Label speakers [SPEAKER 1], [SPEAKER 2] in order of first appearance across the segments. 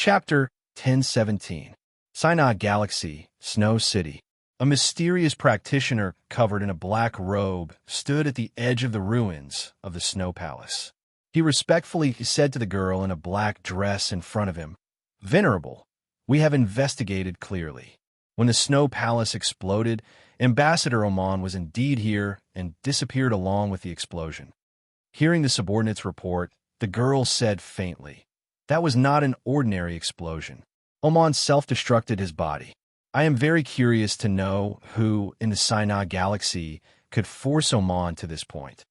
[SPEAKER 1] Chapter 1017. Sinai Galaxy, Snow City. A mysterious practitioner covered in a black robe stood at the edge of the ruins of the Snow Palace. He respectfully said to the girl in a black dress in front of him, "Venerable, we have investigated clearly. When the Snow Palace exploded, Ambassador Oman was indeed here and disappeared along with the explosion." Hearing the subordinate's report, the girl said faintly, "That was not an ordinary explosion. Oman self-destructed his body. I am very curious to know who in the Sinai Galaxy could force Oman to this point."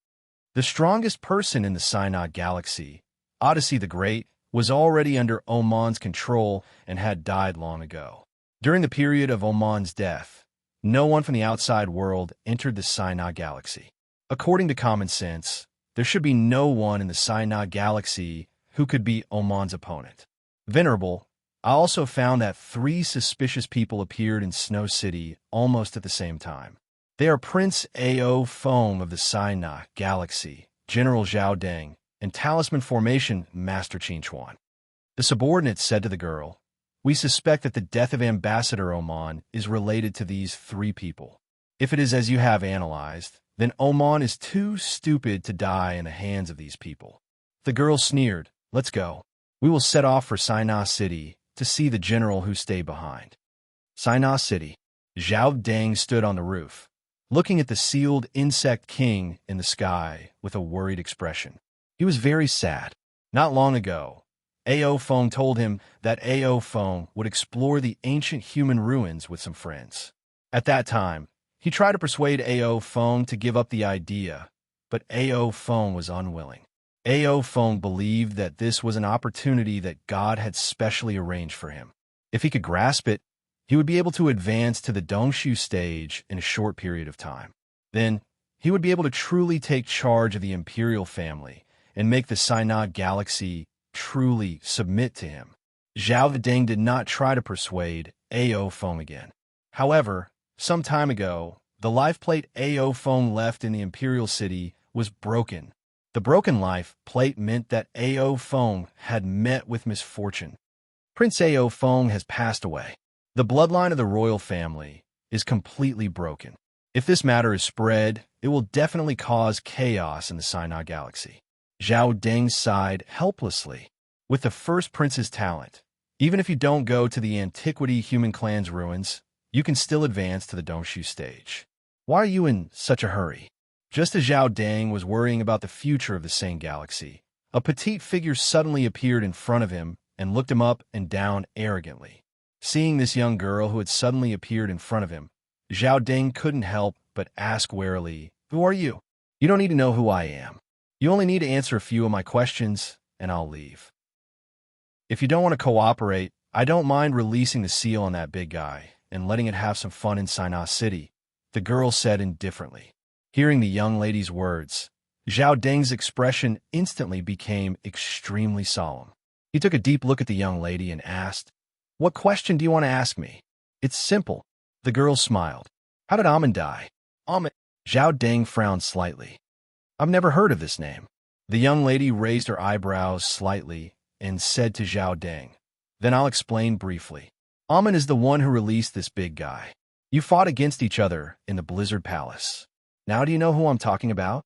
[SPEAKER 1] The strongest person in the Sinai Galaxy, Odyssey the Great, was already under Oman's control and had died long ago. During the period of Oman's death, no one from the outside world entered the Sinai Galaxy. According to common sense, there should be no one in the Sinai Galaxy who could be Oman's opponent. Venerable, I also found that 3 suspicious people appeared in Snow City almost at the same time. They are Prince Ao Fong of the Sinai Galaxy, General Zhao Deng, and Talisman Formation Master Qin Chuan. The subordinate said to the girl, "We suspect that the death of Ambassador Oman is related to these 3 people. If it is as you have analyzed, then Oman is too stupid to die in the hands of these people." The girl sneered, "Let's go. We will set off for Sinai City to see the general who stayed behind." Sinai City. Zhao Deng stood on the roof, looking at the sealed insect king in the sky with a worried expression. He was very sad. Not long ago, Ao Fong told him that Ao Fong would explore the ancient human ruins with some friends. At that time, he tried to persuade Ao Fong to give up the idea, but Ao Fong was unwilling. Ao Fong believed that this was an opportunity that God had specially arranged for him. If he could grasp it, he would be able to advance to the Dongshu stage in a short period of time. Then, he would be able to truly take charge of the imperial family and make the Sinai Galaxy truly submit to him. Zhao Deng did not try to persuade Ao Fong again. However, some time ago, the life plate Ao Fong left in the imperial city was broken. The broken life plate meant that Ao Fong had met with misfortune. Prince Ao Fong has passed away. The bloodline of the royal family is completely broken. If this matter is spread, it will definitely cause chaos in the Sinai Galaxy. Zhao Deng sighed helplessly. With the first prince's talent, even if you don't go to the Antiquity Human Clan's ruins, you can still advance to the Dongshu stage. Why are you in such a hurry? Just as Zhao Deng was worrying about the future of the same galaxy, a petite figure suddenly appeared in front of him and looked him up and down arrogantly. Seeing this young girl who had suddenly appeared in front of him, Zhao Deng couldn't help but ask warily, "Who are you?" "You don't need to know who I am. You only need to answer a few of my questions, and I'll leave. If you don't want to cooperate, I don't mind releasing the seal on that big guy and letting it have some fun in Sinai City," the girl said indifferently. Hearing the young lady's words, Zhao Deng's expression instantly became extremely solemn. He took a deep look at the young lady and asked, "What question do you want to ask me?" "It's simple." The girl smiled. "How did Amen die?" "Amen." Zhao Deng frowned slightly. "I've never heard of this name." The young lady raised her eyebrows slightly and said to Zhao Deng, "Then I'll explain briefly. Amen is the one who released this big guy. You fought against each other in the Blizzard Palace. Now do you know who I'm talking about?"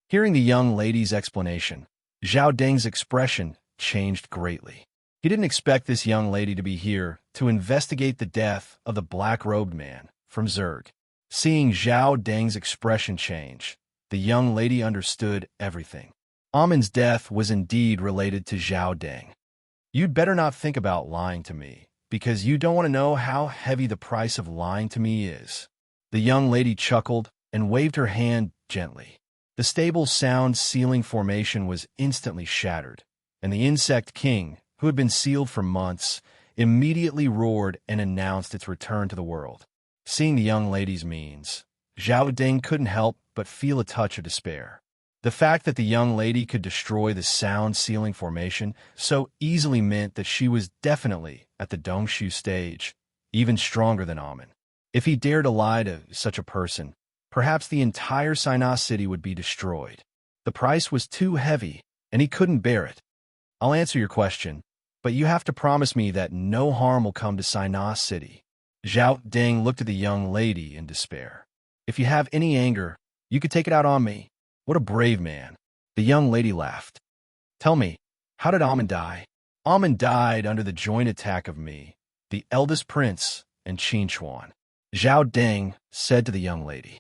[SPEAKER 1] Hearing the young lady's explanation, Zhao Deng's expression changed greatly. He didn't expect this young lady to be here to investigate the death of the black-robed man from Zerg. Seeing Zhao Deng's expression change, the young lady understood everything. Amen's death was indeed related to Zhao Deng. "You'd better not think about lying to me, because you don't want to know how heavy the price of lying to me is." The young lady chuckled and waved her hand gently. The stable sound sealing formation was instantly shattered, and the insect king, who had been sealed for months, immediately roared and announced its return to the world. Seeing the young lady's means, Zhao Deng couldn't help but feel a touch of despair. The fact that the young lady could destroy the sound sealing formation so easily meant that she was definitely at the Dongshu stage, even stronger than Amen. If he dared to lie to such a person, perhaps the entire Sinai City would be destroyed. The price was too heavy, and he couldn't bear it. "I'll answer your question, but you have to promise me that no harm will come to Sinai City. Zhao Deng looked at the young lady in despair. If you have any anger, you could take it out on me. What a brave man. The young lady laughed. Tell me, how did Amen die? Amen died under the joint attack of me, the eldest prince, and Qin Chuan. Zhao Deng said to the young lady.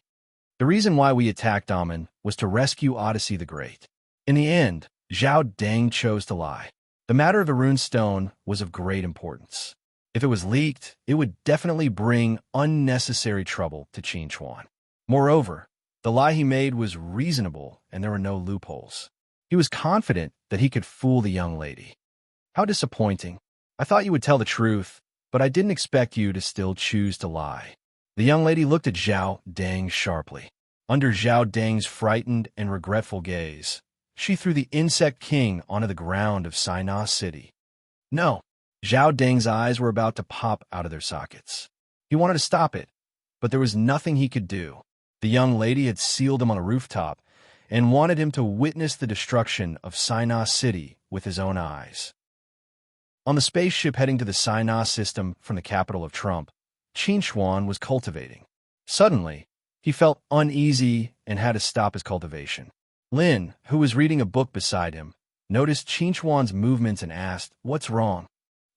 [SPEAKER 1] The reason why we attacked Amen was to rescue Odyssey the Great. In the end, Zhao Deng chose to lie. The matter of the rune stone was of great importance. If it was leaked, it would definitely bring unnecessary trouble to Qin Chuan. Moreover, the lie he made was reasonable and there were no loopholes. He was confident that he could fool the young lady. How disappointing. I thought you would tell the truth, but I didn't expect you to still choose to lie. The young lady looked at Zhao Deng sharply. Under Zhao Deng's frightened and regretful gaze, she threw the insect king onto the ground of Sinai City. No. Zhao Deng's eyes were about to pop out of their sockets. He wanted to stop it, but there was nothing he could do. The young lady had sealed him on a rooftop and wanted him to witness the destruction of Sinai City with his own eyes. On the spaceship heading to the Sinai system from the capital of Trump, Qin Chuan was cultivating. Suddenly, he felt uneasy and had to stop his cultivation. Lin, who was reading a book beside him, noticed Qin Chuan's movements and asked, "What's wrong?"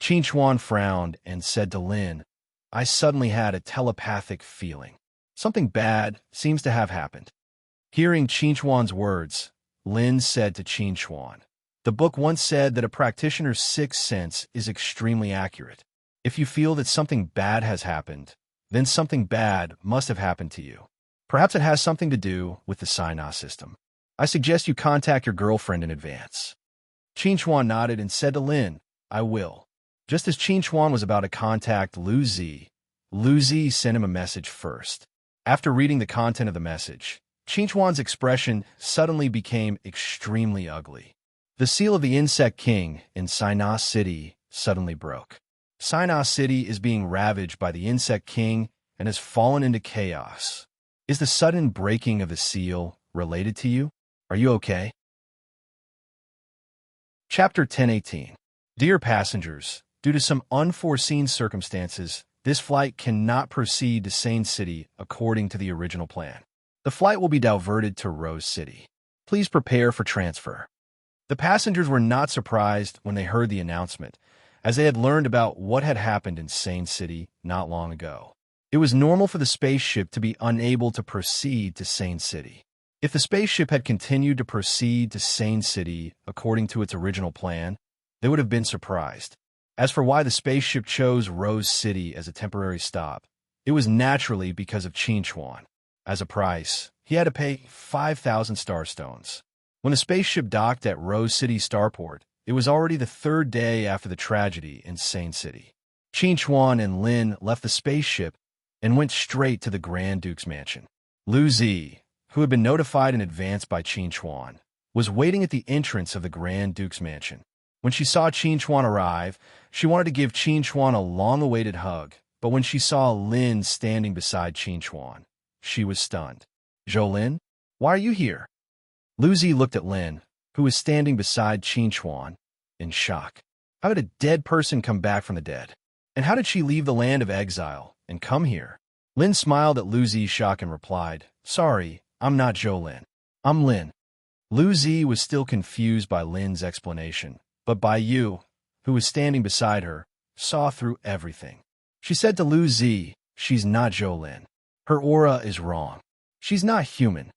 [SPEAKER 1] Qin Chuan frowned and said to Lin, "I suddenly had a telepathic feeling. Something bad seems to have happened." Hearing Qin Chuan's words, Lin said to Qin Chuan, "The book once said that a practitioner's sixth sense is extremely accurate. If you feel that something bad has happened, then something bad must have happened to you. Perhaps it has something to do with the Sinai system. I suggest you contact your girlfriend in advance." Qin Chuan nodded and said to Lin, "I will." Just as Qin Chuan was about to contact Lu Zi sent him a message first. After reading the content of the message, Qin Chuan's expression suddenly became extremely ugly. The seal of the Insect King in Sinai City suddenly broke. Sinai City is being ravaged by the Insect King and has fallen into chaos. Is the sudden breaking of the seal related to you? Are you okay? Chapter 1018. Dear passengers, due to some unforeseen circumstances, this flight cannot proceed to Sane City according to the original plan. The flight will be diverted to Rose City. Please prepare for transfer. The passengers were not surprised when they heard the announcement, as they had learned about what had happened in Sane City not long ago. It was normal for the spaceship to be unable to proceed to Sane City. If the spaceship had continued to proceed to Sane City according to its original plan, they would have been surprised. As for why the spaceship chose Rose City as a temporary stop, it was naturally because of Qin Chuan. As a price, he had to pay 5,000 starstones. When the spaceship docked at Rose City Starport, it was already the third day after the tragedy in Sane City. Qin Chuan and Lin left the spaceship and went straight to the Grand Duke's mansion. Lu Zi, who had been notified in advance by Qin Chuan, was waiting at the entrance of the Grand Duke's mansion. When she saw Qin Chuan arrive, she wanted to give Qin Chuan a long-awaited hug, but when she saw Lin standing beside Qin Chuan, she was stunned. "Jolin, why are you here?" Lu Zi looked at Lin, who was standing beside Qin Chuan, in shock. How did a dead person come back from the dead? And how did she leave the land of exile and come here? Lin smiled at Lu Zi's shock and replied, "Sorry, I'm not Jolin. I'm Lin." Lu Zi was still confused by Lin's explanation, but Bai Yu, who was standing beside her, saw through everything. She said to Lu Zi, "She's not Jolin. Her aura is wrong. She's not human.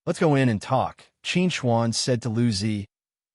[SPEAKER 1] Let's go in and talk." Qin Chuan said to Lu Zi,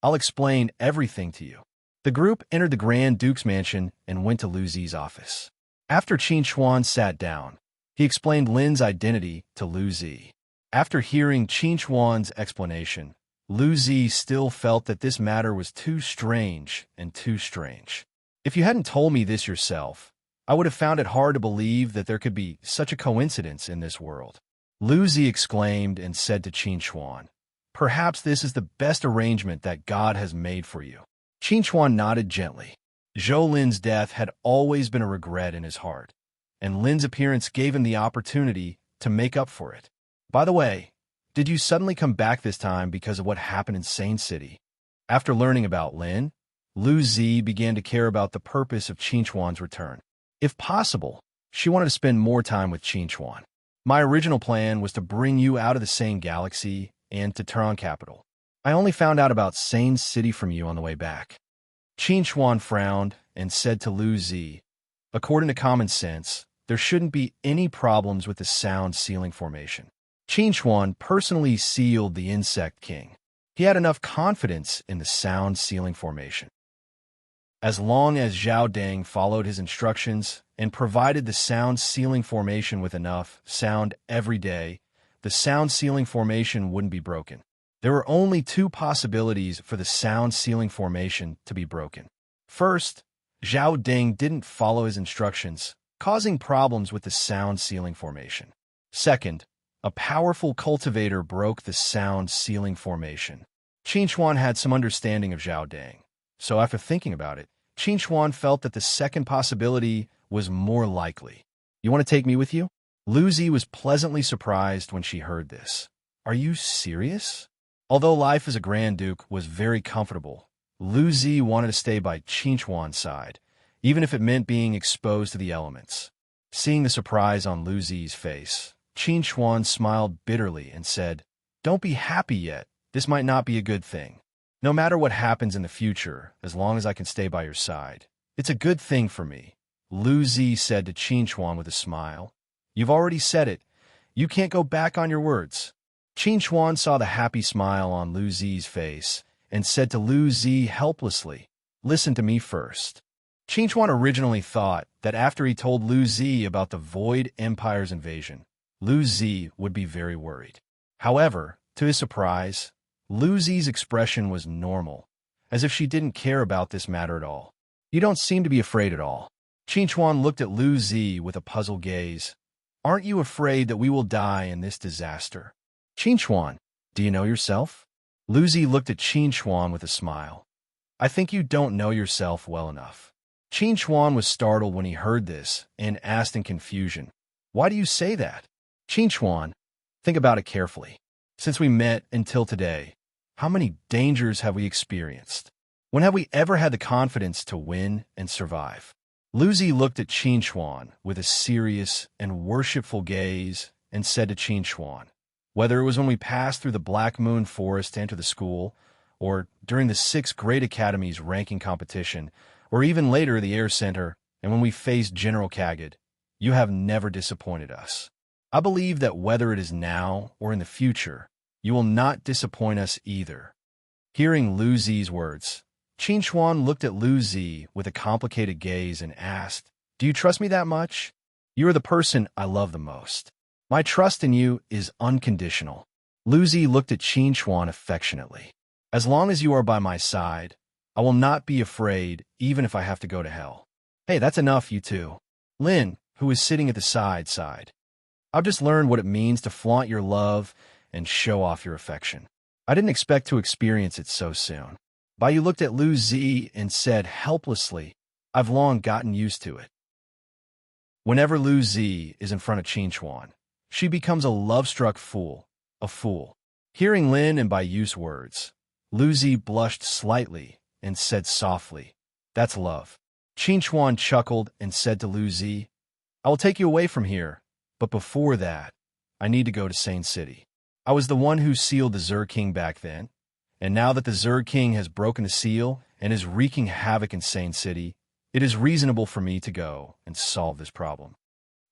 [SPEAKER 1] "I'll explain everything to you." The group entered the Grand Duke's mansion and went to Lu Zi's office. After Qin Chuan sat down, he explained Lin's identity to Lu Zi. After hearing Qin Chuan's explanation, Lu Zi still felt that this matter was too strange and too strange. "If you hadn't told me this yourself, I would have found it hard to believe that there could be such a coincidence in this world." Lu Zi exclaimed and said to Qin Chuan, "Perhaps this is the best arrangement that God has made for you." Qin Chuan nodded gently. Zhou Lin's death had always been a regret in his heart, and Lin's appearance gave him the opportunity to make up for it. "By the way, did you suddenly come back this time because of what happened in Sane City?" After learning about Lin, Lu Zi began to care about the purpose of Qinchuan's return. If possible, she wanted to spend more time with Qinchuan. My original plan was to bring you out of the same galaxy and to Tehran capital. I only found out about Sane City from you on the way back. Qinchuan frowned and said to Lu Zi, according to common sense, there shouldn't be any problems with the sound sealing formation. Qinchuan personally sealed the Insect King. He had enough confidence in the sound sealing formation. As long as Zhao Deng followed his instructions and provided the sound sealing formation with enough sound every day, the sound sealing formation wouldn't be broken. There were only two possibilities for the sound sealing formation to be broken. First, Zhao Deng didn't follow his instructions, causing problems with the sound sealing formation. Second, a powerful cultivator broke the sound sealing formation. Qinchuan had some understanding of Zhao Deng, so after thinking about it, Qinchuan felt that the second possibility was more likely. You want to take me with you? Lu Zi was pleasantly surprised when she heard this. Are you serious? Although life as a Grand Duke was very comfortable, Lu Zi wanted to stay by Qinchuan's side, even if it meant being exposed to the elements. Seeing the surprise on Lu Zi's face, Qinchuan smiled bitterly and said, "Don't be happy yet. This might not be a good thing. No matter what happens in the future, as long as I can stay by your side, it's a good thing for me," Lu Zi said to Qinchuan with a smile. "You've already said it. You can't go back on your words." Qinchuan saw the happy smile on Lu Zi's face and said to Lu Zi helplessly, "Listen to me first." Qinchuan originally thought that after he told Lu Zi about the Void Empire's invasion, Lu Zi would be very worried. However, to his surprise, Lu Zi's expression was normal, as if she didn't care about this matter at all. "You don't seem to be afraid at all." Qinchuan looked at Lu Zi with a puzzled gaze. "Aren't you afraid that we will die in this disaster?" "Qinchuan, do you know yourself?" Lu Zi looked at Qinchuan with a smile. "I think you don't know yourself well enough." Qinchuan was startled when he heard this and asked in confusion, "Why do you say that?" "Qinchuan, think about it carefully. Since we met until today, how many dangers have we experienced? When have we ever had the confidence to win and survive?" Lu Zi looked at Qinchuan with a serious and worshipful gaze and said to Qinchuan, "Whether it was when we passed through the Black Moon Forest to enter the school, or during the 6th Great Academy's ranking competition, or even later at the Air Center, and when we faced General Kagid, you have never disappointed us. I believe that whether it is now or in the future, you will not disappoint us either." Hearing Lu Zi's words, Qinchuan looked at Lu Zi with a complicated gaze and asked, "Do you trust me that much? You are the person I love the most. My trust in you is unconditional." Lu Zi looked at Qinchuan affectionately. "As long as you are by my side, I will not be afraid even if I have to go to hell." "Hey, that's enough, you two." Lin, who was sitting at the side, sighed. "I've just learned what it means to flaunt your love and show off your affection. I didn't expect to experience it so soon." Bai Yu looked at Lu Zi and said helplessly, "I've long gotten used to it." Whenever Lu Zi is in front of Qinchuan, she becomes a love-struck fool, a fool. Hearing Lin and Bai Yu's words, Lu Zi blushed slightly and said softly, "That's love." Qinchuan chuckled and said to Lu Zi, "I will take you away from here, but before that, I need to go to Sane City. I was the one who sealed the Zerg King back then, and now that the Zerg King has broken the seal and is wreaking havoc in Sane City, it is reasonable for me to go and solve this problem."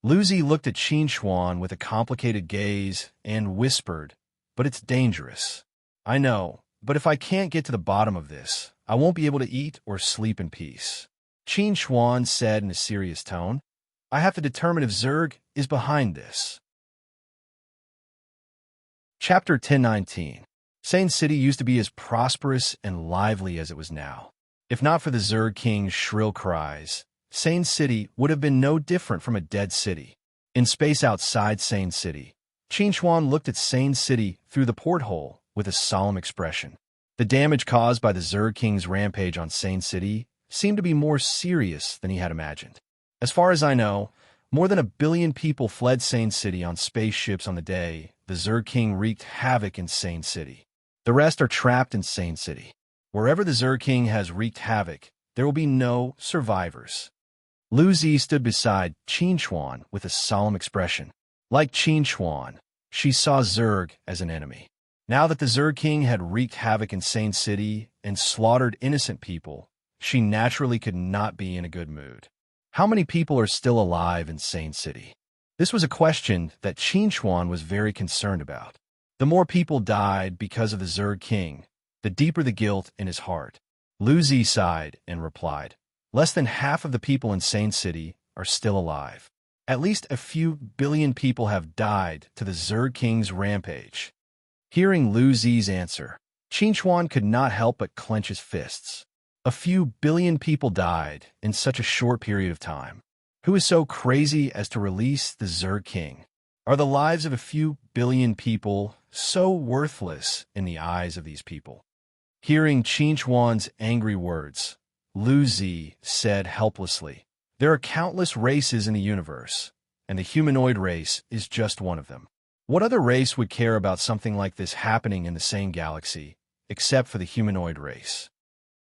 [SPEAKER 1] Lu Zi looked at Qinchuan with a complicated gaze and whispered, "But it's dangerous." "I know, but if I can't get to the bottom of this, I won't be able to eat or sleep in peace." Qinchuan said in a serious tone, "I have to determine if Zerg is behind this." Chapter 1019. Sane City used to be as prosperous and lively as it was now. If not for the Zerg King's shrill cries, Sane City would have been no different from a dead city. In space outside Sane City, Qinchuan looked at Sane City through the porthole with a solemn expression. The damage caused by the Zerg King's rampage on Sane City seemed to be more serious than he had imagined. As far as I know, more than 1 billion people fled Sane City on spaceships on the day the Zerg King wreaked havoc in Sane City. The rest are trapped in Sane City. Wherever the Zerg King has wreaked havoc, there will be no survivors. Lu Zi stood beside Qin Chuan with a solemn expression. Like Qin Chuan, she saw Zerg as an enemy. Now that the Zerg King had wreaked havoc in Sane City and slaughtered innocent people, she naturally could not be in a good mood. How many people are still alive in Sane City? This was a question that Qin Chuan was very concerned about. The more people died because of the Zerg King, the deeper the guilt in his heart. Lu Zi sighed and replied, "Less than half of the people in Sane City are still alive. At least a few billion people have died to the Zerg King's rampage." Hearing Lu Zi's answer, Qin Chuan could not help but clench his fists. A few billion people died in such a short period of time. Who is so crazy as to release the Zerg King? Are the lives of a few billion people so worthless in the eyes of these people? Hearing Qin Chuan's angry words, Lu Zi said helplessly, "There are countless races in the universe, and the humanoid race is just one of them. What other race would care about something like this happening in the same galaxy, except for the humanoid race?"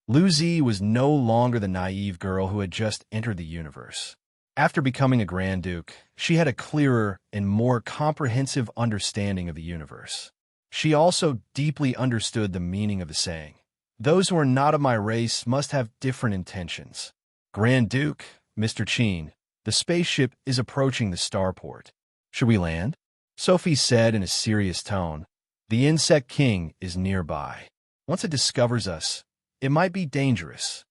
[SPEAKER 1] Lu Zi was no longer the naive girl who had just entered the universe. After becoming a Grand Duke, she had a clearer and more comprehensive understanding of the universe. She also deeply understood the meaning of the saying, "Those who are not of my race must have different intentions." "Grand Duke, Mr. Qin, the spaceship is approaching the starport. Should we land?" Sophie said in a serious tone. "The Insect King is nearby. Once it discovers us, it might be dangerous."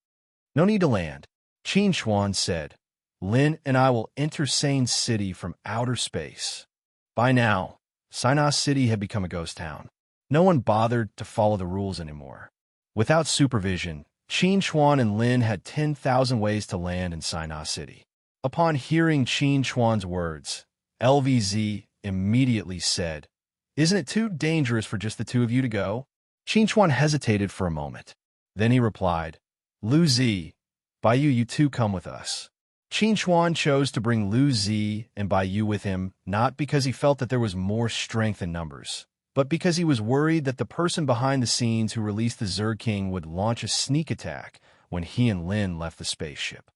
[SPEAKER 1] "No need to land," Qin Chuan said. "Lin and I will enter Sane City from outer space." By now, Sinai City had become a ghost town. No one bothered to follow the rules anymore. Without supervision, Qin Chuan and Lin had 10,000 ways to land in Sinai City. Upon hearing Qin Chuan's words, LVZ immediately said, "Isn't it too dangerous for just the two of you to go?" Qin Chuan hesitated for a moment. Then he replied, "Lu Zi, Baiyu, you two come with us." Qin Chuan chose to bring Lu Zi and Baiyu with him, not because he felt that there was more strength in numbers, but because he was worried that the person behind the scenes who released the Zerg King would launch a sneak attack when he and Lin left the spaceship.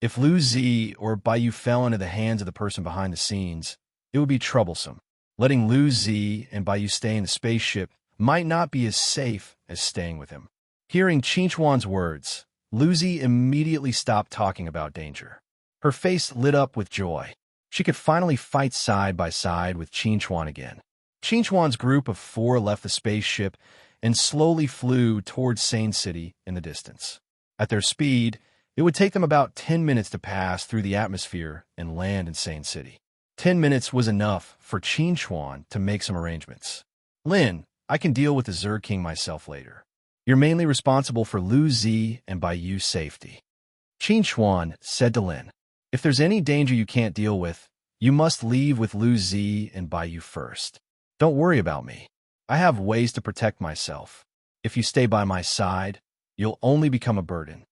[SPEAKER 1] If Lu Zi or Baiyu fell into the hands of the person behind the scenes, it would be troublesome. Letting Lu Zi and Baiyu stay in the spaceship might not be as safe as staying with him. Hearing Qin Chuan's words, Lu Zi immediately stopped talking about danger. Her face lit up with joy. She could finally fight side by side with Qin Chuan again. Qin Chuan's group of 4 left the spaceship and slowly flew towards Sane City in the distance. At their speed, it would take them about 10 minutes to pass through the atmosphere and land in Sane City. 10 minutes was enough for Qin Chuan to make some arrangements. "Lin, I can deal with the Zerg King myself later. You're mainly responsible for Lu Zi and Baiyu's safety." Qin Chuan said to Lin, "If there's any danger you can't deal with, you must leave with Lu Zi and Baiyu first. Don't worry about me. I have ways to protect myself. If you stay by my side, you'll only become a burden."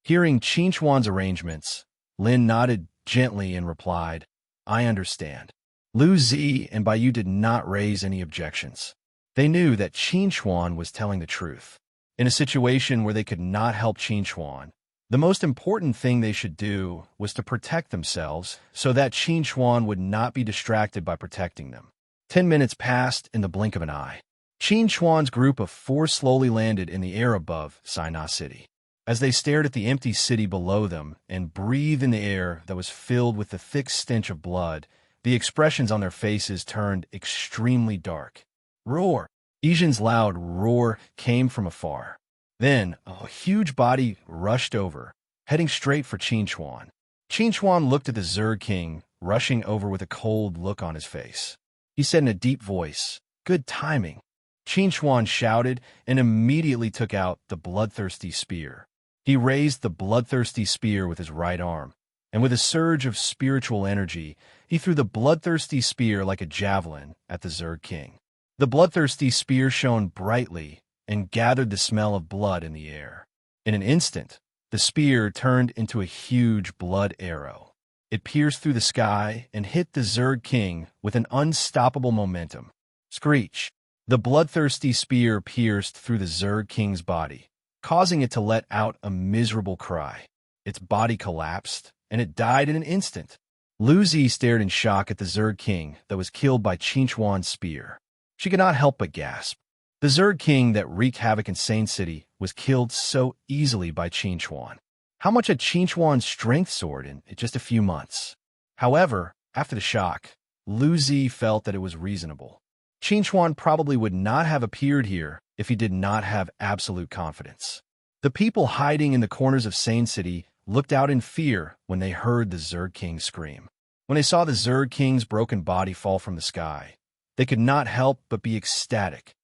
[SPEAKER 1] Hearing Qin Chuan's arrangements, Lin nodded gently and replied, "I understand." Lu Zi and Baiyu did not raise any objections. They knew that Qin Chuan was telling the truth. In a situation where they could not help Qin Chuan, the most important thing they should do was to protect themselves so that Qin Chuan would not be distracted by protecting them. 10 minutes passed in the blink of an eye. Qin Chuan's group of 4 slowly landed in the air above Sinai City. As they stared at the empty city below them and breathed in the air that was filled with the thick stench of blood, the expressions on their faces turned extremely dark. "Roar!" Ijin's loud roar came from afar. Then, a huge body rushed over, heading straight for Qin Chuan. Qin Chuan looked at the Zerg King, rushing over with a cold look on his face. He said in a deep voice, "Good timing." Qin Chuan shouted and immediately took out the bloodthirsty spear. He raised the bloodthirsty spear with his right arm, and with a surge of spiritual energy, he threw the bloodthirsty spear like a javelin at the Zerg King. The bloodthirsty spear shone brightly and gathered the smell of blood in the air. In an instant, the spear turned into a huge blood arrow. It pierced through the sky and hit the Zerg King with an unstoppable momentum. Screech! The bloodthirsty spear pierced through the Zerg King's body, causing it to let out a miserable cry. Its body collapsed, and it died in an instant. Luzi stared in shock at the Zerg King that was killed by Qinchuan's spear. She could not help but gasp. The Zerg King that wreaked havoc in Sane City was killed so easily by Qinchuan. How much had Qinchuan's strength soared in just a few months? However, after the shock, Luzi felt that it was reasonable. Qinchuan probably would not have appeared here if he did not have absolute confidence. The people hiding in the corners of Sane City looked out in fear when they heard the Zerg King scream. When they saw the Zerg King's broken body fall from the sky, they could not help but be ecstatic.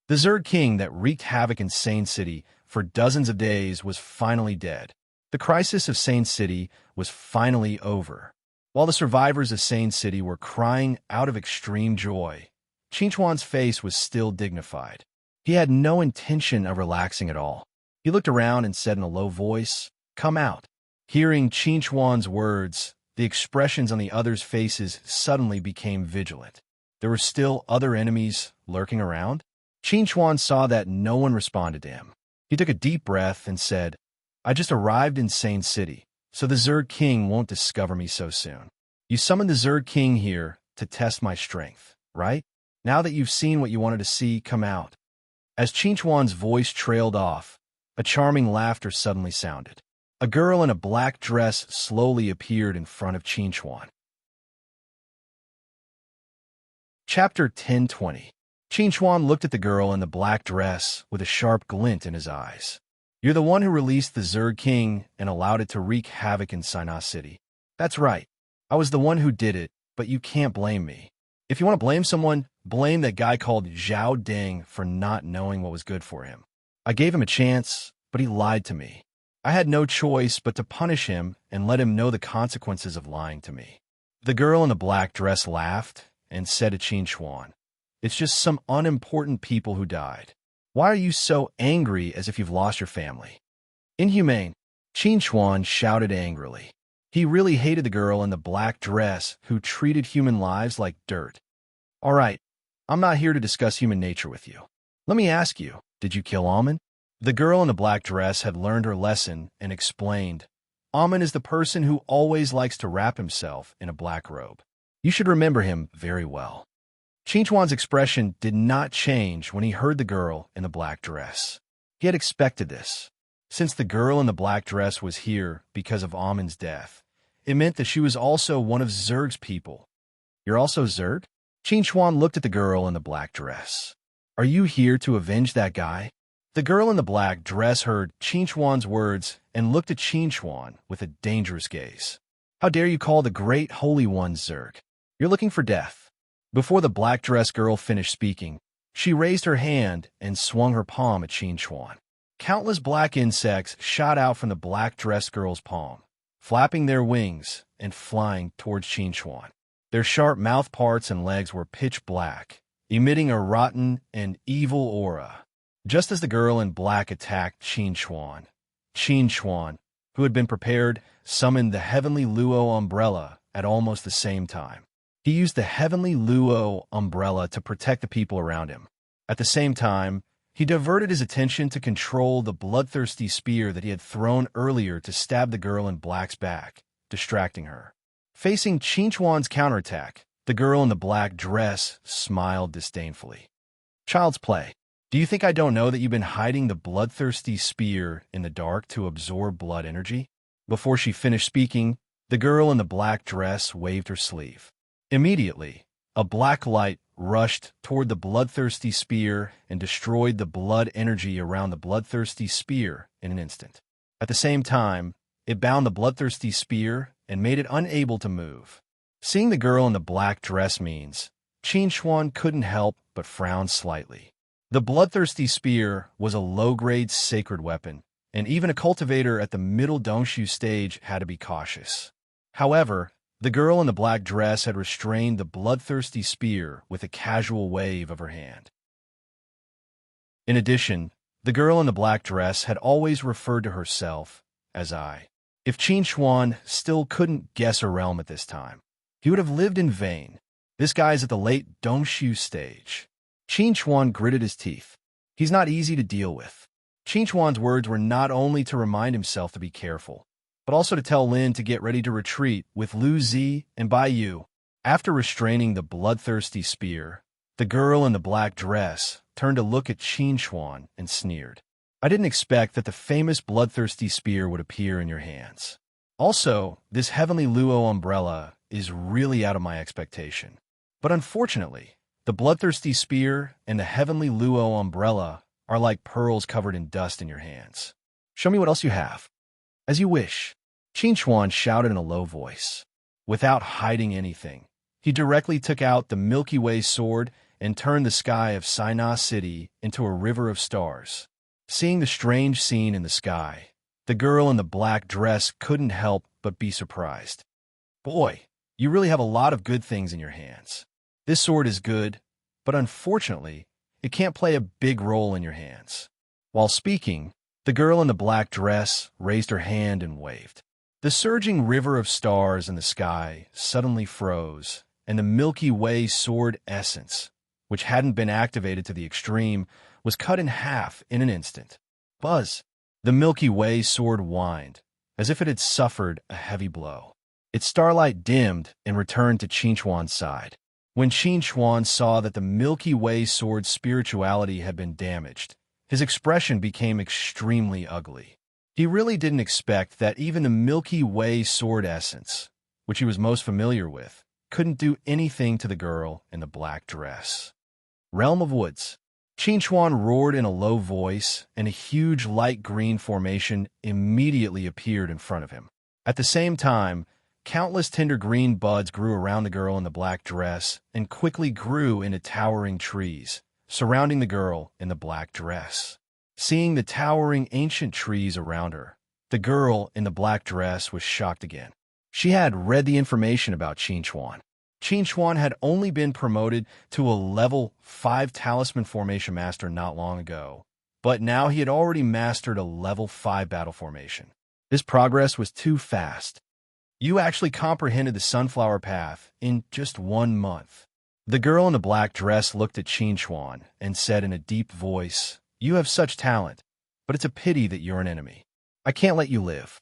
[SPEAKER 1] The Zerg King that wreaked havoc in Sane City for dozens of days was finally dead. The crisis of Sane City was finally over. While the survivors of Sane City were crying out of extreme joy, Qinchuan's face was still dignified. He had no intention of relaxing at all. He looked around and said in a low voice, "Come out." Hearing Qinchuan's words, the expressions on the others' faces suddenly became vigilant. There were still other enemies lurking around. Qinchuan saw that no one responded to him. He took a deep breath and said, "I just arrived in Sane City, so the Zerg King won't discover me so soon. You summoned the Zerg King here to test my strength, right? Now that you've seen what you wanted to see, come out." As Qinchuan's voice trailed off, a charming laughter suddenly sounded. A girl in a black dress slowly appeared in front of Qinchuan. Chapter 10:20. Qinchuan looked at the girl in the black dress with a sharp glint in his eyes. "You're the one who released the Zerg King and allowed it to wreak havoc in Sina City." "That's right. I was the one who did it, but you can't blame me. If you want to blame someone, blame that guy called Zhao Deng for not knowing what was good for him. I gave him a chance, but he lied to me. I had no choice but to punish him and let him know the consequences of lying to me." The girl in the black dress laughed and said to Qinchuan, "It's just some unimportant people who died. Why are you so angry as if you've lost your family?" "Inhumane," Qinchuan shouted angrily. He really hated the girl in the black dress who treated human lives like dirt. "All right, I'm not here to discuss human nature with you. Let me ask you, did you kill Almond?" The girl in the black dress had learned her lesson and explained, "Almond is the person who always likes to wrap himself in a black robe. You should remember him very well." Qinchuan's expression did not change when he heard the girl in the black dress. He had expected this. Since the girl in the black dress was here because of Almond's death, it meant that she was also one of Zerg's people. "You're also Zerg?" Qinchuan looked at the girl in the black dress. "Are you here to avenge that guy?" The girl in the black dress heard Qinchuan's words and looked at Qinchuan with a dangerous gaze. "How dare you call the great holy one Zerg? You're looking for death." Before the black dress girl finished speaking, she raised her hand and swung her palm at Qinchuan. Countless black insects shot out from the black dress girl's palm, flapping their wings and flying towards Qinchuan. Their sharp mouth parts and legs were pitch black, emitting a rotten and evil aura. Just as the girl in black attacked Qinchuan, who had been prepared, summoned the heavenly Luo umbrella at almost the same time. He used the heavenly Luo umbrella to protect the people around him. At the same time, he diverted his attention to control the bloodthirsty spear that he had thrown earlier to stab the girl in black's back, distracting her. Facing Qinchuan's counterattack, the girl in the black dress smiled disdainfully. "Child's play. Do you think I don't know that you've been hiding the bloodthirsty spear in the dark to absorb blood energy?" Before she finished speaking, the girl in the black dress waved her sleeve. Immediately, a black light rushed toward the bloodthirsty spear and destroyed the blood energy around the bloodthirsty spear in an instant. At the same time, it bound the bloodthirsty spear and made it unable to move. Seeing the girl in the black dress means, Qinchuan couldn't help but frown slightly. The bloodthirsty spear was a low-grade sacred weapon, and even a cultivator at the middle Dongshu stage had to be cautious. However, the girl in the black dress had restrained the bloodthirsty spear with a casual wave of her hand. In addition, the girl in the black dress had always referred to herself as I. If Qinchuan still couldn't guess her realm at this time, he would have lived in vain. This guy's at the late Dongshu stage. Qin Chuan gritted his teeth. He's not easy to deal with. Qin Chuan's words were not only to remind himself to be careful, but also to tell Lin to get ready to retreat with Lu Zi and Bai Yu. After restraining the bloodthirsty spear, the girl in the black dress turned to look at Qin Chuan and sneered. I didn't expect that the famous bloodthirsty spear would appear in your hands. Also, this heavenly Luo umbrella is really out of my expectation. But unfortunately, the bloodthirsty spear and the heavenly Luo umbrella are like pearls covered in dust in your hands. Show me what else you have. As you wish, Qin Chuan shouted in a low voice. Without hiding anything, he directly took out the Milky Way sword and turned the sky of Sinai City into a river of stars. Seeing the strange scene in the sky, the girl in the black dress couldn't help but be surprised. Boy, you really have a lot of good things in your hands. This sword is good, but unfortunately, it can't play a big role in your hands. While speaking, the girl in the black dress raised her hand and waved. The surging river of stars in the sky suddenly froze, and the Milky Way sword essence, which hadn't been activated to the extreme, was cut in half in an instant. Buzz! The Milky Way sword whined, as if it had suffered a heavy blow. Its starlight dimmed and returned to Qin Chuan's side. When Qin Chuan saw that the Milky Way sword's spirituality had been damaged, his expression became extremely ugly. He really didn't expect that even the Milky Way sword essence, which he was most familiar with, couldn't do anything to the girl in the black dress. Realm of Woods. Qin Chuan roared in a low voice, and a huge light green formation immediately appeared in front of him. At the same time, countless tender green buds grew around the girl in the black dress and quickly grew into towering trees, surrounding the girl in the black dress. Seeing the towering ancient trees around her, the girl in the black dress was shocked again. She had read the information about Qin Chuan. Qin Chuan had only been promoted to a level 5 talisman formation master not long ago, but now he had already mastered a level 5 battle formation. This progress was too fast. You actually comprehended the sunflower path in just 1 month. The girl in the black dress looked at Qin Chuan and said in a deep voice, You have such talent, but it's a pity that you're an enemy. I can't let you live.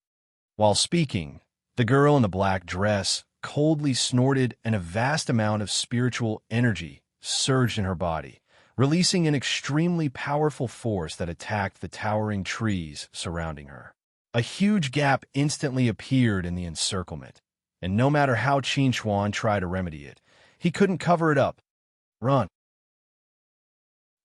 [SPEAKER 1] While speaking, the girl in the black dress coldly snorted, and a vast amount of spiritual energy surged in her body, releasing an extremely powerful force that attacked the towering trees surrounding her. A huge gap instantly appeared in the encirclement, and no matter how Qin Chuan tried to remedy it, he couldn't cover it up. Run.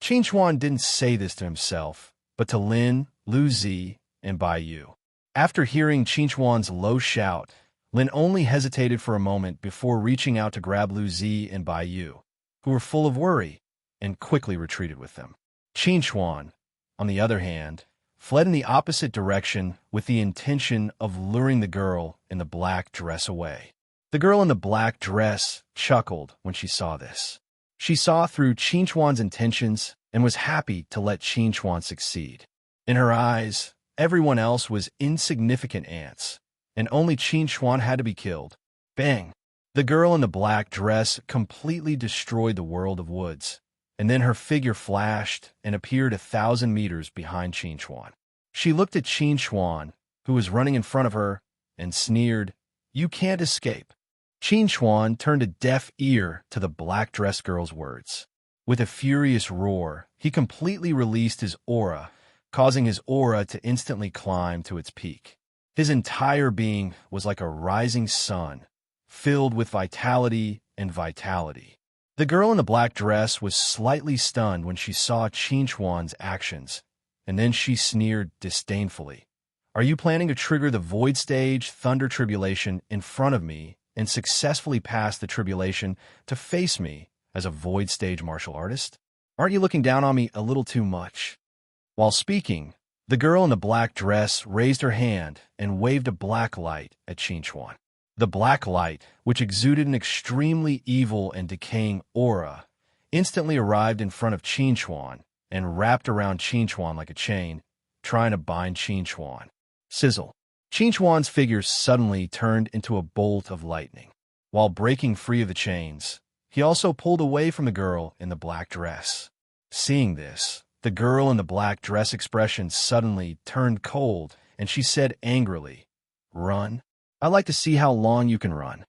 [SPEAKER 1] Qin Chuan didn't say this to himself, but to Lin, Lu Zi, and Bai Yu. After hearing Qin Chuan's low shout, Lin only hesitated for a moment before reaching out to grab Lu Zi and Bai Yu, who were full of worry, and quickly retreated with them. Qin Chuan, on the other hand, fled in the opposite direction with the intention of luring the girl in the black dress away. The girl in the black dress chuckled when she saw this. She saw through Qin Chuan's intentions and was happy to let Qin Chuan succeed. In her eyes, everyone else was insignificant ants, and only Qin Chuan had to be killed. Bang! The girl in the black dress completely destroyed the world of woods, and then her figure flashed and appeared 1,000 meters behind Qin Chuan. She looked at Qin Chuan, who was running in front of her, and sneered, You can't escape. Qin Chuan turned a deaf ear to the black-dressed girl's words. With a furious roar, he completely released his aura, causing his aura to instantly climb to its peak. His entire being was like a rising sun, filled with vitality and vitality. The girl in the black dress was slightly stunned when she saw Qin Chuan's actions, and then she sneered disdainfully. Are you planning to trigger the Void Stage Thunder Tribulation in front of me and successfully pass the tribulation to face me as a Void Stage martial artist? Aren't you looking down on me a little too much? While speaking, the girl in the black dress raised her hand and waved a black light at Qin Chuan. The black light, which exuded an extremely evil and decaying aura, instantly arrived in front of Qin Chuan and wrapped around Qin Chuan like a chain, trying to bind Qin Chuan. Sizzle. Qin Chuan's figure suddenly turned into a bolt of lightning. While breaking free of the chains, he also pulled away from the girl in the black dress. Seeing this, the girl in the black dress expression suddenly turned cold, and she said angrily, "Run? I'd like to see how long you can run."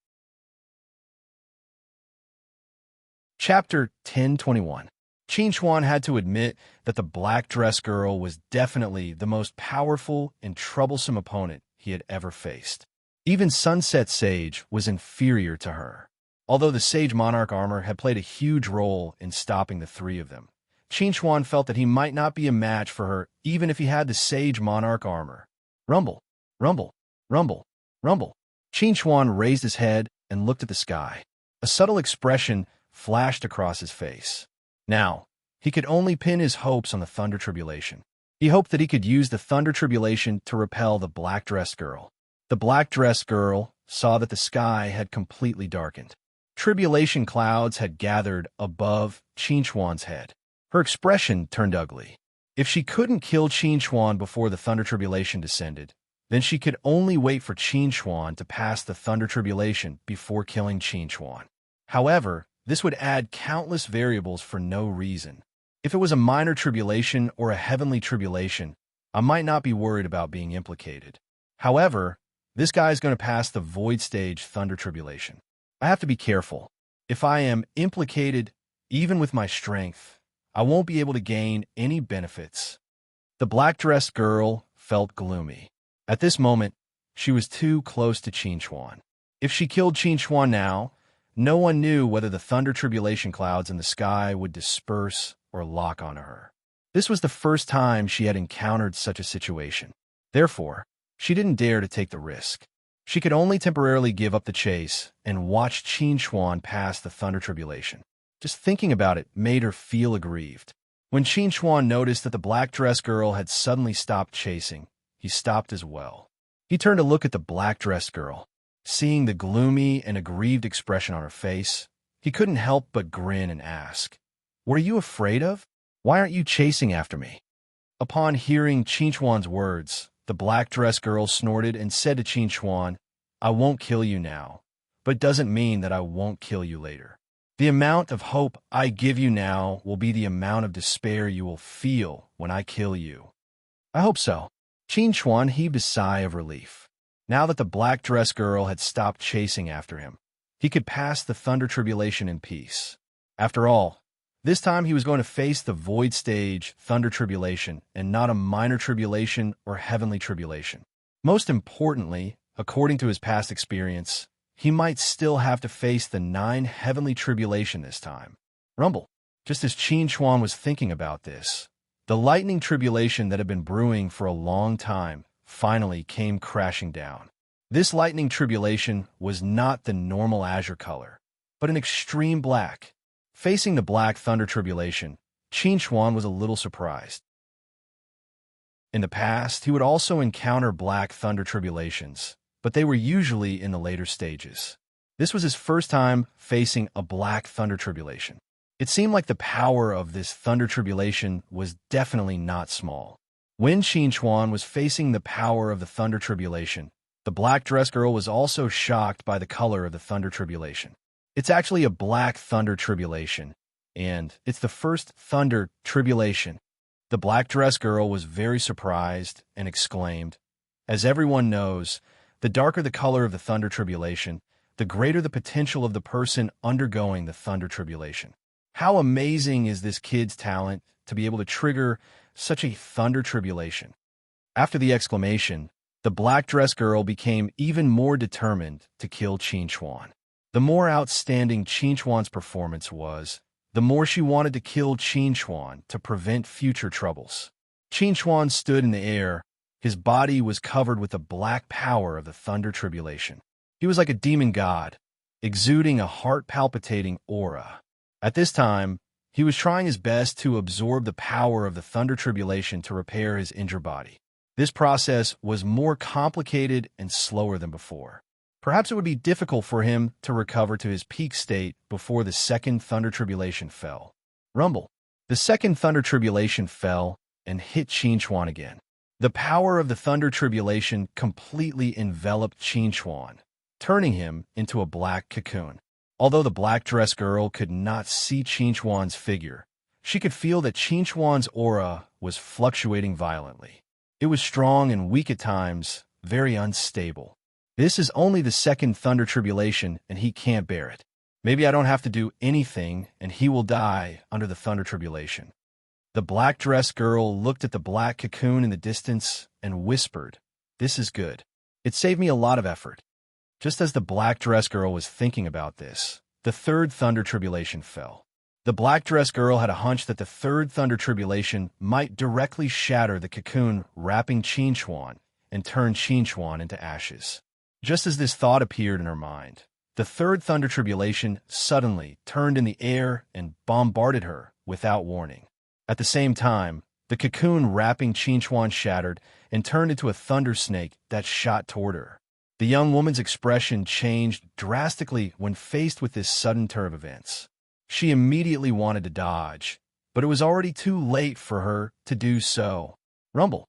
[SPEAKER 1] Chapter 1021. Qin Chuan had to admit that the black dress girl was definitely the most powerful and troublesome opponent he had ever faced. Even Sunset Sage was inferior to her. Although the Sage Monarch armor had played a huge role in stopping the three of them, Qin Chuan felt that he might not be a match for her even if he had the Sage Monarch armor. Rumble, rumble, rumble, rumble. Qin Chuan raised his head and looked at the sky. A subtle expression flashed across his face. Now, he could only pin his hopes on the Thunder Tribulation. He hoped that he could use the Thunder Tribulation to repel the black-dressed girl. The black-dressed girl saw that the sky had completely darkened. Tribulation clouds had gathered above Qin Chuan's head. Her expression turned ugly. If she couldn't kill Qin Chuan before the Thunder Tribulation descended, then she could only wait for Qin Chuan to pass the Thunder Tribulation before killing Qin Chuan. However, this would add countless variables for no reason. If it was a minor tribulation or a heavenly tribulation, I might not be worried about being implicated. However, this guy is going to pass the void stage Thunder Tribulation. I have to be careful. If I am implicated, even with my strength, I won't be able to gain any benefits. The black-dressed girl felt gloomy. At this moment, she was too close to Qin Chuan. If she killed Qin Chuan now, no one knew whether the Thunder Tribulation clouds in the sky would disperse or lock onto her. This was the first time she had encountered such a situation. Therefore, she didn't dare to take the risk. She could only temporarily give up the chase and watch Qin Chuan pass the Thunder Tribulation. Just thinking about it made her feel aggrieved. When Qin Chuan noticed that the black-dressed girl had suddenly stopped chasing, he stopped as well. He turned to look at the black-dressed girl. Seeing the gloomy and aggrieved expression on her face, he couldn't help but grin and ask, "What are you afraid of? Why aren't you chasing after me?" Upon hearing Qin Chuan's words, the black-dressed girl snorted and said to Qin Chuan, "I won't kill you now, but doesn't mean that I won't kill you later. The amount of hope I give you now will be the amount of despair you will feel when I kill you." "I hope so." Qin Chuan heaved a sigh of relief. Now that the black-dressed girl had stopped chasing after him, he could pass the Thunder Tribulation in peace. After all, this time he was going to face the void stage Thunder Tribulation and not a minor tribulation or heavenly tribulation. Most importantly, according to his past experience, he might still have to face the 9 heavenly tribulation this time. Rumble. Just as Qin Chuan was thinking about this, the lightning tribulation that had been brewing for a long time finally came crashing down. This lightning tribulation was not the normal azure color, but an extreme black. Facing the black Thunder Tribulation, Qin Chuan was a little surprised. In the past, he would also encounter black Thunder Tribulations, but they were usually in the later stages. This was his first time facing a black Thunder Tribulation. It seemed like the power of this Thunder Tribulation was definitely not small. When Qin Chuan was facing the power of the Thunder Tribulation, the black-dressed girl was also shocked by the color of the Thunder Tribulation. It's actually a black Thunder Tribulation, and it's the first Thunder Tribulation. The black-dressed girl was very surprised and exclaimed, "As everyone knows, the darker the color of the Thunder Tribulation, the greater the potential of the person undergoing the Thunder Tribulation. How amazing is this kid's talent to be able to trigger such a Thunder Tribulation." After the exclamation, the black-dressed girl became even more determined to kill Qin Chuan. The more outstanding Qin Chuan's performance was, the more she wanted to kill Qin Chuan to prevent future troubles. Qin Chuan stood in the air. His body was covered with the black power of the Thunder Tribulation. He was like a demon god, exuding a heart-palpitating aura. At this time, he was trying his best to absorb the power of the Thunder Tribulation to repair his injured body. This process was more complicated and slower than before. Perhaps it would be difficult for him to recover to his peak state before the second Thunder Tribulation fell. Rumble. The second Thunder Tribulation fell and hit Qin Chuan again. The power of the Thunder Tribulation completely enveloped Qin Chuan, turning him into a black cocoon. Although the black-dressed girl could not see Qin Chuan's figure, She could feel that Qinchuan's aura was fluctuating violently. It was strong and weak at times, very unstable. This is only the second thunder tribulation, and he can't bear it. Maybe I don't have to do anything, and he will die under the thunder tribulation. The black-dressed girl looked at the black cocoon in the distance and whispered, "This is good. It saved me a lot of effort." Just as the black-dressed girl was thinking about this, the third thunder tribulation fell. The black-dressed girl had a hunch that the third thunder tribulation might directly shatter the cocoon wrapping Qinchuan and turn Qinchuan into ashes. Just as this thought appeared in her mind, the third thunder tribulation suddenly turned in the air and bombarded her without warning. At the same time, the cocoon wrapping Qinchuan shattered and turned into a thunder snake that shot toward her. The young woman's expression changed drastically when faced with this sudden turn of events. She immediately wanted to dodge, but it was already too late for her to do so. Rumble.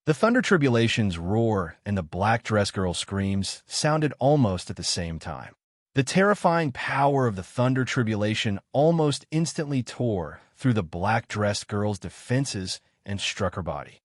[SPEAKER 1] The thunder tribulation's roar and the black-dressed girl's screams sounded almost at the same time. The terrifying power of the thunder tribulation almost instantly tore through the black-dressed girl's defenses and struck her body.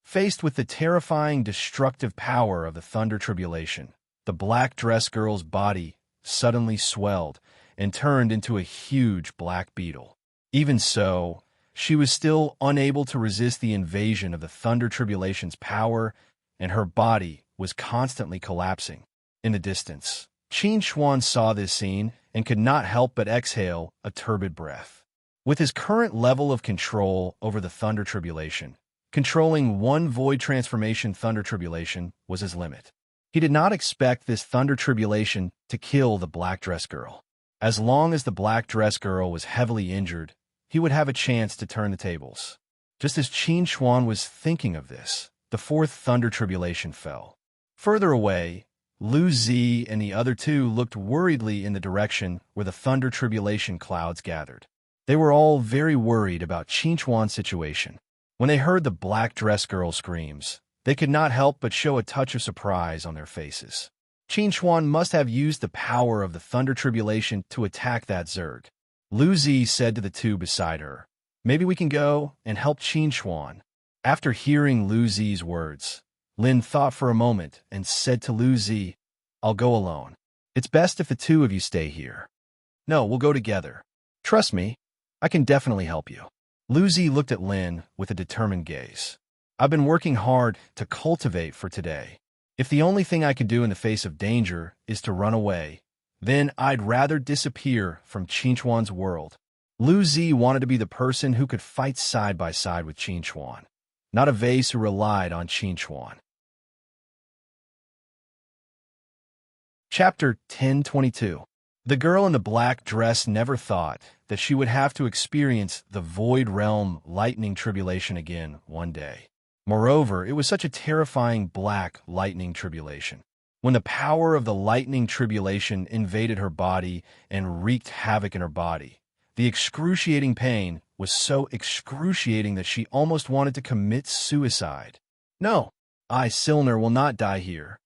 [SPEAKER 1] Faced with the terrifying, destructive power of the thunder tribulation, the black-dressed girl's body suddenly swelled and turned into a huge black beetle. Even so, she was still unable to resist the invasion of the thunder tribulation's power, and her body was constantly collapsing. In the distance, Qinchuan saw this scene and could not help but exhale a turbid breath. With his current level of control over the thunder tribulation, controlling one void transformation thunder tribulation was his limit. He did not expect this thunder tribulation to kill the black-dressed girl. As long as the black-dressed girl was heavily injured, he would have a chance to turn the tables. Just as Qinchuan was thinking of this, the fourth thunder tribulation fell. Further away, Lu Zi and the other two looked worriedly in the direction where the thunder tribulation clouds gathered. They were all very worried about Qinchuan's situation. When they heard the black-dressed girl's screams, they could not help but show a touch of surprise on their faces. Qinchuan must have used the power of the thunder tribulation to attack that Zerg. Lu Zi said to the two beside her, "Maybe we can go and help Qinchuan." After hearing Lu Zi's words, Lin thought for a moment and said to Lu Zi, "I'll go alone. It's best if the two of you stay here." "No, we'll go together. Trust me, I can definitely help you." Lu Zi looked at Lin with a determined gaze. "I've been working hard to cultivate for today. If the only thing I can do in the face of danger is to run away, then I'd rather disappear from Qinchuan's world." Lu Zi wanted to be the person who could fight side by side with Qinchuan, not a vase who relied on Qinchuan. Chapter 1022. The girl in the black dress never thought that she would have to experience the Void Realm lightning tribulation again one day. Moreover, it was such a terrifying black lightning tribulation. When the power of the lightning tribulation invaded her body and wreaked havoc in her body, the excruciating pain was so excruciating that she almost wanted to commit suicide. "No, Silner will not die here."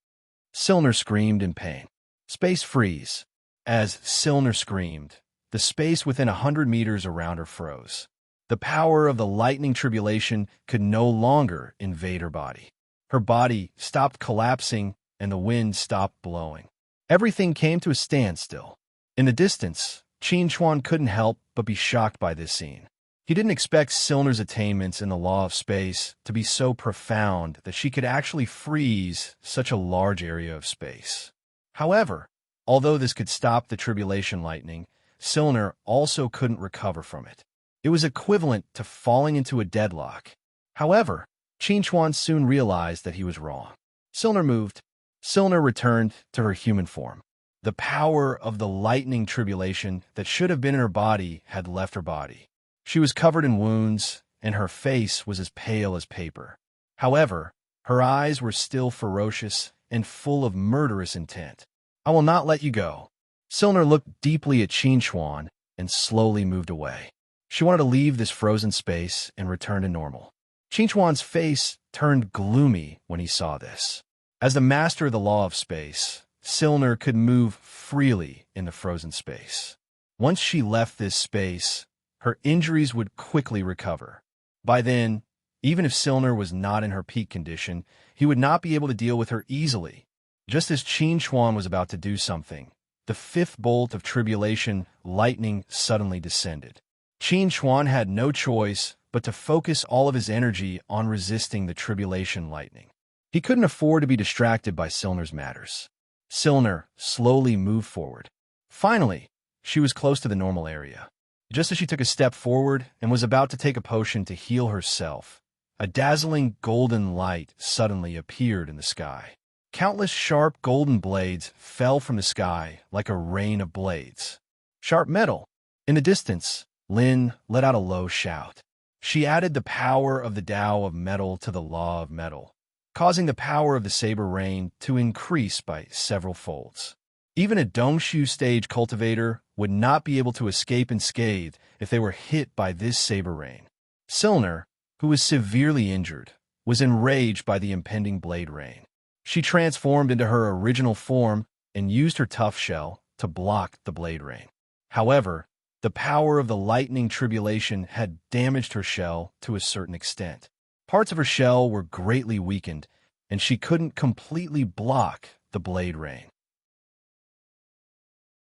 [SPEAKER 1] Silner screamed in pain. "Space freeze." As Silner screamed, the space within 100 meters around her froze. The power of the lightning tribulation could no longer invade her body. Her body stopped collapsing and the wind stopped blowing. Everything came to a standstill. In the distance, Qinchuan couldn't help but be shocked by this scene. He didn't expect Silner's attainments in the law of space to be so profound that she could actually freeze such a large area of space. However, although this could stop the tribulation lightning, Silner also couldn't recover from it. It was equivalent to falling into a deadlock. However, Qinchuan soon realized that he was wrong. Silner moved. Silner returned to her human form. The power of the lightning tribulation that should have been in her body had left her body. She was covered in wounds, and her face was as pale as paper. However, her eyes were still ferocious and full of murderous intent. "I will not let you go." Silner looked deeply at Qinchuan and slowly moved away. She wanted to leave this frozen space and return to normal. Qinchuan's face turned gloomy when he saw this. As the master of the law of space, Silner could move freely in the frozen space. Once she left this space, her injuries would quickly recover. By then, even if Silner was not in her peak condition, he would not be able to deal with her easily. Just as Qin Chuan was about to do something, the fifth bolt of tribulation, lightning, suddenly descended. Qin Chuan had no choice but to focus all of his energy on resisting the tribulation lightning. He couldn't afford to be distracted by Silner's matters. Silner slowly moved forward. Finally, she was close to the normal area. Just as she took a step forward and was about to take a potion to heal herself, a dazzling golden light suddenly appeared in the sky. Countless sharp golden blades fell from the sky like a rain of blades. Sharp metal. In the distance, Lin let out a low shout. She added the power of the Tao of metal to the law of metal, causing the power of the saber rain to increase by several folds. Even a Dongshu stage cultivator would not be able to escape unscathed if they were hit by this saber rain. Silner, who was severely injured, was enraged by the impending blade rain. She transformed into her original form and used her tough shell to block the blade rain. However, the power of the lightning tribulation had damaged her shell to a certain extent. Parts of her shell were greatly weakened, and she couldn't completely block the blade rain.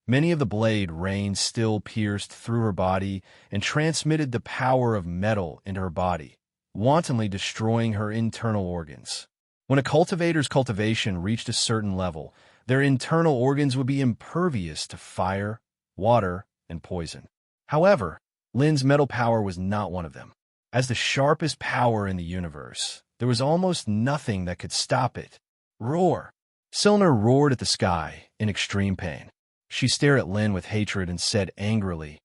[SPEAKER 1] Many of the blade rain still pierced through her body and transmitted the power of metal into her body, wantonly destroying her internal organs. When a cultivator's cultivation reached a certain level, their internal organs would be impervious to fire, water, and poison. However, Lin's metal power was not one of them. As the sharpest power in the universe, there was almost nothing that could stop it. Roar! Silner roared at the sky in extreme pain. She stared at Lin with hatred and said angrily,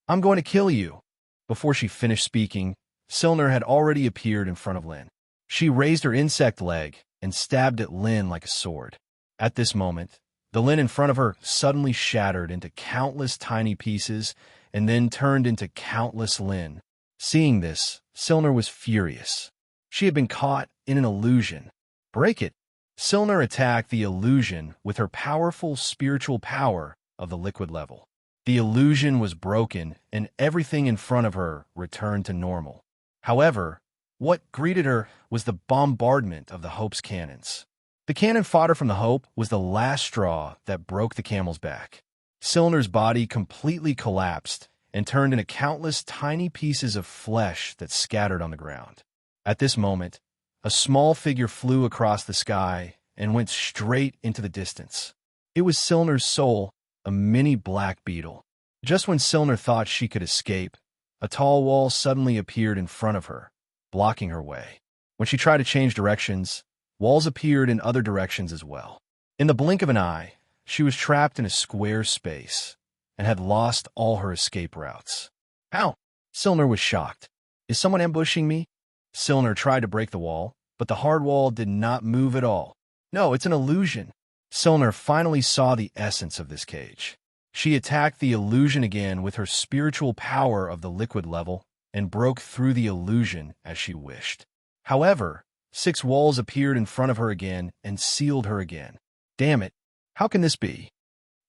[SPEAKER 1] "I'm going to kill you." Before she finished speaking, Silner had already appeared in front of Lin. She raised her insect leg and stabbed at Lin like a sword. At this moment, the Lin in front of her suddenly shattered into countless tiny pieces and then turned into countless Lin. Seeing this, Silner was furious. She had been caught in an illusion. Break it! Silner attacked the illusion with her powerful spiritual power of the liquid level. The illusion was broken, and everything in front of her returned to normal. However, what greeted her was the bombardment of the Hope's cannons. The cannon fodder from the Hope was the last straw that broke the camel's back. Silner's body completely collapsed and turned into countless tiny pieces of flesh that scattered on the ground. At this moment, a small figure flew across the sky and went straight into the distance. It was Silner's soul, a mini black beetle. Just when Silner thought she could escape, a tall wall suddenly appeared in front of her, blocking her way. When she tried to change directions, walls appeared in other directions as well. In the blink of an eye, she was trapped in a square space and had lost all her escape routes. Ow! Silner was shocked. Is someone ambushing me? Silner tried to break the wall, but the hard wall did not move at all. No, it's an illusion. Silner finally saw the essence of this cage. She attacked the illusion again with her spiritual power of the liquid level and broke through the illusion as she wished. However, 6 walls appeared in front of her again and sealed her again. Damn it! How can this be?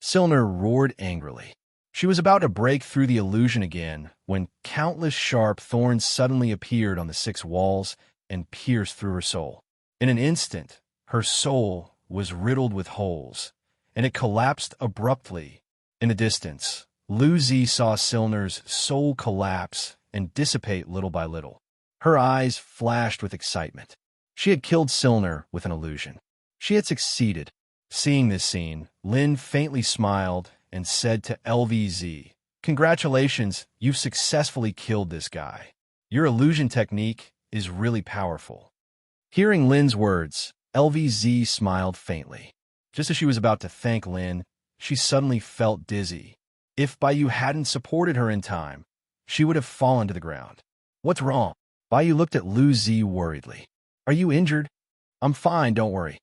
[SPEAKER 1] Silner roared angrily. She was about to break through the illusion again when countless sharp thorns suddenly appeared on the 6 walls and pierced through her soul. In an instant, her soul was riddled with holes, and it collapsed abruptly. In the distance, Lu Zi saw Silner's soul collapse and dissipate little by little. Her eyes flashed with excitement. She had killed Silner with an illusion. She had succeeded. Seeing this scene, Lin faintly smiled and said to LVZ, "Congratulations, you've successfully killed this guy. Your illusion technique is really powerful." Hearing Lin's words, LVZ smiled faintly. Just as she was about to thank Lin, she suddenly felt dizzy. If Baiyu hadn't supported her in time, she would have fallen to the ground. "What's wrong?" Baiyu looked at Lu Zi worriedly. "Are you injured?" "I'm fine, don't worry.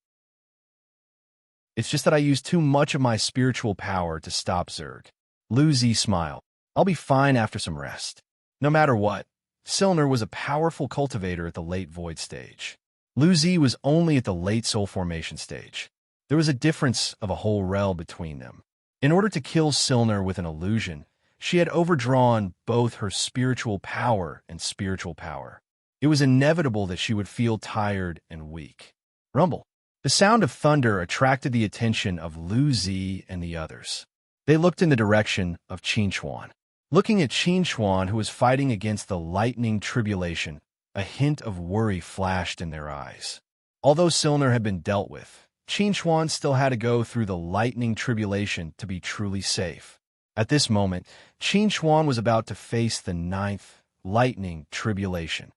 [SPEAKER 1] It's just that I used too much of my spiritual power to stop Zerg." Lu Zi smiled. "I'll be fine after some rest." No matter what, Silner was a powerful cultivator at the late void stage. Lu Zi was only at the late soul formation stage. There was a difference of a whole rel between them. In order to kill Silner with an illusion, She had overdrawn both her spiritual power and spiritual power. It was inevitable that she would feel tired and weak. Rumble. The sound of thunder attracted the attention of Lu Zi and the others. They looked in the direction of Qin Chuan. Looking at Qin Chuan, who was fighting against the lightning tribulation, a hint of worry flashed in their eyes. Although Silner had been dealt with, Qin Chuan still had to go through the lightning tribulation to be truly safe. At this moment, Qin Chuan was about to face the 9th lightning tribulation.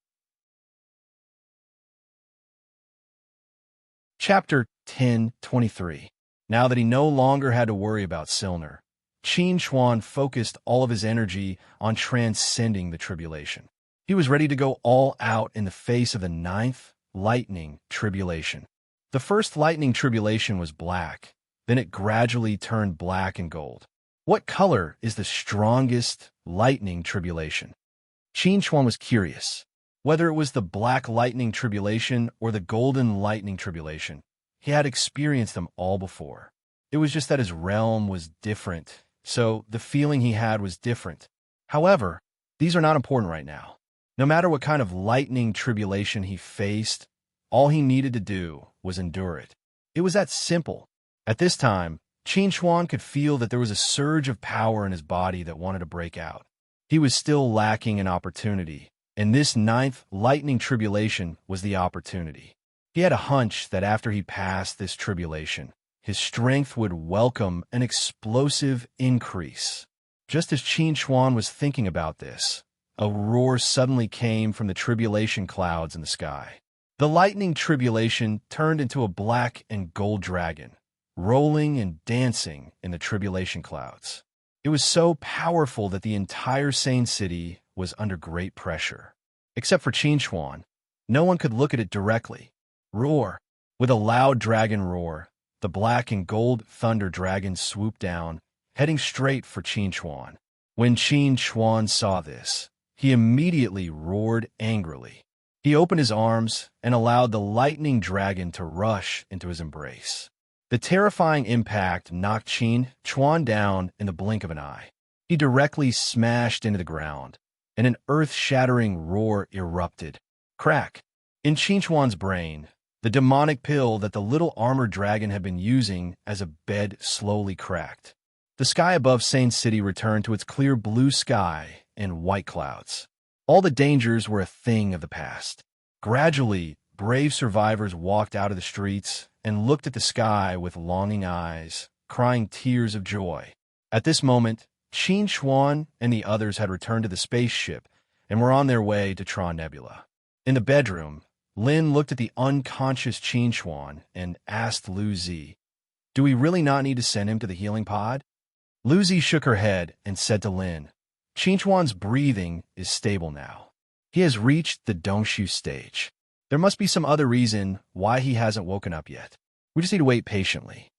[SPEAKER 1] Chapter 10:23. Now that he no longer had to worry about Silner, Qin Chuan focused all of his energy on transcending the tribulation. He was ready to go all out in the face of the 9th lightning tribulation. The first lightning tribulation was black, then it gradually turned black and gold. What color is the strongest lightning tribulation? Qin Chuan was curious. Whether it was the black lightning tribulation or the golden lightning tribulation, he had experienced them all before. It was just that his realm was different, so the feeling he had was different. However, these are not important right now. No matter what kind of lightning tribulation he faced, all he needed to do was endure it. It was that simple. At this time, Qin Chuan could feel that there was a surge of power in his body that wanted to break out. He was still lacking an opportunity, and this 9th lightning tribulation was the opportunity. He had a hunch that after he passed this tribulation, his strength would welcome an explosive increase. Just as Qin Chuan was thinking about this, a roar suddenly came from the tribulation clouds in the sky. The lightning tribulation turned into a black and gold dragon, rolling and dancing in the tribulation clouds. It was so powerful that the entire Sane City was under great pressure. Except for Qin Chuan, no one could look at it directly. Roar! With a loud dragon roar, the black and gold thunder dragon swooped down, heading straight for Qin Chuan. When Qin Chuan saw this, he immediately roared angrily. He opened his arms and allowed the lightning dragon to rush into his embrace. The terrifying impact knocked Qin Chuan down in the blink of an eye. He directly smashed into the ground, and an earth-shattering roar erupted. Crack! In Qin Chuan's brain, the demonic pill that the little armored dragon had been using as a bed slowly cracked. The sky above Sane City returned to its clear blue sky and white clouds. All the dangers were a thing of the past. Gradually, brave survivors walked out of the streets and looked at the sky with longing eyes, crying tears of joy. At this moment, Qin Chuan and the others had returned to the spaceship and were on their way to Tron Nebula. In the bedroom, Lin looked at the unconscious Qin Chuan and asked Lu Zi, "Do we really not need to send him to the healing pod?" Lu Zi shook her head and said to Lin, "Qin Chuan's breathing is stable now. He has reached the Dongshu stage. There must be some other reason why he hasn't woken up yet. We just need to wait patiently."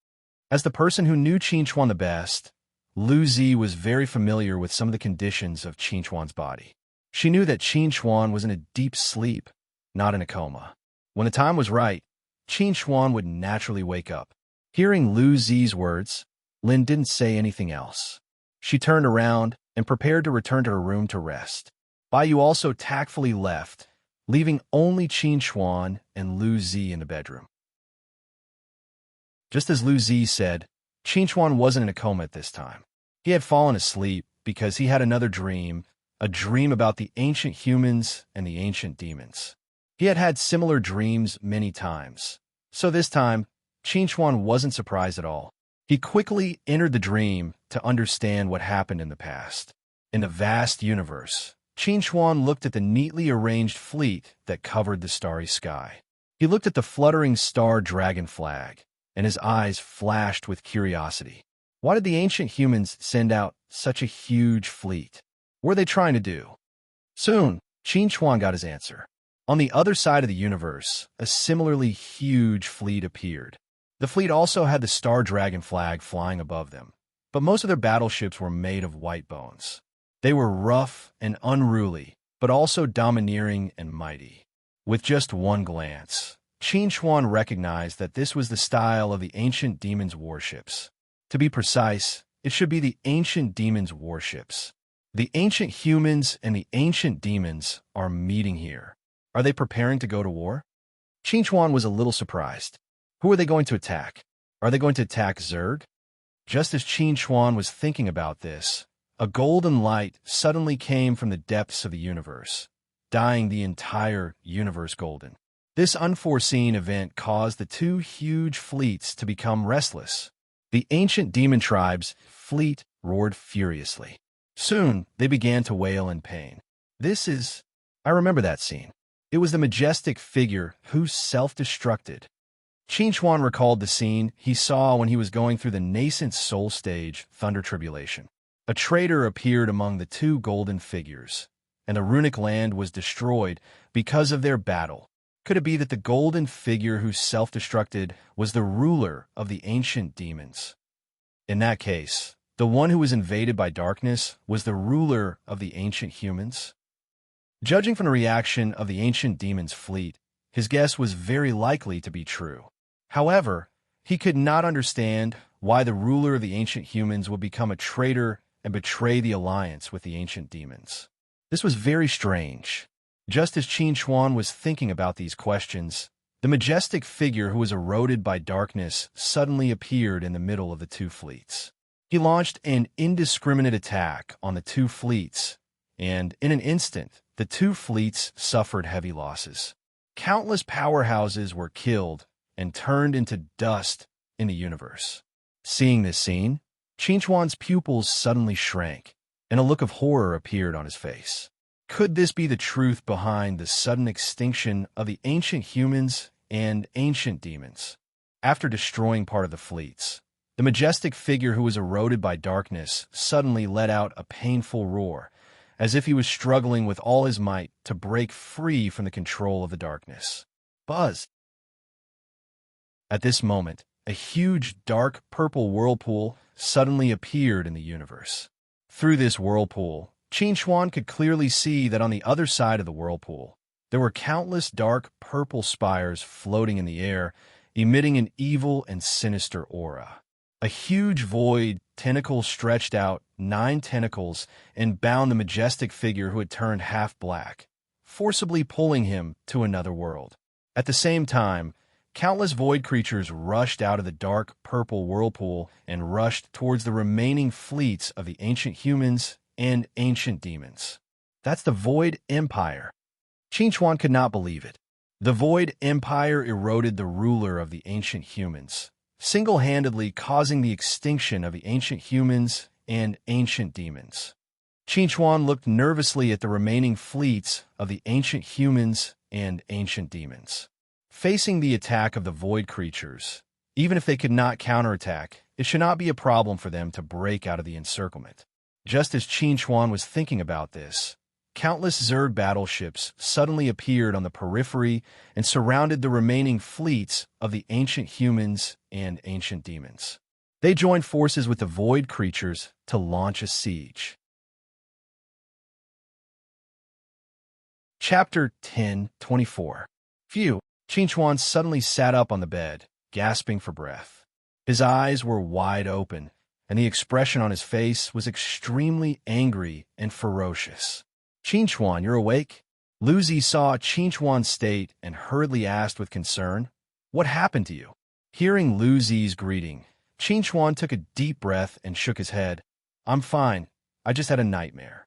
[SPEAKER 1] As the person who knew Qin Chuan the best, Lu Zi was very familiar with some of the conditions of Qin Chuan's body. She knew that Qin Chuan was in a deep sleep, not in a coma. When the time was right, Qin Chuan would naturally wake up. Hearing Lu Zi's words, Lin didn't say anything else. She turned around and prepared to return to her room to rest. Bai Yu also tactfully left, leaving only Qin Chuan and Lu Zi in the bedroom. Just as Lu Zi said, Qin Chuan wasn't in a coma at this time. He had fallen asleep because he had another dream, a dream about the ancient humans and the ancient demons. He had had similar dreams many times, so this time, Qin Chuan wasn't surprised at all. He quickly entered the dream to understand what happened in the past. In the vast universe, Qin Chuan looked at the neatly arranged fleet that covered the starry sky. He looked at the fluttering star dragon flag, and his eyes flashed with curiosity. Why did the ancient humans send out such a huge fleet? What were they trying to do? Soon, Qin Chuan got his answer. On the other side of the universe, a similarly huge fleet appeared. The fleet also had the star dragon flag flying above them, but most of their battleships were made of white bones. They were rough and unruly, but also domineering and mighty. With just one glance, Qin Chuan recognized that this was the style of the ancient demons' warships. To be precise, It should be the ancient demons' warships. The ancient humans and the ancient demons are meeting here. Are they preparing to go to war? Qin Chuan was a little surprised. Who are they going to attack? Are they going to attack Zerg? Just as Qin Chuan was thinking about this, a golden light suddenly came from the depths of the universe, dyeing the entire universe golden. This unforeseen event caused the two huge fleets to become restless. The ancient demon tribe's fleet roared furiously. Soon, they began to wail in pain. I remember that scene. It was the majestic figure who self-destructed. Qin Chuan recalled the scene he saw when he was going through the nascent soul stage Thunder Tribulation. A traitor appeared among the two golden figures, and the runic land was destroyed because of their battle. Could it be that the golden figure who self-destructed was the ruler of the ancient demons? In that case, the one who was invaded by darkness was the ruler of the ancient humans? Judging from the reaction of the ancient demons' fleet, his guess was very likely to be true. However, he could not understand why the ruler of the ancient humans would become a traitor and betray the alliance with the ancient demons. This was very strange. Just as Qin Chuan was thinking about these questions, the majestic figure who was eroded by darkness suddenly appeared in the middle of the two fleets. He launched an indiscriminate attack on the two fleets, and in an instant, the two fleets suffered heavy losses. Countless powerhouses were killed and turned into dust in the universe. Seeing this scene, Qin Chuan's pupils suddenly shrank, and a look of horror appeared on his face. Could this be the truth behind the sudden extinction of the ancient humans and ancient demons? After destroying part of the fleets, the majestic figure who was eroded by darkness suddenly let out a painful roar, as if he was struggling with all his might to break free from the control of the darkness. Buzz! At this moment, a huge dark purple whirlpool suddenly appeared in the universe. Through this whirlpool, Qin Chuan could clearly see that on the other side of the whirlpool, there were countless dark purple spires floating in the air, emitting an evil and sinister aura. A huge void tentacle stretched out 9 tentacles and bound the majestic figure who had turned half black, forcibly pulling him to another world. At the same time, countless void creatures rushed out of the dark purple whirlpool and rushed towards the remaining fleets of the ancient humans and ancient demons. That's the Void Empire. Qin Chuan could not believe it. The Void Empire eroded the ruler of the ancient humans, single-handedly causing the extinction of the ancient humans and ancient demons. Qin Chuan looked nervously at the remaining fleets of the ancient humans and ancient demons. Facing the attack of the void creatures, even if they could not counterattack, it should not be a problem for them to break out of the encirclement. Just as Qin Chuan was thinking about this, countless Zerg battleships suddenly appeared on the periphery and surrounded the remaining fleets of the ancient humans and ancient demons. They joined forces with the void creatures to launch a siege. Chapter 10:24. Phew! Qin Chuan suddenly sat up on the bed, gasping for breath. His eyes were wide open, and the expression on his face was extremely angry and ferocious. Qin Chuan, you're awake? Lu Zi saw Qin Chuan's state and hurriedly asked with concern, "What happened to you?" Hearing Lu Zi's greeting, Qin Chuan took a deep breath and shook his head. "I'm fine. I just had a nightmare."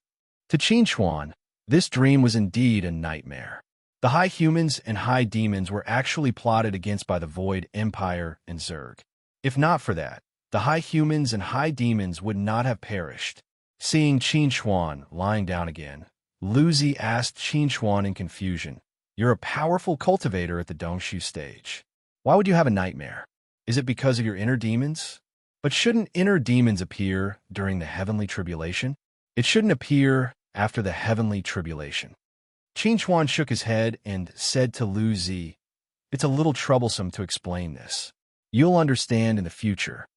[SPEAKER 1] To Qin Chuan, this dream was indeed a nightmare. The high humans and high demons were actually plotted against by the Void Empire and Zerg. If not for that, the high humans and high demons would not have perished. Seeing Qin Chuan lying down again, Lu Zi asked Qin Chuan in confusion, "You're a powerful cultivator at the Dongshu stage. Why would you have a nightmare? Is it because of your inner demons? But shouldn't inner demons appear during the heavenly tribulation? It shouldn't appear after the heavenly tribulation." Qin Chuan shook his head and said to Lu Zi, "It's a little troublesome to explain this. You'll understand in the future."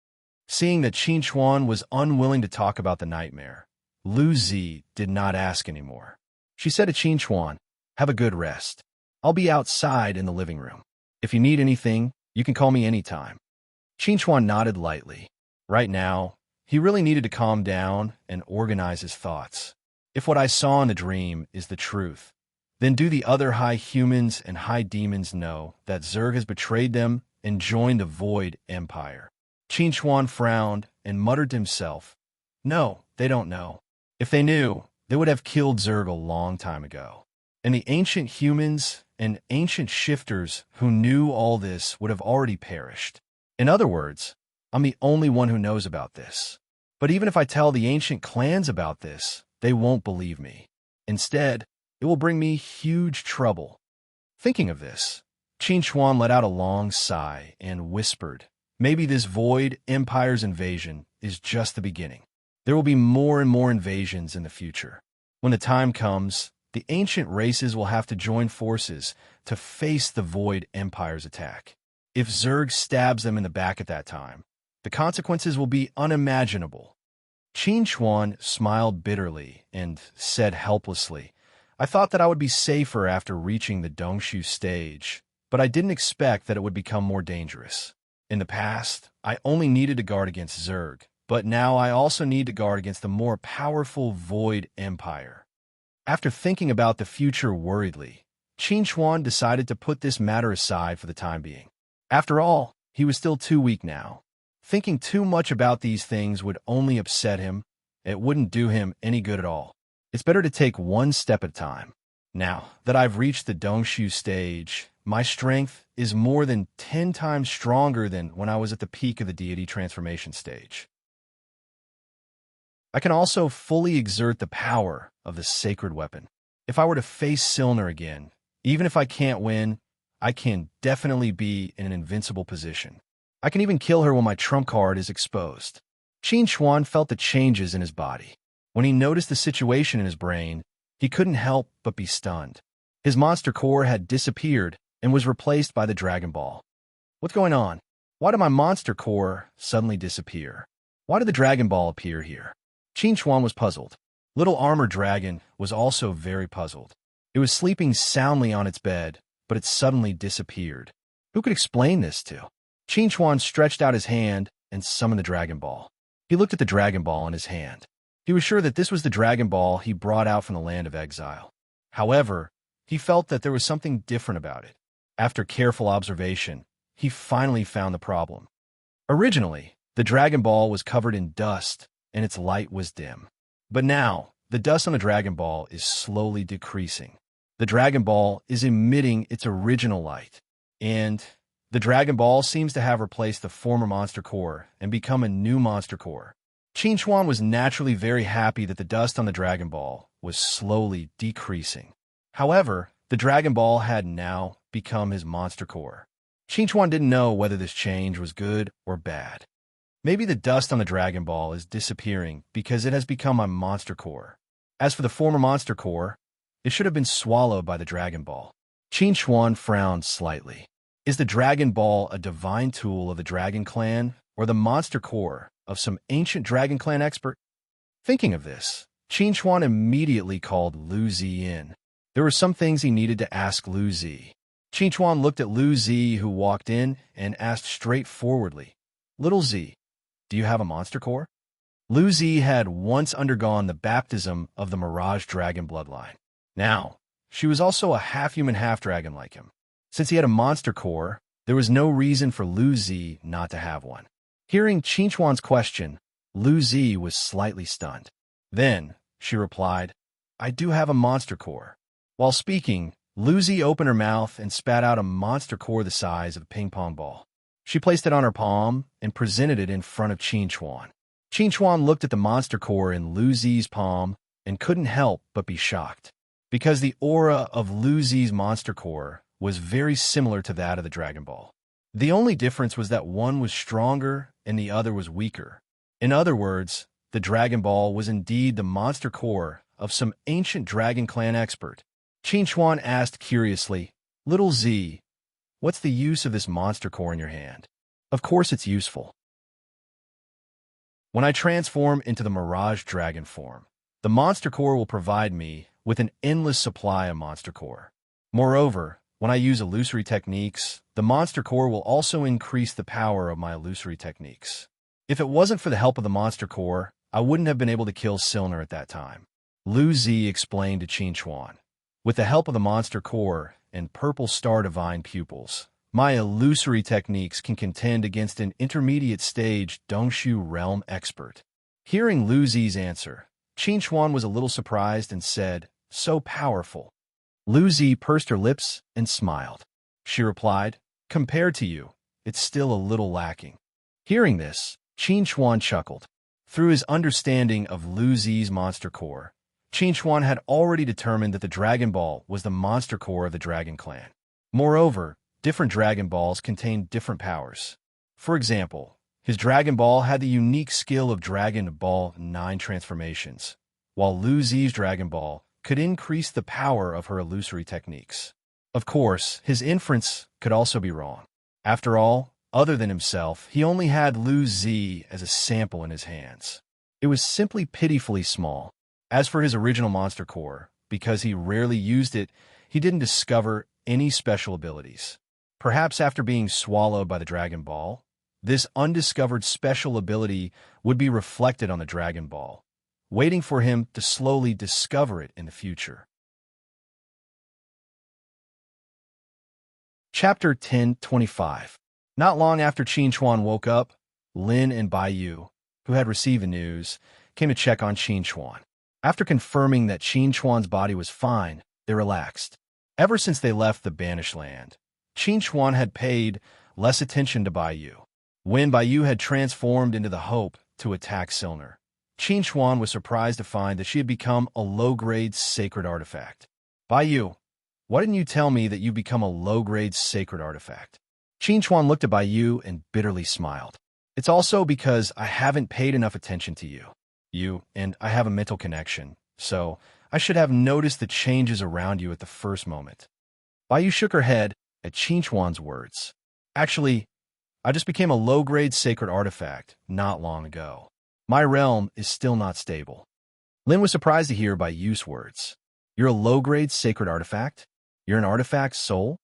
[SPEAKER 1] Seeing that Qin Chuan was unwilling to talk about the nightmare, Lu Zi did not ask anymore. She said to Qin Chuan, "Have a good rest. I'll be outside in the living room. If you need anything, you can call me anytime." Qin Chuan nodded lightly. Right now, He really needed to calm down and organize his thoughts. If what I saw in the dream is the truth, then do the other high humans and high demons know that Zerg has betrayed them and joined the Void Empire? Qin Chuan frowned and muttered to himself, "No, they don't know. If they knew, they would have killed Zerg a long time ago. And the ancient humans and ancient shifters who knew all this would have already perished. In other words, I'm the only one who knows about this. But even if I tell the ancient clans about this, they won't believe me. Instead, it will bring me huge trouble." Thinking of this, Qin Chuan let out a long sigh and whispered, "Maybe this Void Empire's invasion is just the beginning. There will be more and more invasions in the future. When the time comes, the ancient races will have to join forces to face the Void Empire's attack. If Zerg stabs them in the back at that time, the consequences will be unimaginable." Qin Chuan smiled bitterly and said helplessly, "I thought that I would be safer after reaching the Dongshu stage, but I didn't expect that it would become more dangerous. In the past, I only needed to guard against Zerg, but now I also need to guard against the more powerful Void Empire." After thinking about the future worriedly, Qin Chuan decided to put this matter aside for the time being. After all, he was still too weak now. Thinking too much about these things would only upset him. It wouldn't do him any good at all. It's better to take one step at a time. Now that I've reached the Dongshu stage, my strength is more than 10 times stronger than when I was at the peak of the deity transformation stage. I can also fully exert the power of the sacred weapon. If I were to face Silner again, even if I can't win, I can definitely be in an invincible position. I can even kill her when my trump card is exposed. Qin Chuan felt the changes in his body. When he noticed the situation in his brain, he couldn't help but be stunned. His monster core had disappeared and was replaced by the Dragon Ball. What's going on? Why did my monster core suddenly disappear? Why did the Dragon Ball appear here? Qin Chuan was puzzled. Little Armored Dragon was also very puzzled. It was sleeping soundly on its bed, but it suddenly disappeared. Who could explain this to? Qin Chuan stretched out his hand and summoned the Dragon Ball. He looked at the Dragon Ball in his hand. He was sure that this was the Dragon Ball he brought out from the land of exile. However, he felt that there was something different about it. After careful observation, he finally found the problem. Originally, the Dragon Ball was covered in dust and its light was dim. But now, the dust on the Dragon Ball is slowly decreasing. The Dragon Ball is emitting its original light, and the Dragon Ball seems to have replaced the former monster core and become a new monster core. Qin Chuan was naturally very happy that the dust on the Dragon Ball was slowly decreasing. However, the Dragon Ball had now become his monster core. Qin Chuan didn't know whether this change was good or bad. Maybe the dust on the Dragon Ball is disappearing because it has become a monster core. As for the former monster core, it should have been swallowed by the Dragon Ball. Qin Chuan frowned slightly. Is the Dragon Ball a divine tool of the Dragon Clan or the monster core of some ancient Dragon Clan expert? Thinking of this, Qin Chuan immediately called Lu Zi in. There were some things he needed to ask Lu Zi. Qin Chuan looked at Lu Zi, who walked in, and asked straightforwardly, "Little Zi, do you have a monster core?" Lu Zi had once undergone the baptism of the Mirage Dragon bloodline. Now, she was also a half-human, half-dragon like him. Since he had a monster core, there was no reason for Lu Zi not to have one. Hearing Qin Chuan's question, Lu Zi was slightly stunned. Then, she replied, "I do have a monster core." While speaking, Lu Zi opened her mouth and spat out a monster core the size of a ping-pong ball. She placed it on her palm and presented it in front of Qin Chuan. Qin Chuan looked at the monster core in Lu Zi's palm and couldn't help but be shocked, because the aura of Lu Zi's monster core was very similar to that of the Dragon Ball. The only difference was that one was stronger and the other was weaker. In other words, the Dragon Ball was indeed the monster core of some ancient Dragon Clan expert. Qin Chuan asked curiously, "Little Zi, what's the use of this monster core in your hand?" "Of course it's useful. When I transform into the Mirage Dragon form, the monster core will provide me with an endless supply of monster core. Moreover, when I use illusory techniques, the monster core will also increase the power of my illusory techniques. If it wasn't for the help of the monster core, I wouldn't have been able to kill Silner at that time. Lu Zi explained to Qin Chuan. With the help of the monster core and purple star divine pupils, my illusory techniques can contend against an intermediate stage Dongshu realm expert. Hearing Lu Zi's answer, Qin Chuan was a little surprised and said, "So powerful." Lu Zi pursed her lips and smiled. She replied, "Compared to you, it's still a little lacking." Hearing this, Qin Chuan chuckled. Through his understanding of Lu Zi's monster core, Qin Chuan had already determined that the Dragon Ball was the monster core of the Dragon Clan. Moreover, different Dragon Balls contained different powers. For example, his Dragon Ball had the unique skill of Dragon Ball 9 transformations, while Lu Zi's Dragon Ball could increase the power of her illusory techniques. Of course, his inference could also be wrong. After all, other than himself, he only had Lu Zi as a sample in his hands. It was simply pitifully small. As for his original monster core, because he rarely used it, he didn't discover any special abilities. Perhaps after being swallowed by the Dragon Ball, this undiscovered special ability would be reflected on the Dragon Ball, waiting for him to slowly discover it in the future. Chapter 10:25. Not long after Qin Chuan woke up, Lin and Bai Yu, who had received the news, came to check on Qin Chuan. After confirming that Qin Chuan's body was fine, they relaxed. Ever since they left the banished land, Qin Chuan had paid less attention to Bai Yu. When Bai Yu had transformed into the Hope to attack Silner, Qin Chuan was surprised to find that she had become a low-grade sacred artifact. "Bai Yu, why didn't you tell me that you become a low-grade sacred artifact?" Qin Chuan looked at Bai Yu and bitterly smiled. "It's also because I haven't paid enough attention to you. You and I have a mental connection, so I should have noticed the changes around you at the first moment." Bai Yu shook her head at Qin Chuan's words. "Actually, I just became a low-grade sacred artifact not long ago. My realm is still not stable." Lin was surprised to hear Bai Yu's words. "You're a low-grade sacred artifact? You're an artifact soul?"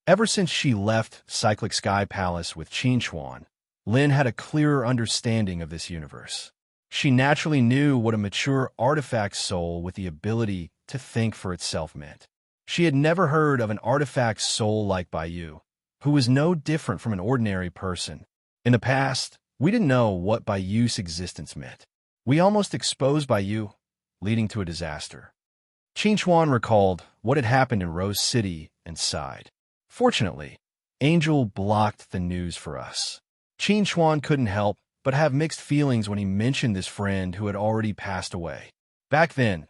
[SPEAKER 1] Ever since she left Cyclic Sky Palace with Qin Chuan, Lin had a clearer understanding of this universe. She naturally knew what a mature artifact soul with the ability to think for itself meant. She had never heard of an artifact soul like Bai Yu, who was no different from an ordinary person. In the past, we didn't know what Bai Yu's existence meant. We almost exposed Bai Yu, leading to a disaster. Qin Chuan recalled what had happened in Rose City and sighed. Fortunately, Angel blocked the news for us. Qin Chuan couldn't help but have mixed feelings when he mentioned this friend who had already passed away. Back then,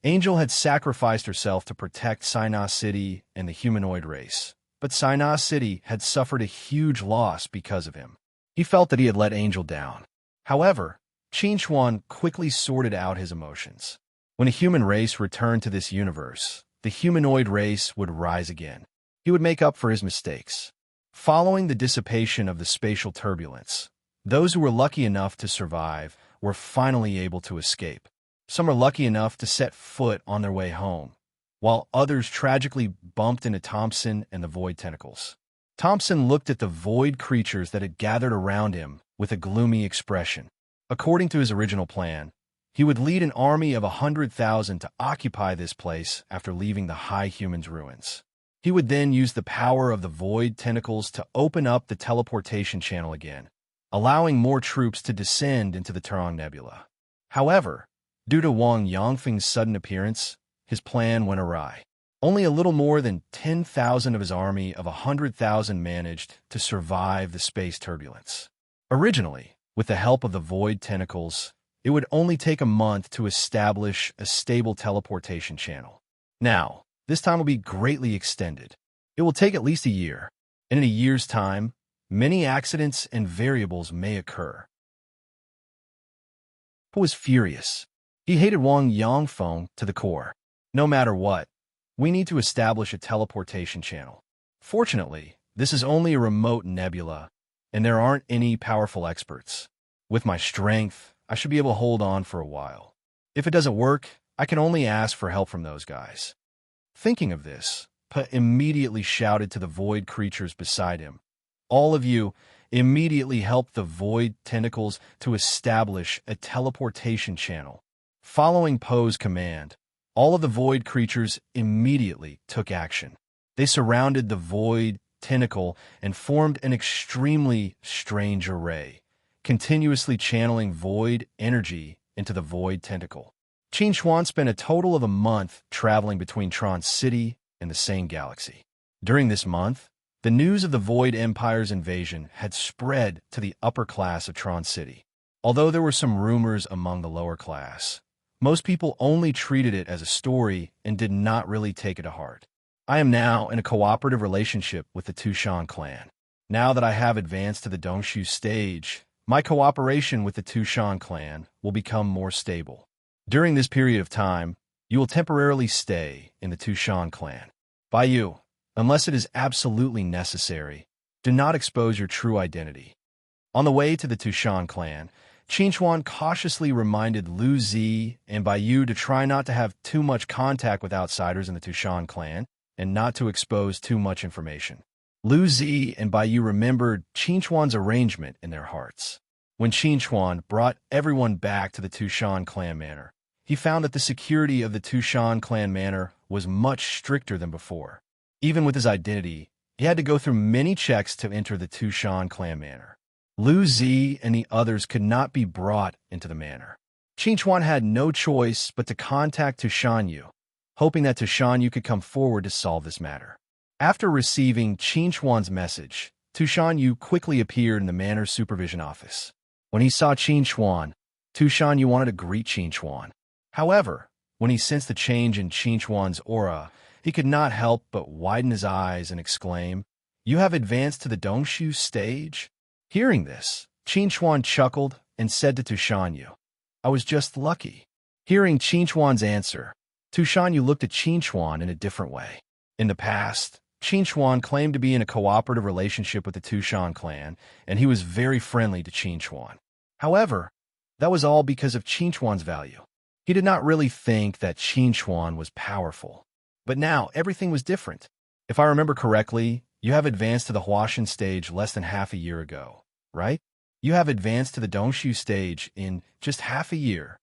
[SPEAKER 1] Angel had sacrificed herself to protect Sinai City and the humanoid race, but Sinai City had suffered a huge loss because of him. He felt that he had let Angel down. However, Qin Chuan quickly sorted out his emotions. When a human race returned to this universe, the humanoid race would rise again. He would make up for his mistakes. Following the dissipation of the spatial turbulence, those who were lucky enough to survive were finally able to escape. Some were lucky enough to set foot on their way home, while others tragically bumped into Thompson and the Void Tentacles. Thompson looked at the void creatures that had gathered around him with a gloomy expression. According to his original plan, he would lead an army of 100,000 to occupy this place after leaving the High Human's ruins. He would then use the power of the Void Tentacles to open up the teleportation channel again, allowing more troops to descend into the Turong Nebula. However, due to Wang Yangfeng's sudden appearance, his plan went awry. Only a little more than 10,000 of his army of 100,000 managed to survive the space turbulence. Originally, with the help of the Void Tentacles, it would only take a month to establish a stable teleportation channel. Now, this time will be greatly extended. It will take at least a year, and in a year's time, many accidents and variables may occur. He was furious. He hated Wang Yangfeng to the core. No matter what, we need to establish a teleportation channel. Fortunately, this is only a remote nebula, and there aren't any powerful experts. With my strength, I should be able to hold on for a while. If it doesn't work, I can only ask for help from those guys. Thinking of this, Pa immediately shouted to the void creatures beside him, "All of you, immediately helped the void tentacles to establish a teleportation channel. Following Poe's command, all of the void creatures immediately took action. They surrounded the void tentacle and formed an extremely strange array, continuously channeling void energy into the void tentacle. Qin Xuan spent a total of a month traveling between Tron City and the Sane Galaxy. During this month, the news of the Void Empire's invasion had spread to the upper class of Tron City. Although there were some rumors among the lower class, most people only treated it as a story and did not really take it to heart. I am now in a cooperative relationship with the Tushan clan. Now that I have advanced to the Dongshu stage, my cooperation with the Tushan clan will become more stable. During this period of time, you will temporarily stay in the Tushan clan. By you, unless it is absolutely necessary, do not expose your true identity. On the way to the Tushan clan, Qin Xuan cautiously reminded Lu Zi and Bai Yu to try not to have too much contact with outsiders in the Tushan clan and not to expose too much information. Lu Zi and Bai Yu remembered Qin Xuan's arrangement in their hearts. When Qin Xuan brought everyone back to the Tushan clan manor, he found that the security of the Tushan clan manor was much stricter than before. Even with his identity, he had to go through many checks to enter the Tushan clan manor. Lu Zi and the others could not be brought into the manor. Qin Xuan had no choice but to contact Tushan Yu, hoping that Tushan Yu could come forward to solve this matter. After receiving Qin Xuan's message, Tushan Yu quickly appeared in the manor's supervision office. When he saw Qin Xuan, Tushan Yu wanted to greet Qin Xuan. However, when he sensed the change in Qin Xuan's aura, he could not help but widen his eyes and exclaim, "You have advanced to the Dongshu stage?" Hearing this, Qin Xuan chuckled and said to Tushan Yu, "I was just lucky." Hearing Qin Xuan's answer, Tushan Yu looked at Qin Xuan in a different way. In the past, Qin Xuan claimed to be in a cooperative relationship with the Tushan clan, and he was very friendly to Qin Xuan. However, that was all because of Qin Xuan's value. He did not really think that Qin Xuan was powerful. But now, everything was different. If I remember correctly, you have advanced to the Huashan stage less than half a year ago, right? You have advanced to the Dongshu stage in just half a year.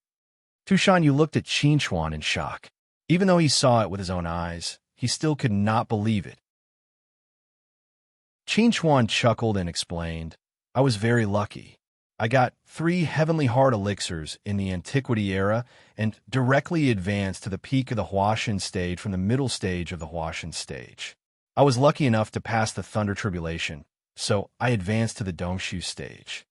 [SPEAKER 1] Tushan Yu looked at Qin Xuan in shock. Even though he saw it with his own eyes, he still could not believe it. Qin Xuan chuckled and explained, "I was very lucky. I got 3 heavenly heart elixirs in the Antiquity era and directly advanced to the peak of the Huashan stage from the middle stage of the Huashan stage. I was lucky enough to pass the Thunder Tribulation, so I advanced to the Dongshu stage."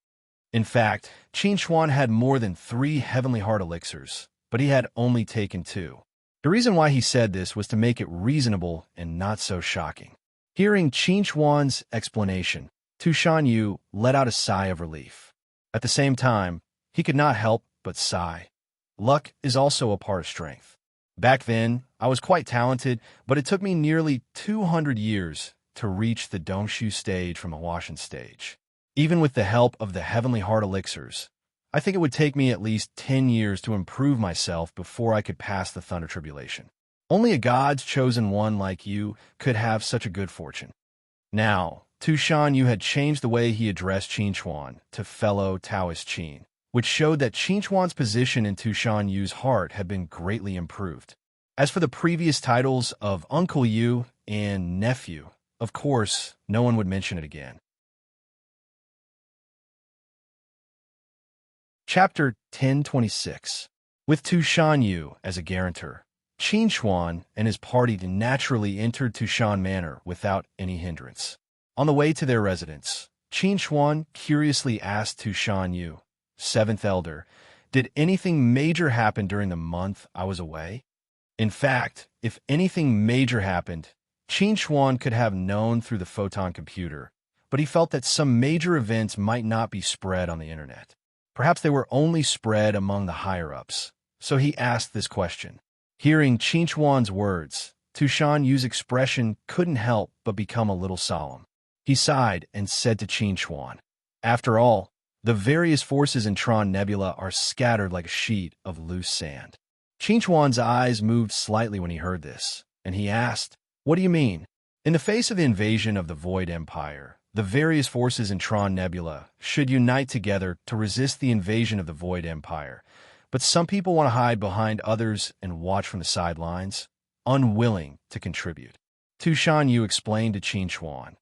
[SPEAKER 1] In fact, Qin Xuan had more than 3 heavenly heart elixirs, but he had only taken 2. The reason why he said this was to make it reasonable and not so shocking. Hearing Qin Xuan's explanation, Tushan Yu let out a sigh of relief. At the same time, he could not help but sigh. Luck is also a part of strength. Back then, I was quite talented, but it took me nearly 200 years to reach the Dongshu stage from the Huashan stage. Even with the help of the Heavenly Heart elixirs, I think it would take me at least 10 years to improve myself before I could pass the Thunder Tribulation. Only a God's chosen one like you could have such a good fortune. Now, Tushan Yu had changed the way he addressed Qin Xuan to fellow Taoist Qin, which showed that Qin Xuan's position in Tushan Yu's heart had been greatly improved. As for the previous titles of Uncle Yu and Nephew, of course, no one would mention it again. Chapter 1026. With Tushan Yu as a guarantor, Qin Xuan and his party naturally entered Tushan Manor without any hindrance. On the way to their residence, Qin Xuan curiously asked Tushan Yu, 7th Elder, "Did anything major happen during the month I was away?" In fact, if anything major happened, Qin Xuan could have known through the photon computer, but he felt that some major events might not be spread on the internet. Perhaps they were only spread among the higher-ups, so he asked this question. Hearing Qin Xuan's words, Tushan Yu's expression couldn't help but become a little solemn. He sighed and said to Qin Xuan, "After all, the various forces in Tron Nebula are scattered like a sheet of loose sand." Qin Xuan's eyes moved slightly when he heard this, and he asked, "What do you mean?" In the face of the invasion of the Void Empire, The various forces in Tron Nebula should unite together to resist the invasion of the Void Empire, but some people want to hide behind others and watch from the sidelines, unwilling to contribute. Tu Shan Yu explained to Qin Chuan,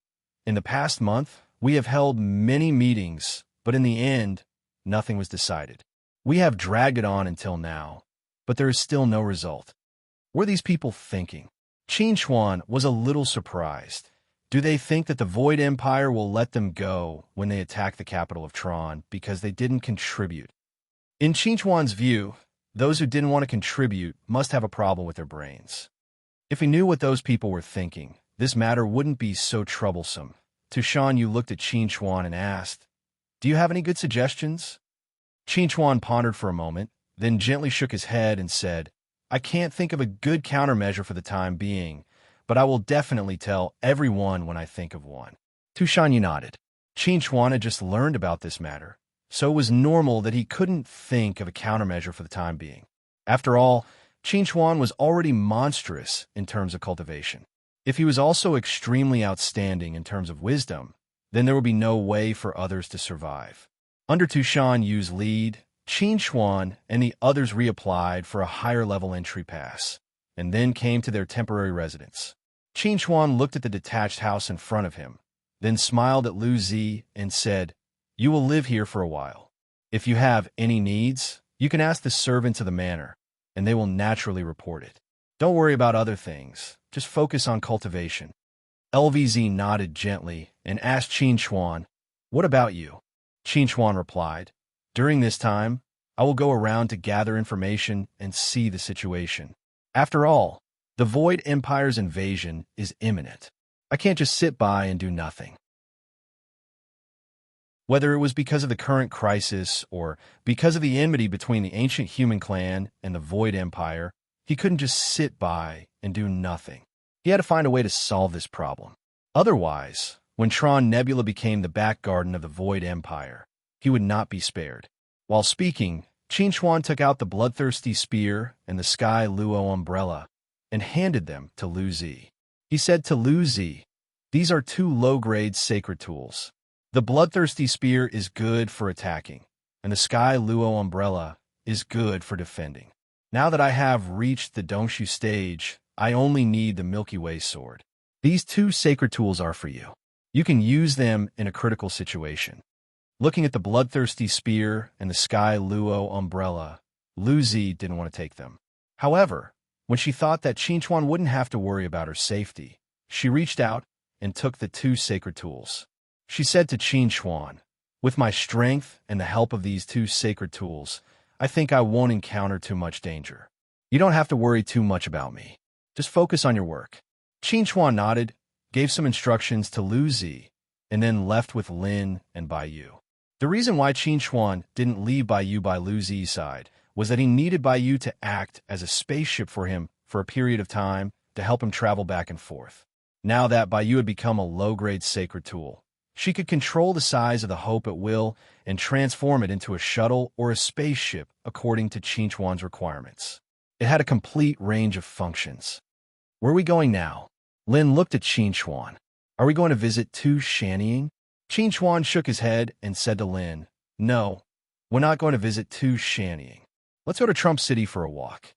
[SPEAKER 1] "In the past month, we have held many meetings, but in the end, nothing was decided. We have dragged it on until now, but there is still no result. What are these people thinking?" Qin Chuan was a little surprised. Do they think that the Void Empire will let them go when they attack the capital of Tron because they didn't contribute? In Qin Chuan's view, those who didn't want to contribute must have a problem with their brains. If he knew what those people were thinking, this matter wouldn't be so troublesome. Tu Shan Yu looked at Qin Chuan and asked, "Do you have any good suggestions?" Qin Chuan pondered for a moment, then gently shook his head and said, "I can't think of a good countermeasure for the time being, but I will definitely tell everyone when I think of one." Tu Shan Yu nodded. Qin Chuan had just learned about this matter, so it was normal that he couldn't think of a countermeasure for the time being. After all, Qin Chuan was already monstrous in terms of cultivation. If he was also extremely outstanding in terms of wisdom, then there would be no way for others to survive. Under Tu Shan Yu's lead, Qin Chuan and the others reapplied for a higher-level entry pass, and then came to their temporary residence. Qin Chuan looked at the detached house in front of him, then smiled at Lu Zi and said, "You will live here for a while. If you have any needs, you can ask the servants of the manor, and they will naturally report it. Don't worry about other things, just focus on cultivation." LVZ nodded gently and asked Qin Chuan, "What about you?" Qin Chuan replied, "During this time, I will go around to gather information and see the situation. After all, the Void Empire's invasion is imminent. I can't just sit by and do nothing." Whether it was because of the current crisis or because of the enmity between the ancient human clan and the Void Empire, he couldn't just sit by and do nothing. He had to find a way to solve this problem. Otherwise, when Tron Nebula became the back garden of the Void Empire, he would not be spared. While speaking, Qin Chuan took out the bloodthirsty spear and the sky luo umbrella and handed them to Lu Zi. He said to Lu Zi, "These are two low-grade sacred tools. The bloodthirsty spear is good for attacking, and the sky luo umbrella is good for defending. Now that I have reached the Dongshu stage, I only need the Milky Way sword. These two sacred tools are for you. You can use them in a critical situation." Looking at the bloodthirsty spear and the sky luo umbrella, Lu Zi didn't want to take them. However, when she thought that Qin Chuan wouldn't have to worry about her safety, she reached out and took the two sacred tools. She said to Qin Chuan, "With my strength and the help of these two sacred tools, I think I won't encounter too much danger. You don't have to worry too much about me. Just focus on your work." Qin Chuan nodded, gave some instructions to Lu Zi, and then left with Lin and Bai Yu. The reason why Qin Chuan didn't leave Bai Yu by Lu Zi's side was that he needed Bai Yu to act as a spaceship for him for a period of time to help him travel back and forth. Now that Bai Yu had become a low-grade sacred tool, she could control the size of the Hope at will and transform it into a shuttle or a spaceship according to Qin Chuan's requirements. It had a complete range of functions. "Where are we going now?" Lin looked at Qin Chuan. "Are we going to visit Tu Shannying?" Qin Chuan shook his head and said to Lin, "No, we're not going to visit Tu Shannying. Let's go to Trump City for a walk."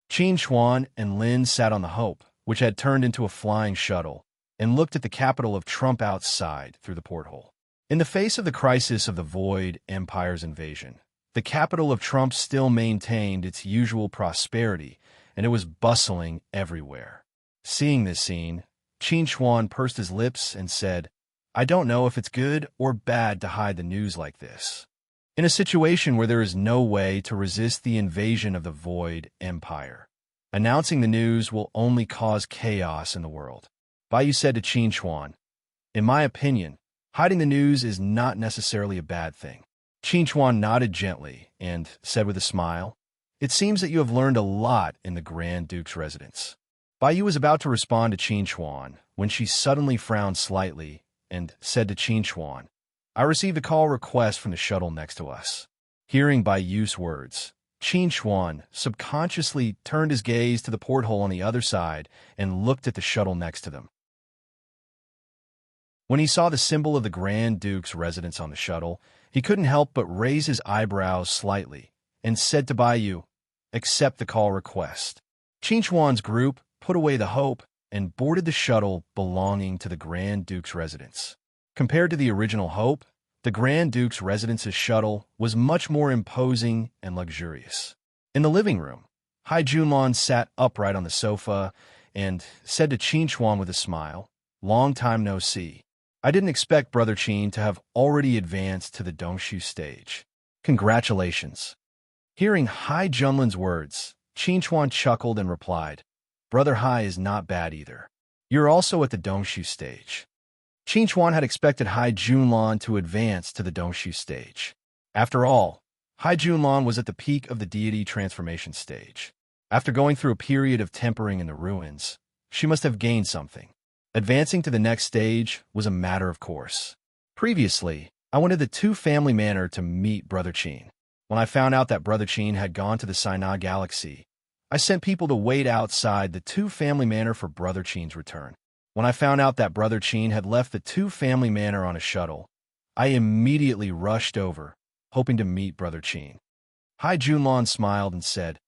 [SPEAKER 1] Qin Chuan and Lin sat on the Hope, which had turned into a flying shuttle, and looked at the capital of Trump outside through the porthole. In the face of the crisis of the Void Empire's invasion, the capital of Trump still maintained its usual prosperity, and it was bustling everywhere. Seeing this scene, Qin Chuan pursed his lips and said, "I don't know if it's good or bad to hide the news like this. In a situation where there is no way to resist the invasion of the Void Empire, announcing the news will only cause chaos in the world." Bai Yu said to Qin Chuan, "In my opinion, hiding the news is not necessarily a bad thing." Qin Chuan nodded gently and said with a smile, "It seems that you have learned a lot in the Grand Duke's residence." Bai Yu was about to respond to Qin Chuan when she suddenly frowned slightly and said to Qin Chuan, "I received a call request from the shuttle next to us." Hearing Bai Yu's words, Qin Chuan subconsciously turned his gaze to the porthole on the other side and looked at the shuttle next to them. When he saw the symbol of the Grand Duke's residence on the shuttle, he couldn't help but raise his eyebrows slightly and said to Baiyu, "Accept the call request." Qinchuan's group put away the hope and boarded the shuttle belonging to the Grand Duke's residence. Compared to the original Hope, the Grand Duke's residence's shuttle was much more imposing and luxurious. In the living room, Hai Junlon sat upright on the sofa and said to Qinchuan with a smile, "Long time no see. I didn't expect Brother Qin to have already advanced to the Dongshu stage. Congratulations." Hearing Hai Junlin's words, Qinchuan chuckled and replied, "Brother Hai is not bad either. You're also at the Dongshu stage." Qinchuan had expected Hai Junlon to advance to the Dongshu stage. After all, Hai Junlon was at the peak of the deity transformation stage. After going through a period of tempering in the ruins, she must have gained something. Advancing to the next stage was a matter of course. Previously, I went to the Two-Family Manor to meet Brother Qin. When I found out that Brother Qin had gone to the Sinai Galaxy, I sent people to wait outside the Two-Family Manor for Brother Qin's return. When I found out that Brother Qin had left the Two-Family Manor on a shuttle, I immediately rushed over, hoping to meet Brother Qin. Hai Junlon smiled and said,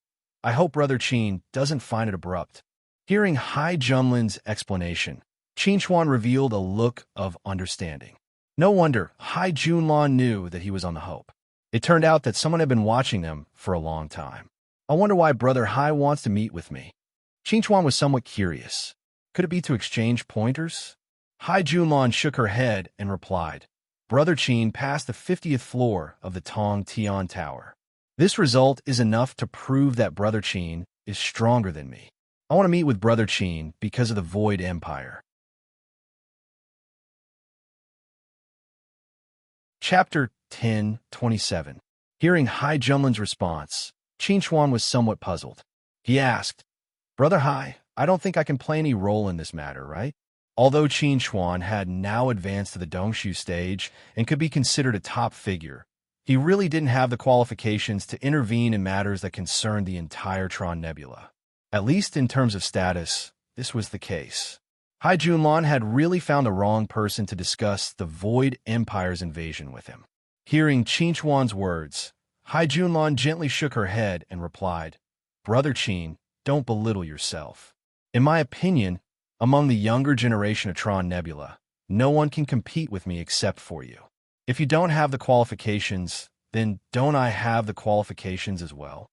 [SPEAKER 1] "I hope Brother Qin doesn't find it abrupt." Hearing Hai Junlin's explanation, Qinchuan revealed a look of understanding. No wonder Hai Junlon knew that he was on the Hope. It turned out that someone had been watching them for a long time. I wonder why Brother Hai wants to meet with me. Qinchuan was somewhat curious. Could it be to exchange pointers? Hai Junlon shook her head and replied, "Brother Qin passed the 50th floor of the Tong Tian Tower. This result is enough to prove that Brother Qin is stronger than me. I want to meet with Brother Qin because of the Void Empire." Chapter 10:27. Hearing Hai Junlin's response, Qinchuan was somewhat puzzled. He asked, "Brother Hai, I don't think I can play any role in this matter, right?" Although Qinchuan had now advanced to the Dongshu stage and could be considered a top figure, he really didn't have the qualifications to intervene in matters that concerned the entire Tron Nebula. At least in terms of status, this was the case. Hai Junlon had really found the wrong person to discuss the Void Empire's invasion with him. Hearing Qinchuan's words, Hai Junlon gently shook her head and replied, "Brother Qin, don't belittle yourself. In my opinion, among the younger generation of Tron Nebula, no one can compete with me except for you. If you don't have the qualifications, then don't I have the qualifications as well?"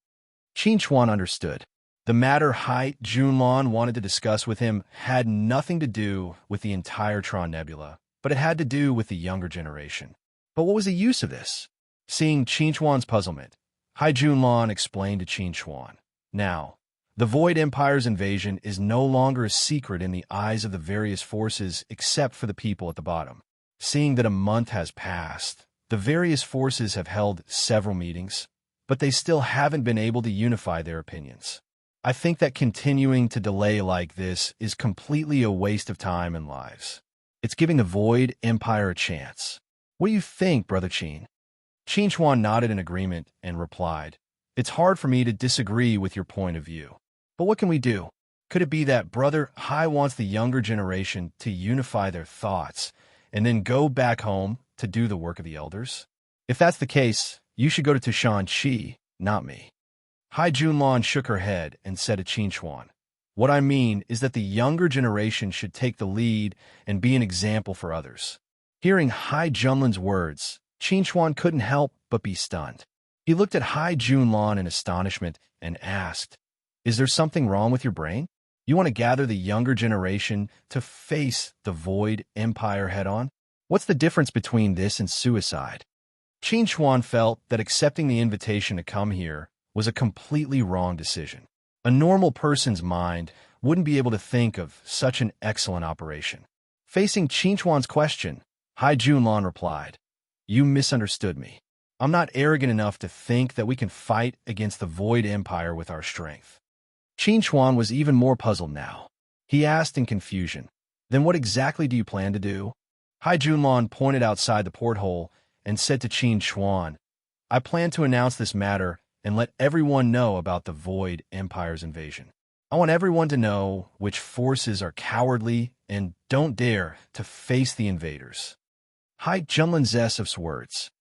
[SPEAKER 1] Qinchuan understood. The matter Hai Junlon wanted to discuss with him had nothing to do with the entire Tron Nebula, but it had to do with the younger generation. But what was the use of this? Seeing Qinchuan's puzzlement, Hai Junlon explained to Qinchuan, "Now, the Void Empire's invasion is no longer a secret in the eyes of the various forces except for the people at the bottom. Seeing that a month has passed, the various forces have held several meetings, but they still haven't been able to unify their opinions. I think that continuing to delay like this is completely a waste of time and lives. It's giving the Void Empire a chance. What do you think, Brother Qin?" Qinchuan nodded in agreement and replied, "It's hard for me to disagree with your point of view. But what can we do? Could it be that Brother Hai wants the younger generation to unify their thoughts and then go back home to do the work of the elders? If that's the case, you should go to Tushan Qi, not me." Hai Junlon shook her head and said to Qinchuan, "What I mean is that the younger generation should take the lead and be an example for others." Hearing Hai Junlin's words, Qinchuan couldn't help but be stunned. He looked at Hai Junlon in astonishment and asked, "Is there something wrong with your brain? You want to gather the younger generation to face the Void Empire head-on? What's the difference between this and suicide?" Qinchuan felt that accepting the invitation to come here was a completely wrong decision. A normal person's mind wouldn't be able to think of such an excellent operation. Facing Qinchuan's question, Hai Junlon replied, "You misunderstood me. I'm not arrogant enough to think that we can fight against the Void Empire with our strength." Qinchuan was even more puzzled now. He asked in confusion, "Then what exactly do you plan to do?" Hai Junlon pointed outside the porthole and said to Qinchuan, "I plan to announce this matter and let everyone know about the Void Empire's invasion. I want everyone to know which forces are cowardly and don't dare to face the invaders. Hai Junlin's Esof's words.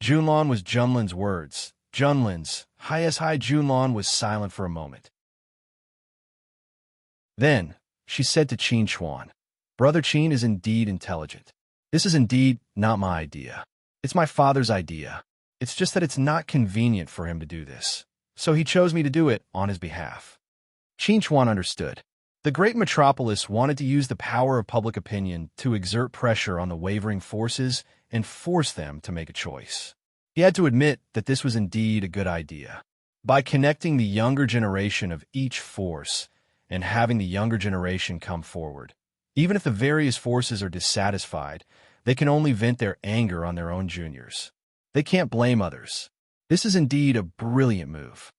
[SPEAKER 1] Junlun was Junlin's words. Junlin's. Hai Junlun was silent for a moment. Then, she said to Qin Chuan, Brother Qin is indeed intelligent. This is indeed not my idea. It's my father's idea. It's just that it's not convenient for him to do this. So he chose me to do it on his behalf. Qin Chuan understood. The great metropolis wanted to use the power of public opinion to exert pressure on the wavering forces and force them to make a choice. He had to admit that this was indeed a good idea. By connecting the younger generation of each force and having the younger generation come forward, even if the various forces are dissatisfied, they can only vent their anger on their own juniors. They can't blame others. This is indeed a brilliant move.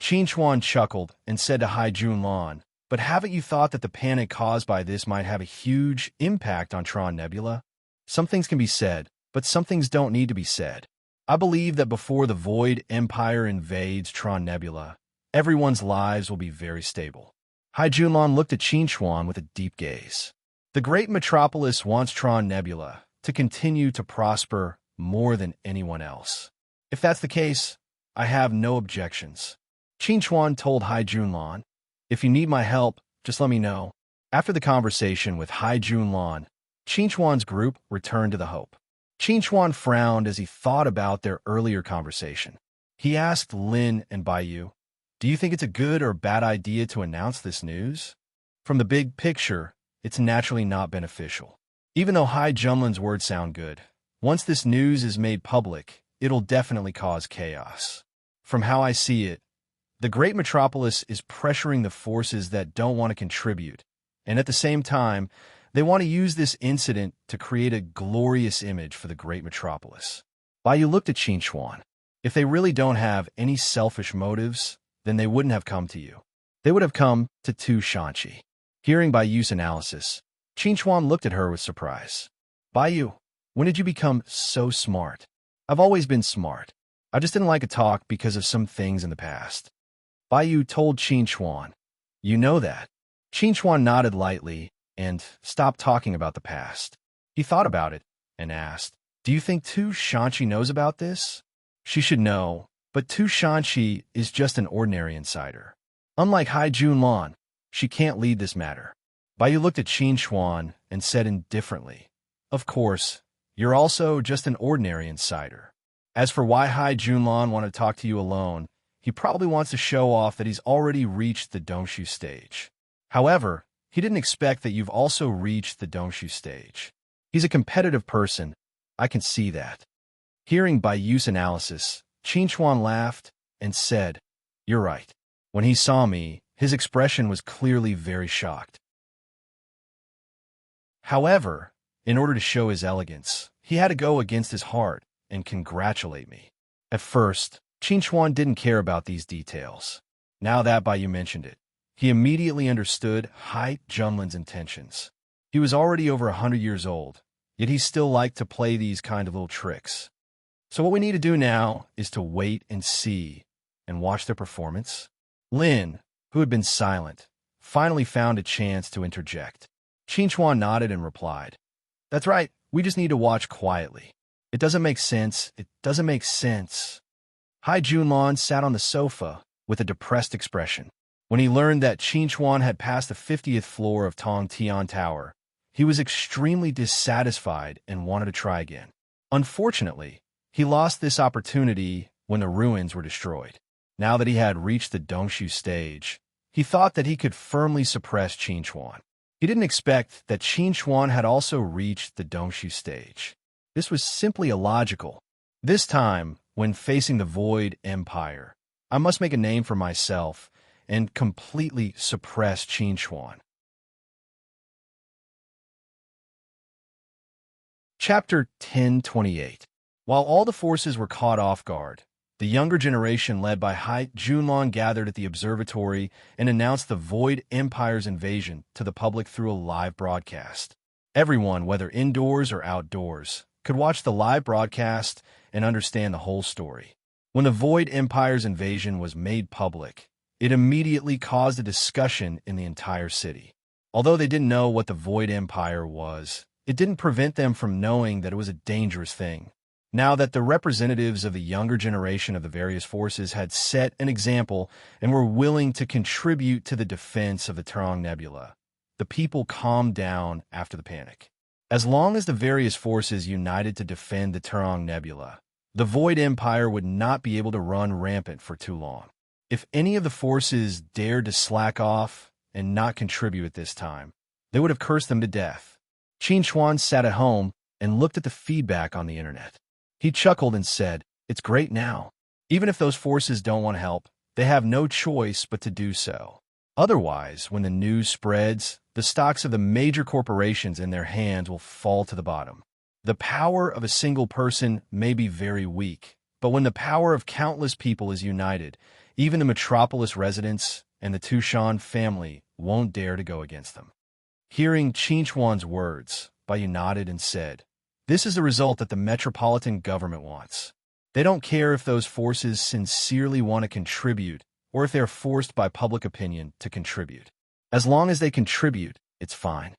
[SPEAKER 1] Qin Chuan chuckled and said to Hai Junlun, But haven't you thought that the panic caused by this might have a huge impact on Tron Nebula? Some things can be said, but some things don't need to be said. I believe that before the Void Empire invades Tron Nebula, everyone's lives will be very stable. Hai Junlun looked at Qin Chuan with a deep gaze. The great metropolis wants Tron Nebula to continue to prosper more than anyone else. If that's the case, I have no objections. Qin Chuan told Hai Junlun, If you need my help, just let me know. After the conversation with Hai Junlun, Qin Chuan's group returned to the Hope. Qin Chuan frowned as he thought about their earlier conversation. He asked Lin and Baiyu, Do you think it's a good or bad idea to announce this news? From the big picture, it's naturally not beneficial. Even though Hai Junlin's words sound good, once this news is made public, it'll definitely cause chaos. From how I see it, the great metropolis is pressuring the forces that don't want to contribute, and at the same time, they want to use this incident to create a glorious image for the great metropolis. Baiyu looked at Qin Chuan. If they really don't have any selfish motives, then they wouldn't have come to you. They would have come to Tu Shanqi. Hearing Baiyu's analysis, Qin Chuan looked at her with surprise. Baiyu, when did you become so smart? I've always been smart. I just didn't like to talk because of some things in the past. Baiyu told Qin Chuan, You know that. Qin Chuan nodded lightly and stopped talking about the past. He thought about it and asked, Do you think Tu Shanqi knows about this? She should know, but Tu Shanqi is just an ordinary insider. Unlike Hai Junlun, she can't lead this matter. Baiyu looked at Qin Chuan and said indifferently, Of course, you're also just an ordinary insider. As for why Hai Junlun wanted to talk to you alone, he probably wants to show off that he's already reached the Dongshu stage. However, he didn't expect that you've also reached the Dongshu stage. He's a competitive person. I can see that. Hearing Baiyu's analysis, Qin Chuan laughed and said, You're right. When he saw me, his expression was clearly very shocked. However, in order to show his elegance, he had to go against his heart and congratulate me. At first, Qin Chuan didn't care about these details. Now that Baiyu mentioned it, he immediately understood Hai Junlin's intentions. He was already over 100 years old, yet he still liked to play these kind of little tricks. So what we need to do now is to wait and see and watch their performance. Lin, who had been silent, finally found a chance to interject. Qin Chuan nodded and replied, That's right, we just need to watch quietly. It doesn't make sense. It doesn't make sense. Hai Junlun sat on the sofa with a depressed expression. When he learned that Qin Chuan had passed the 50th floor of Tong Tian Tower, he was extremely dissatisfied and wanted to try again. Unfortunately, he lost this opportunity when the ruins were destroyed. Now that he had reached the Dongshu stage, he thought that he could firmly suppress Qin Chuan. He didn't expect that Qin Chuan had also reached the Dongshu stage. This was simply illogical. This time, when facing the Void Empire, I must make a name for myself and completely suppress Qin Chuan. Chapter 1028. While all the forces were caught off guard, the younger generation led by Hai Junlun gathered at the observatory and announced the Void Empire's invasion to the public through a live broadcast. Everyone, whether indoors or outdoors, could watch the live broadcast and understand the whole story. When the Void Empire's invasion was made public, it immediately caused a discussion in the entire city. Although they didn't know what the Void Empire was, it didn't prevent them from knowing that it was a dangerous thing. Now that the representatives of the younger generation of the various forces had set an example and were willing to contribute to the defense of the Terang Nebula, the people calmed down after the panic. As long as the various forces united to defend the Terang Nebula, the Void Empire would not be able to run rampant for too long. If any of the forces dared to slack off and not contribute at this time, they would have cursed them to death. Qin Chuan sat at home and looked at the feedback on the internet. He chuckled and said, "It's great now. Even if those forces don't want to help, they have no choice but to do so. Otherwise, when the news spreads, the stocks of the major corporations in their hands will fall to the bottom. The power of a single person may be very weak, but when the power of countless people is united, even the metropolis residents and the Tushan family won't dare to go against them." Hearing Qin Chuan's words, Bai nodded and said, "This is the result that the metropolitan government wants. They don't care if those forces sincerely want to contribute or if they're forced by public opinion to contribute. As long as they contribute, it's fine."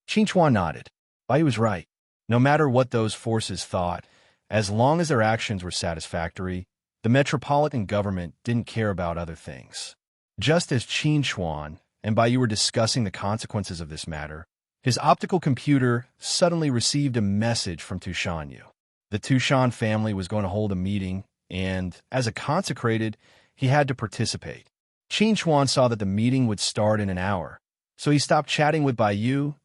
[SPEAKER 1] Qin Chuan nodded. Bai was right. No matter what those forces thought, as long as their actions were satisfactory, the metropolitan government didn't care about other things. Just as Qin Chuan and Bai were discussing the consequences of this matter, his optical computer suddenly received a message from Tushanyu. The Tushan family was going to hold a meeting, and, as a consecrated, he had to participate. Qin Chuan saw that the meeting would start in an hour, so he stopped chatting with Bai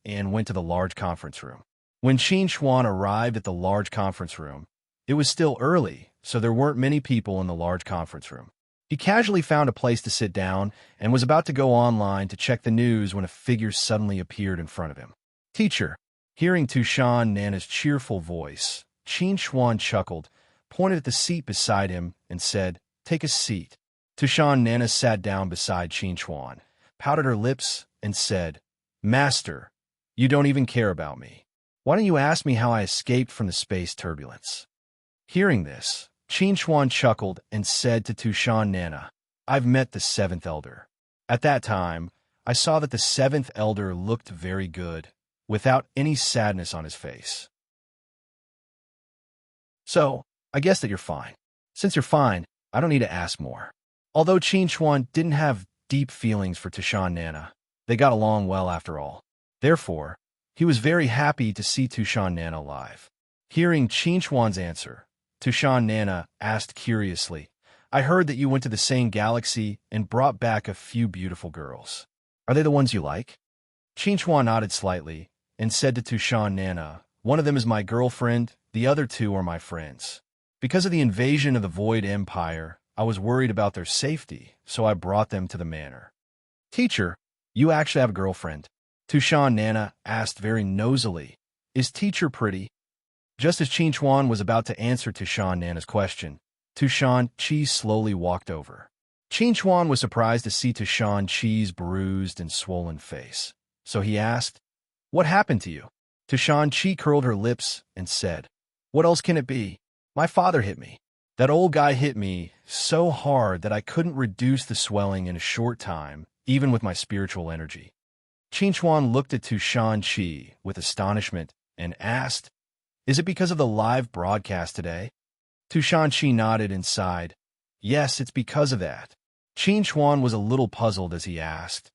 [SPEAKER 1] and went to the large conference room. When Qin Chuan arrived at the large conference room, it was still early, so there weren't many people in the large conference room. He casually found a place to sit down and was about to go online to check the news when a figure suddenly appeared in front of him. "Teacher." Hearing Tushan Nana's cheerful voice, Qin Chuan chuckled, pointed at the seat beside him, and said, "Take a seat." Tushan Nana sat down beside Qin Chuan, pouted her lips, and said, "Master, you don't even care about me. Why don't you ask me how I escaped from the space turbulence?" Hearing this, Qin Chuan chuckled and said to Tushan Nana, "I've met the seventh elder. At that time, I saw that the seventh elder looked very good, without any sadness on his face. So, I guess that you're fine. Since you're fine, I don't need to ask more." Although Qin Chuan didn't have deep feelings for Tushan Nana, they got along well after all. Therefore, he was very happy to see Tushan Nana alive. Hearing Qin Chuan's answer, Tushan Nana asked curiously, "I heard that you went to the same galaxy and brought back a few beautiful girls. Are they the ones you like?" Qin Chuan nodded slightly and said to Tushan Nana, "One of them is my girlfriend, the other two are my friends. Because of the invasion of the Void Empire, I was worried about their safety, so I brought them to the manor." "Teacher, you actually have a girlfriend?" Tushan Nana asked very nosily. "Is teacher pretty?" Just as Qin Chuan was about to answer Tushan Nana's question, Tushan Chi slowly walked over. Qin Chuan was surprised to see Tushan Chi's bruised and swollen face, so he asked, "What happened to you?" Tushan Chi curled her lips and said, "What else can it be? My father hit me. That old guy hit me so hard that I couldn't reduce the swelling in a short time, even with my spiritual energy." Qin Chuan looked at Tushan Chi with astonishment and asked, "Is it because of the live broadcast today?" Tushan Chi nodded and sighed. "Yes, it's because of that." Qin Chuan was a little puzzled as he asked,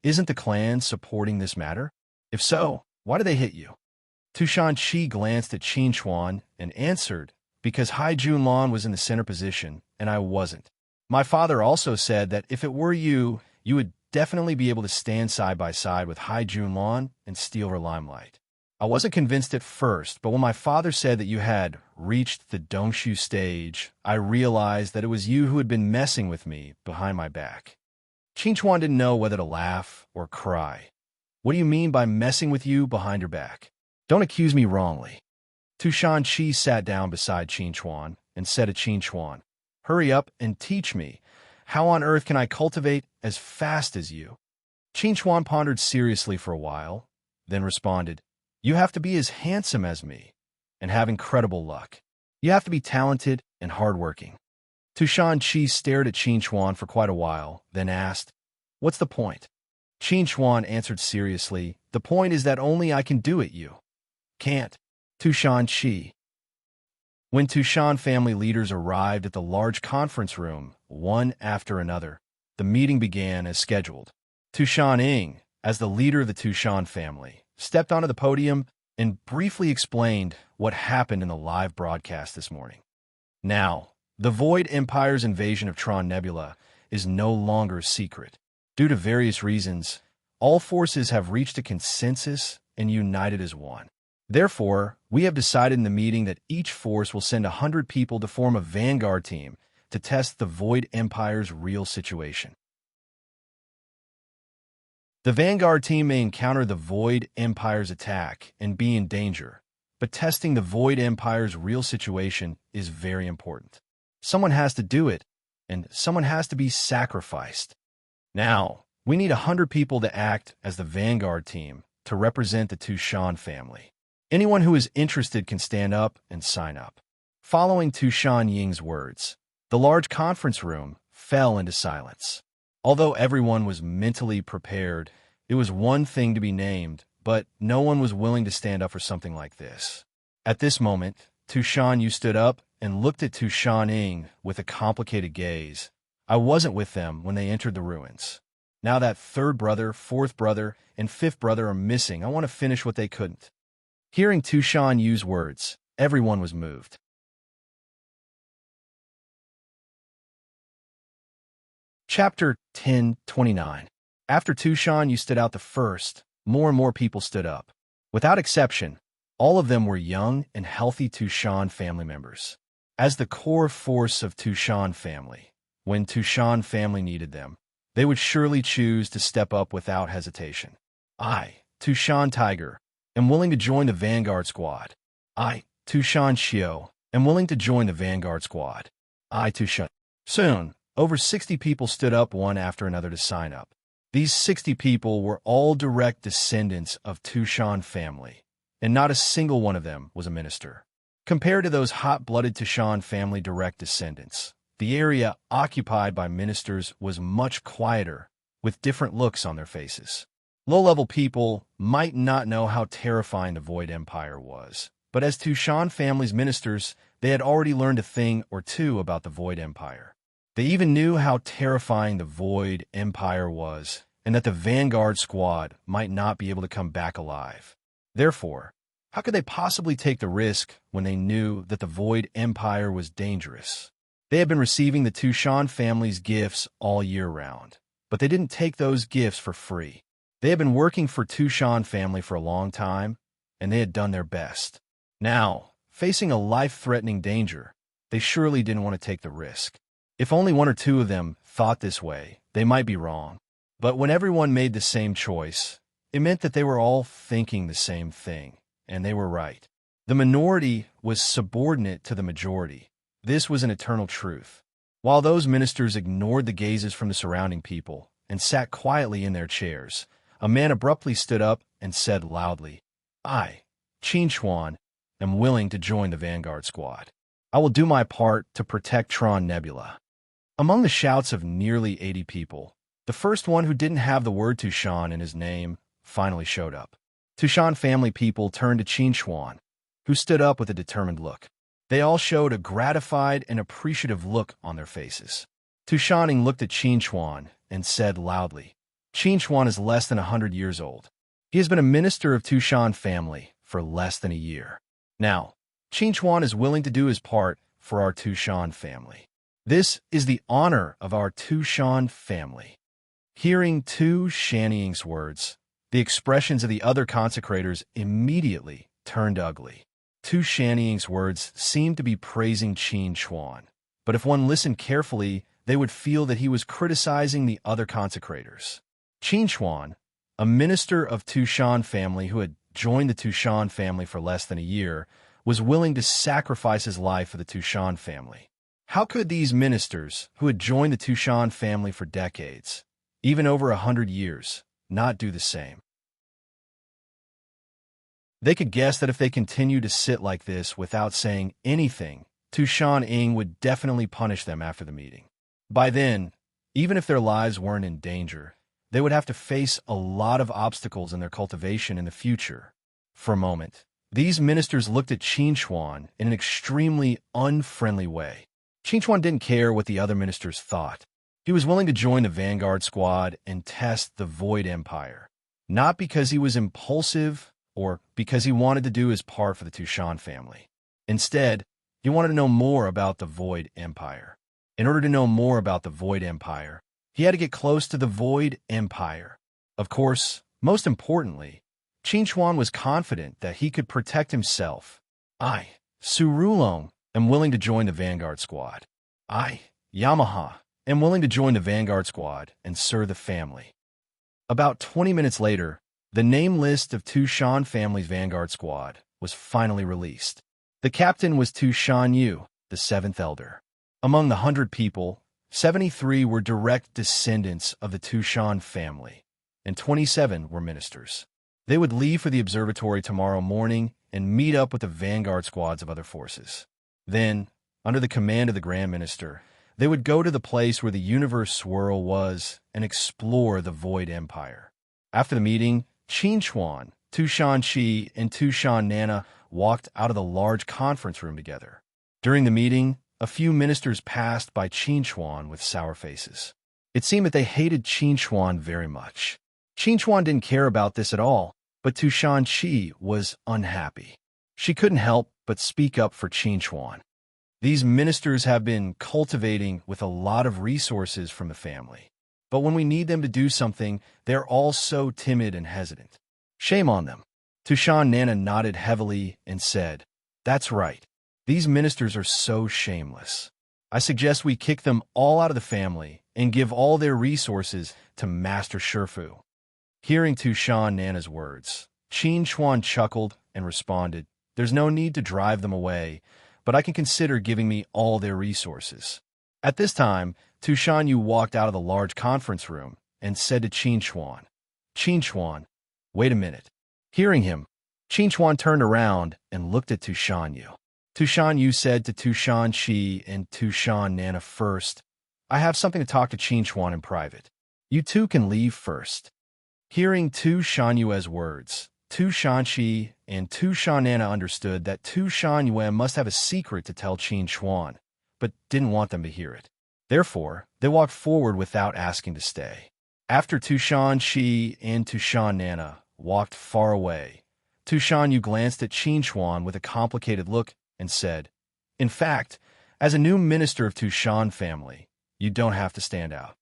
[SPEAKER 1] "Isn't the clan supporting this matter? If so, why did they hit you?" Tushan Chi glanced at Qin Chuan and answered, "Because Hai Junlan was in the center position, and I wasn't. My father also said that if it were you, you would definitely be able to stand side by side with Hai Junlan and steal her limelight. I wasn't convinced at first, but when my father said that you had reached the Dongshu stage, I realized that it was you who had been messing with me behind my back." Qin Chuan didn't know whether to laugh or cry. "What do you mean by messing with you behind your back? Don't accuse me wrongly." Tushan Chi sat down beside Qin Chuan and said to Qin Chuan, "Hurry up and teach me. How on earth can I cultivate as fast as you?" Qin Chuan pondered seriously for a while, then responded, "You have to be as handsome as me and have incredible luck. You have to be talented and hardworking." Tushan Chi stared at Qin Chuan for quite a while, then asked, "What's the point?" Qin Chuan answered seriously, "The point is that only I can do it, you can't." Tushan Chi. When Tushan family leaders arrived at the large conference room, one after another, the meeting began as scheduled. Tushan Ing, as the leader of the Tushan family, stepped onto the podium and briefly explained what happened in the live broadcast this morning. Now, the Void Empire's invasion of Tron Nebula is no longer a secret. Due to various reasons, all forces have reached a consensus and united as one. Therefore, we have decided in the meeting that each force will send 100 people to form a vanguard team to test the Void Empire's real situation. The vanguard team may encounter the Void Empire's attack and be in danger, but testing the Void Empire's real situation is very important. Someone has to do it, and someone has to be sacrificed. Now, we need 100 people to act as the vanguard team to represent the Tushan family. Anyone who is interested can stand up and sign up. Following Tushan Ying's words, the large conference room fell into silence. Although everyone was mentally prepared, it was one thing to be named, but no one was willing to stand up for something like this. At this moment, Tushan Yu stood up and looked at Tushan Ying with a complicated gaze. "I wasn't with them when they entered the ruins. Now that third brother, fourth brother, and fifth brother are missing, I want to finish what they couldn't." Hearing Tushan Yu's words, everyone was moved. Chapter 10:29. After Tushan Yu stood out the first, more and more people stood up. Without exception, all of them were young and healthy Tushan family members. As the core force of Tushan family, when Tushan family needed them, they would surely choose to step up without hesitation. I, Tushan Tiger, am willing to join the Vanguard Squad. I, Tushan Xiao, am willing to join the Vanguard Squad. I, Tushan. Soon, over 60 people stood up one after another to sign up. These 60 people were all direct descendants of Tushan family, and not a single one of them was a minister. Compared to those hot-blooded Tushan family direct descendants, the area occupied by ministers was much quieter, with different looks on their faces. Low-level people might not know how terrifying the Void Empire was, but as Tushan family's ministers, they had already learned a thing or two about the Void Empire. They even knew how terrifying the Void Empire was, and that the Vanguard Squad might not be able to come back alive. Therefore, how could they possibly take the risk when they knew that the Void Empire was dangerous? They had been receiving the Tushan family's gifts all year round, but they didn't take those gifts for free. They had been working for Tushan family for a long time, and they had done their best. Now, facing a life-threatening danger, they surely didn't want to take the risk. If only one or two of them thought this way, they might be wrong. But when everyone made the same choice, it meant that they were all thinking the same thing, and they were right. The minority was subordinate to the majority. This was an eternal truth. While those ministers ignored the gazes from the surrounding people and sat quietly in their chairs, a man abruptly stood up and said loudly, "I, Qin Chuan, am willing to join the Vanguard Squad. I will do my part to protect Tron Nebula." Among the shouts of nearly 80 people, the first one who didn't have the word Tushan in his name finally showed up. Tushan family people turned to Qin Chuan, who stood up with a determined look. They all showed a gratified and appreciative look on their faces. Tushaning looked at Qin Chuan and said loudly, "Qin Chuan is less than 100 years old. He has been a minister of Tushan family for less than a year. Now, Qin Chuan is willing to do his part for our Tushan family. This is the honor of our Tushan family." Hearing Tu Shanying's words, the expressions of the other consecrators immediately turned ugly. Tu Shanying's words seemed to be praising Qin Chuan, but if one listened carefully, they would feel that he was criticizing the other consecrators. Qin Chuan, a minister of Tushan family who had joined the Tushan family for less than a year, was willing to sacrifice his life for the Tushan family. How could these ministers, who had joined the Tushan family for decades, even over 100 years, not do the same? They could guess that if they continued to sit like this without saying anything, Tushan Ing would definitely punish them after the meeting. By then, even if their lives weren't in danger, They would have to face a lot of obstacles in their cultivation in the future. For a moment, these ministers looked at Qin Chuan in an extremely unfriendly way. Qin Chuan didn't care what the other ministers thought. He was willing to join the vanguard squad and test the Void Empire, not because he was impulsive or because he wanted to do his part for the Tushan family. Instead, he wanted to know more about the Void Empire. In order to know more about the Void Empire, he had to get close to the Void Empire. Of course, most importantly, Qin Chuan was confident that he could protect himself. I, Su Rulong, am willing to join the vanguard squad. I, Yamaha, am willing to join the vanguard squad and serve the family. About 20 minutes later, the name list of Tushan family's vanguard squad was finally released. The captain was Tushan Yu, the seventh elder. Among the 100 people, 73 were direct descendants of the Tushan family, and 27 were ministers. They would leave for the observatory tomorrow morning and meet up with the vanguard squads of other forces. Then, under the command of the Grand Minister, they would go to the place where the universe swirl was and explore the Void Empire. After the meeting, Qin Chuan, Tushan Shi, and Tushan Nana walked out of the large conference room together. During the meeting, a few ministers passed by Qin Chuan with sour faces. It seemed that they hated Qin Chuan very much. Qin Chuan didn't care about this at all, but Tushan Shi was unhappy. She couldn't help but speak up for Qin Chuan. These ministers have been cultivating with a lot of resources from the family. But when we need them to do something, they're all so timid and hesitant. Shame on them. Tushan Nana nodded heavily and said, "That's right. These ministers are so shameless. I suggest we kick them all out of the family and give all their resources to Master Shifu." Hearing Tushan Nana's words, Qin Chuan chuckled and responded, "There's no need to drive them away, but I can consider giving me all their resources." At this time, Tushan Yu walked out of the large conference room and said to Qin Chuan, "Qin Chuan, wait a minute." Hearing him, Qin Chuan turned around and looked at Tushan Yu. Tushan Yu said to Tushan Shi and Tushan Nana first, "I have something to talk to Qin Chuan in private. You two can leave first." Hearing Tushan Yu's words, Tushan Shi and Tushan Nana understood that Tushan Yue must have a secret to tell Qin Chuan, but didn't want them to hear it. Therefore, they walked forward without asking to stay. After Tushan Shi and Tushan Nana walked far away, Tushan Yu glanced at Qin Chuan with a complicated look and said, "In fact, as a new minister of Tushan family, you don't have to stand out.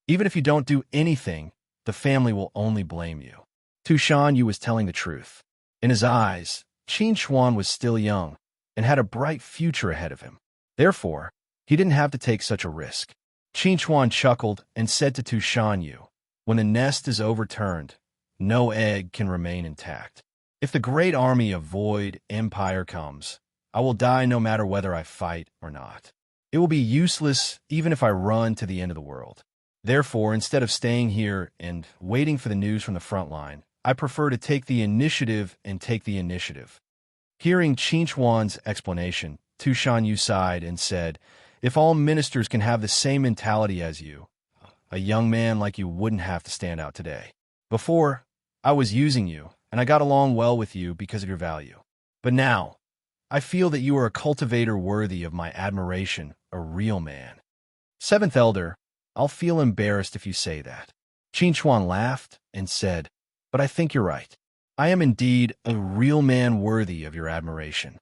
[SPEAKER 1] Even if you don't do anything, the family will only blame you." Tushan Yu was telling the truth. In his eyes, Qin Chuan was still young and had a bright future ahead of him. Therefore, he didn't have to take such a risk. Qin Chuan chuckled and said to Tushan Yu, "When a nest is overturned, no egg can remain intact. If the great army of Void Empire comes, I will die no matter whether I fight or not. It will be useless even if I run to the end of the world. Therefore, instead of staying here and waiting for the news from the front line, I prefer to take the initiative and take the initiative." Hearing Qin Chuan's explanation, Tushan Yu sighed and said, "If all ministers can have the same mentality as you, a young man like you wouldn't have to stand out today. Before, I was using you, and I got along well with you because of your value. But now, I feel that you are a cultivator worthy of my admiration, a real man." Seventh Elder, "I'll feel embarrassed if you say that." Qin Chuan laughed and said, "But I think you're right. I am indeed a real man worthy of your admiration."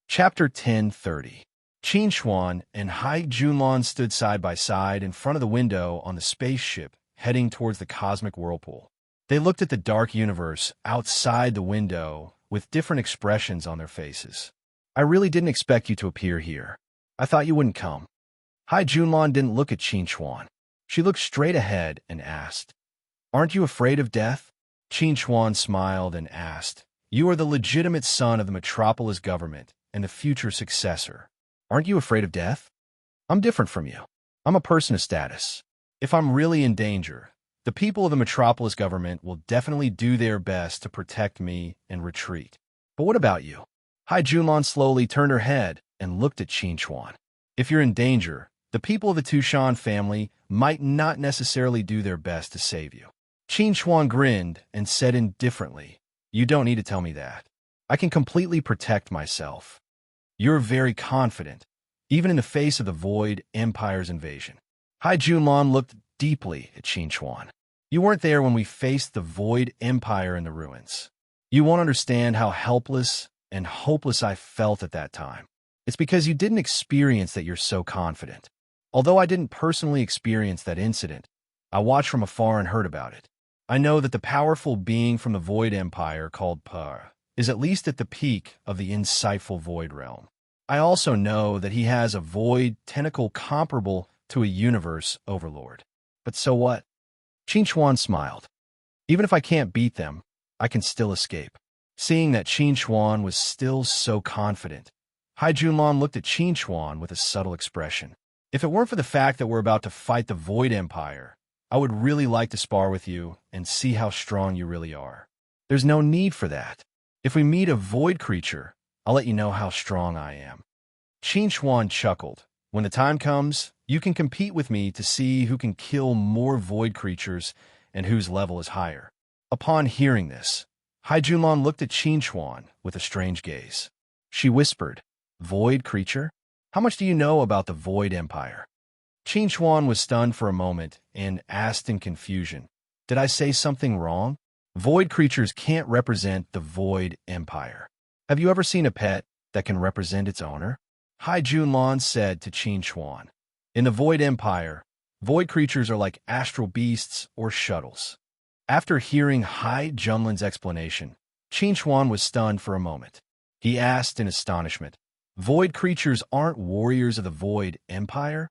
[SPEAKER 1] Chapter 10:30. Qin Chuan and Hai Junlan stood side by side in front of the window on the spaceship heading towards the cosmic whirlpool. They looked at the dark universe outside the window with different expressions on their faces. "I really didn't expect you to appear here. I thought you wouldn't come." Hai Junlan didn't look at Qin Chuan. She looked straight ahead and asked, "Aren't you afraid of death?" Qin Chuan smiled and asked, "You are the legitimate son of the metropolis government and the future successor. Aren't you afraid of death?" "I'm different from you. I'm a person of status. If I'm really in danger, the people of the metropolis government will definitely do their best to protect me and retreat. But what about you?" Hai Junlan slowly turned her head and looked at Qin Chuan. If you're in danger, the people of the Tushan family might not necessarily do their best to save you. Qin Chuan grinned and said indifferently, "You don't need to tell me that. I can completely protect myself." "You're very confident, even in the face of the Void Empire's invasion." Hai Junlan looked deeply at Qin Chuan. "You weren't there when we faced the Void Empire in the ruins. You won't understand how helpless and hopeless I felt at that time. It's because you didn't experience that you're so confident. Although I didn't personally experience that incident, I watched from afar and heard about it. I know that the powerful being from the Void Empire called Pa is at least at the peak of the insightful Void realm. I also know that he has a Void tentacle comparable to a universe overlord. But so what?" Qin Chuan smiled. "Even if I can't beat them, I can still escape." Seeing that Qin Chuan was still so confident, Hai Junlan looked at Qin Chuan with a subtle expression. "If it weren't for the fact that we're about to fight the Void Empire, I would really like to spar with you and see how strong you really are. There's no need for that. If we meet a Void creature, I'll let you know how strong I am." Qin Chuan chuckled. "When the time comes, you can compete with me to see who can kill more Void creatures and whose level is higher." Upon hearing this, Hai Junlan looked at Qin Chuan with a strange gaze. She whispered, "Void creature? How much do you know about the Void Empire?" Qin Chuan was stunned for a moment and asked in confusion, "Did I say something wrong? Void creatures can't represent the Void Empire. Have you ever seen a pet that can represent its owner?" Hai Junlan said to Qin Chuan, "In the Void Empire, void creatures are like astral beasts or shuttles." After hearing Hai Junlan's explanation, Qin Chuan was stunned for a moment. He asked in astonishment, "Void creatures aren't warriors of the Void Empire?"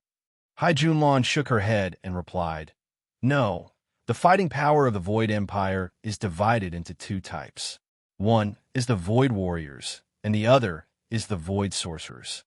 [SPEAKER 1] Hai Junlan shook her head and replied, "No, the fighting power of the Void Empire is divided into two types. One is the Void Warriors, and the other is the Void Sorcerers."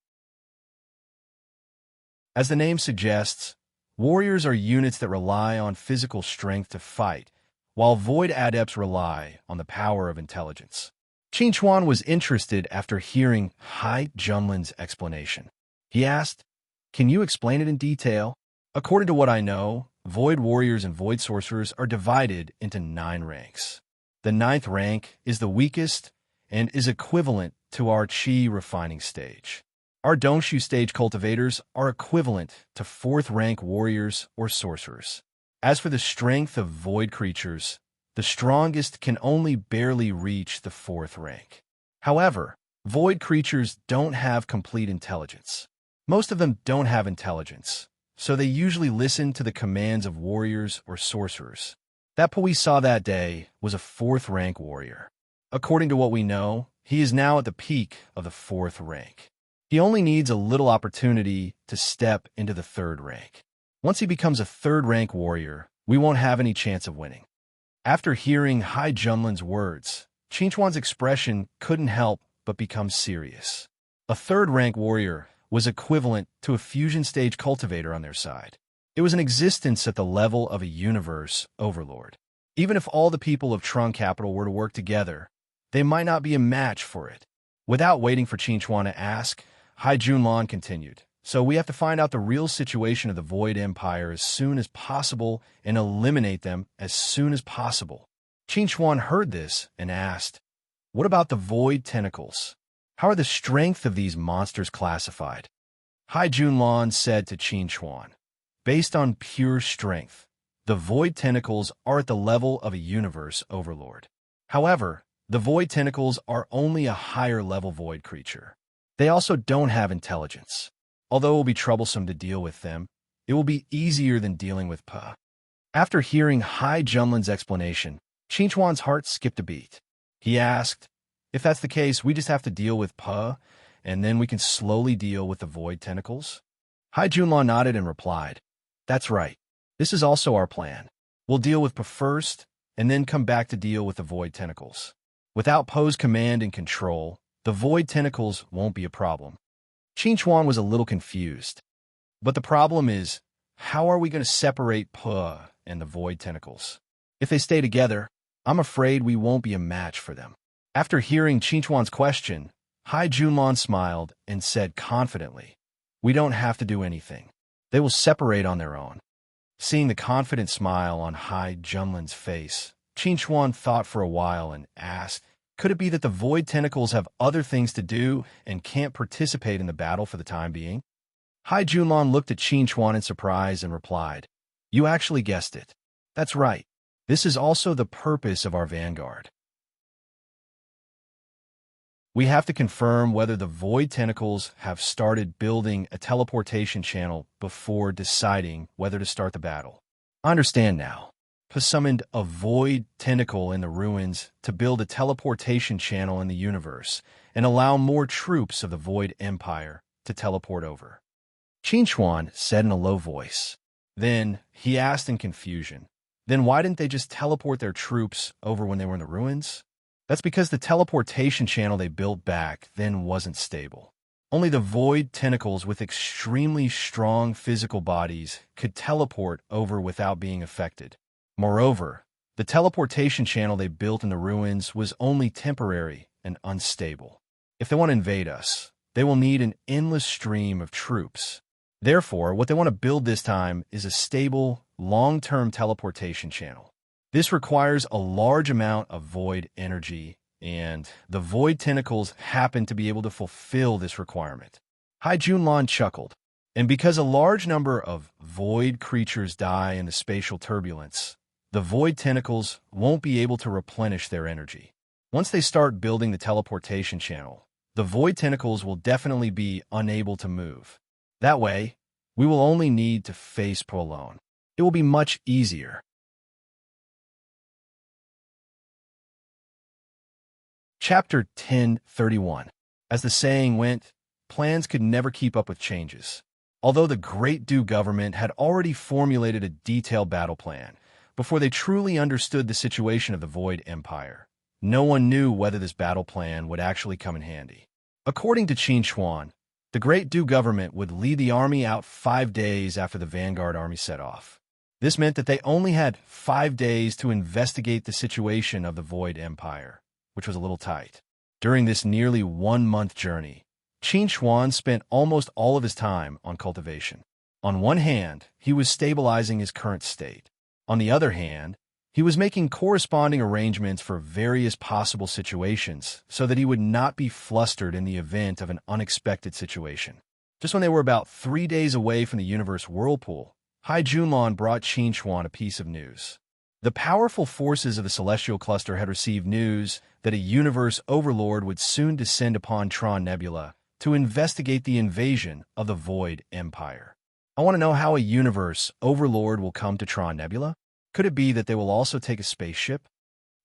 [SPEAKER 1] As the name suggests, warriors are units that rely on physical strength to fight, while Void Adepts rely on the power of intelligence. Qin Chuan was interested after hearing Hai Junlan's explanation. He asked, "Can you explain it in detail?" "According to what I know, Void Warriors and Void Sorcerers are divided into 9 ranks. The 9th rank is the weakest and is equivalent to our Qi refining stage. Our Dongshu stage cultivators are equivalent to 4th rank warriors or sorcerers. As for the strength of Void creatures, the strongest can only barely reach the 4th rank. However, Void creatures don't have complete intelligence. Most of them don't have intelligence, so they usually listen to the commands of warriors or sorcerers. That we saw that day was a 4th rank warrior. According to what we know, he is now at the peak of the 4th rank. He only needs a little opportunity to step into the 3rd rank. Once he becomes a 3rd rank warrior, we won't have any chance of winning." After hearing Hai Junlan's words, Qin Chuan's expression couldn't help but become serious. A 3rd rank warrior was equivalent to a fusion stage cultivator on their side. It was an existence at the level of a universe overlord. Even if all the people of Trung Capital were to work together, they might not be a match for it. Without waiting for Qin Chuan to ask, Hai Junlan continued, "So we have to find out the real situation of the Void Empire as soon as possible and eliminate them as soon as possible." Qin Chuan heard this and asked, "What about the Void Tentacles? How are the strength of these monsters classified?" Hai Junlan said to Qin Chuan, "Based on pure strength, the Void Tentacles are at the level of a universe overlord. However, the Void Tentacles are only a higher level Void creature. They also don't have intelligence. Although it will be troublesome to deal with them, it will be easier than dealing with Pa." After hearing Hai Junlan's explanation, Qin Chuan's heart skipped a beat. He asked, "If that's the case, we just have to deal with Pa, and then we can slowly deal with the Void Tentacles?" Hai Junlan nodded and replied, "That's right. This is also our plan. We'll deal with Pa first, and then come back to deal with the Void Tentacles. Without Po's command and control, the Void Tentacles won't be a problem." Qin Chuan was a little confused. "But the problem is, how are we going to separate Pa and the Void Tentacles? If they stay together, I'm afraid we won't be a match for them." After hearing Qin Chuan's question, Hai Junlon smiled and said confidently, "We don't have to do anything. They will separate on their own." Seeing the confident smile on Hai Junlin's face, Qin Chuan thought for a while and asked, "Could it be that the void tentacles have other things to do and can't participate in the battle for the time being?" Hai Junlon looked at Qin Chuan in surprise and replied, "You actually guessed it. That's right. This is also the purpose of our vanguard. We have to confirm whether the void tentacles have started building a teleportation channel before deciding whether to start the battle." I understand now. Pa summoned a void tentacle in the ruins to build a teleportation channel in the universe and allow more troops of the Void Empire to teleport over. Qin Chuan said in a low voice. Then he asked in confusion, "Then why didn't they just teleport their troops over when they were in the ruins?" That's because the teleportation channel they built back then wasn't stable. Only the void tentacles with extremely strong physical bodies could teleport over without being affected. Moreover, the teleportation channel they built in the ruins was only temporary and unstable. If they want to invade us, they will need an endless stream of troops. Therefore, what they want to build this time is a stable, long-term teleportation channel. This requires a large amount of void energy, and the void tentacles happen to be able to fulfill this requirement. Hai Junlon chuckled. And because a large number of void creatures die in the spatial turbulence, the void tentacles won't be able to replenish their energy. Once they start building the teleportation channel, the void tentacles will definitely be unable to move. That way, we will only need to face Po alone. It will be much easier. Chapter 1031. As the saying went, plans could never keep up with changes. Although the Great Du government had already formulated a detailed battle plan before they truly understood the situation of the Void Empire, no one knew whether this battle plan would actually come in handy. According to Qin Chuan, the Great Du government would lead the army out 5 days after the vanguard army set off. This meant that they only had 5 days to investigate the situation of the Void Empire, which was a little tight. During this nearly 1-month journey, Qin Chuan spent almost all of his time on cultivation. On one hand, he was stabilizing his current state. On the other hand, he was making corresponding arrangements for various possible situations so that he would not be flustered in the event of an unexpected situation. Just when they were about 3 days away from the universe whirlpool, Hai Junlon brought Qin Chuan a piece of news. The powerful forces of the Celestial Cluster had received news that a universe overlord would soon descend upon Tron Nebula to investigate the invasion of the Void Empire. I want to know how a universe overlord will come to Tron Nebula. Could it be that they will also take a spaceship?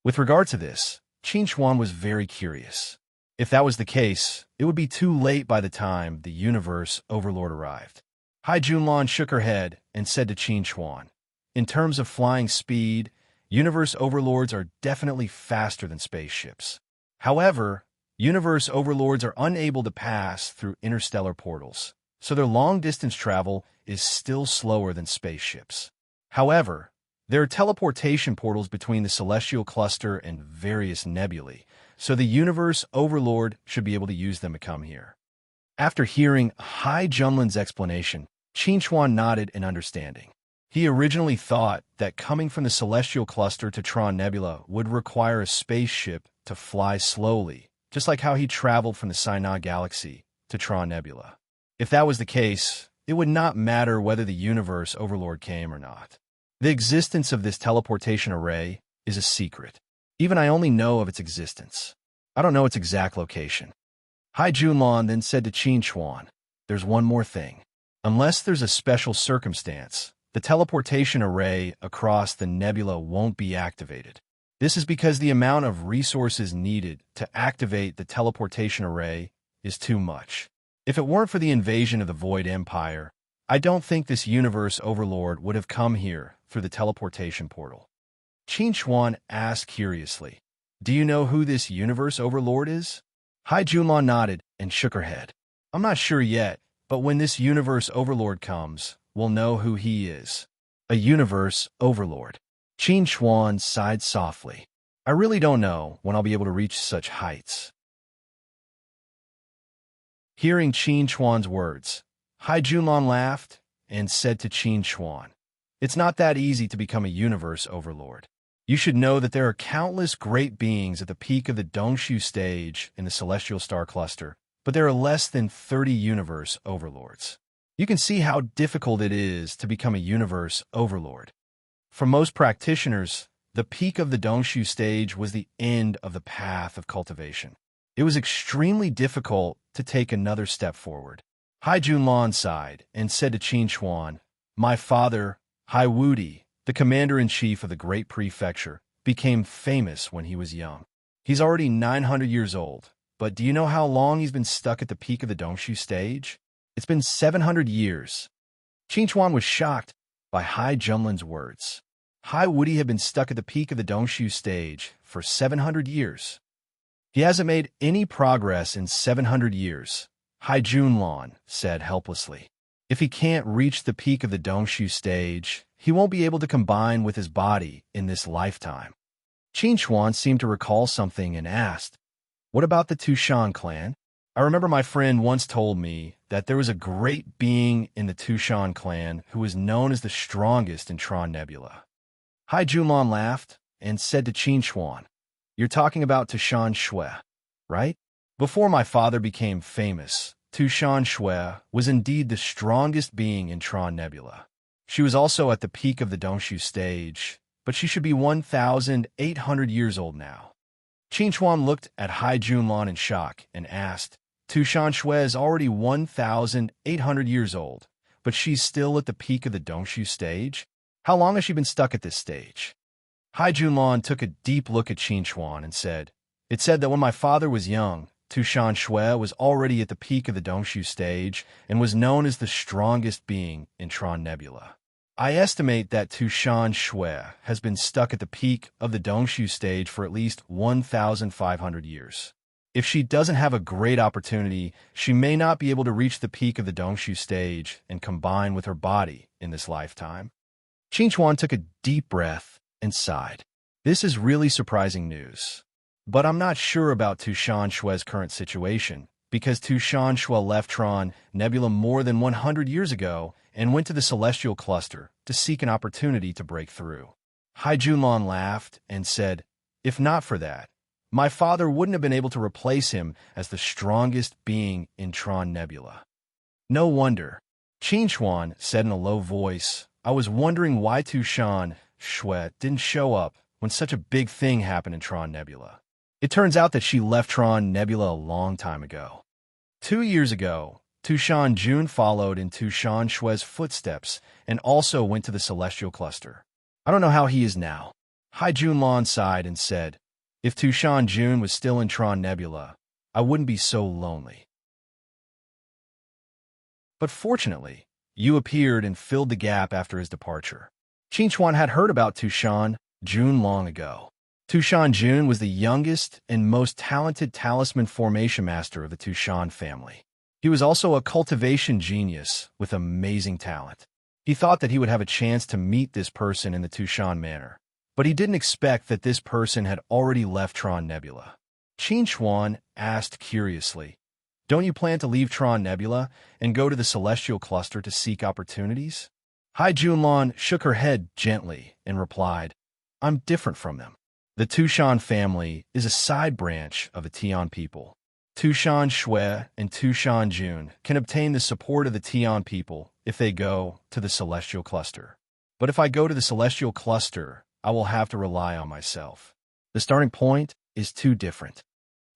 [SPEAKER 1] With regard to this, Qin Chuan was very curious. If that was the case, it would be too late by the time the universe overlord arrived. Hai Junlon shook her head and said to Qin Chuan, "In terms of flying speed, universe overlords are definitely faster than spaceships. However, universe overlords are unable to pass through interstellar portals, so their long-distance travel is still slower than spaceships. However, there are teleportation portals between the Celestial Cluster and various nebulae, so the universe overlord should be able to use them to come here." After hearing Hai Junlin's explanation, Qin Chuan nodded in understanding. He originally thought that coming from the Celestial Cluster to Tron Nebula would require a spaceship to fly slowly, just like how he traveled from the Sinai Galaxy to Tron Nebula. If that was the case, it would not matter whether the universe overlord came or not. The existence of this teleportation array is a secret. Even I only know of its existence. I don't know its exact location. Hai Junlon then said to Qin Chuan, "There's one more thing. Unless there's a special circumstance, the teleportation array across the nebula won't be activated. This is because the amount of resources needed to activate the teleportation array is too much. If it weren't for the invasion of the Void Empire, I don't think this universe overlord would have come here through the teleportation portal." Qin Chuan asked curiously, "Do you know who this universe overlord is?" Hai Junlon nodded and shook her head. "I'm not sure yet, but when this universe overlord comes, we'll know who he is." A universe overlord. Qin Chuan sighed softly. "I really don't know when I'll be able to reach such heights." Hearing Qin Chuan's words, Hai Junlan laughed and said to Qin Chuan, "It's not that easy to become a universe overlord. You should know that there are countless great beings at the peak of the Dongshu stage in the celestial star cluster, but there are less than 30 universe overlords. You can see how difficult it is to become a universe overlord. For most practitioners, the peak of the Dongshu stage was the end of the path of cultivation. It was extremely difficult to take another step forward." Hai Junlan sighed and said to Qin Chuan, "My father, Hai Wudi, the commander-in-chief of the Great Prefecture, became famous when he was young. He's already 900 years old, but do you know how long he's been stuck at the peak of the Dongshu stage? It's been 700 years. Qin Chuan was shocked by Hai Junlan's words. Hai Wudi had been stuck at the peak of the Dongshu stage for 700 years. He hasn't made any progress in 700 years, Hai Junlan said helplessly. If he can't reach the peak of the Dongshu stage, he won't be able to combine with his body in this lifetime. Qin Chuan seemed to recall something and asked, "What about the Tushan clan? I remember my friend once told me that there was a great being in the Tushan clan who was known as the strongest in Tron Nebula." Hai Junlan laughed and said to Qin Chuan, "You're talking about Tushan Shui, right? Before my father became famous, Tushan Shui was indeed the strongest being in Tron Nebula. She was also at the peak of the Dongshu stage, but she should be 1,800 years old now." Qin Chuan looked at Hai Junlan in shock and asked, "Tushan Shui is already 1,800 years old, but she's still at the peak of the Dongshu stage? How long has she been stuck at this stage?" Hai Junlan took a deep look at Qin Chuan and said, "It said that when my father was young, Tushan Shui was already at the peak of the Dongshu stage and was known as the strongest being in Tron Nebula. I estimate that Tushan Shui has been stuck at the peak of the Dongshu stage for at least 1,500 years. If she doesn't have a great opportunity, she may not be able to reach the peak of the Dongshu stage and combine with her body in this lifetime." Qin Chuan took a deep breath and sighed. "This is really surprising news. But I'm not sure about Tushan Shui's current situation, because Tushan Shui left Tron Nebula more than 100 years ago and went to the celestial cluster to seek an opportunity to break through." Hai Junlan laughed and said, "If not for that, my father wouldn't have been able to replace him as the strongest being in Tron Nebula." "No wonder," Qin Chuan said in a low voice. "I was wondering why Tushan Shui didn't show up when such a big thing happened in Tron Nebula. It turns out that she left Tron Nebula a long time ago. 2 years ago, Tushan Jun followed in Tushan Shui's footsteps and also went to the celestial cluster. I don't know how he is now." Hai Junlan sighed and said, "If Tushan Jun was still in Tron Nebula, I wouldn't be so lonely. But fortunately, you appeared and filled the gap after his departure." Qin Chuan had heard about Tushan Jun long ago. Tushan Jun was the youngest and most talented talisman formation master of the Tushan family. He was also a cultivation genius with amazing talent. He thought that he would have a chance to meet this person in the Tushan Manor, but he didn't expect that this person had already left Tron Nebula. Qin Chuan asked curiously, "Don't you plan to leave Tron Nebula and go to the celestial cluster to seek opportunities?" Hai Junlan shook her head gently and replied, "I'm different from them. The Tushan family is a side branch of the Tian people. Tushan Shui and Tushan Jun can obtain the support of the Tian people if they go to the celestial cluster. But if I go to the celestial cluster, I will have to rely on myself. The starting point is too different."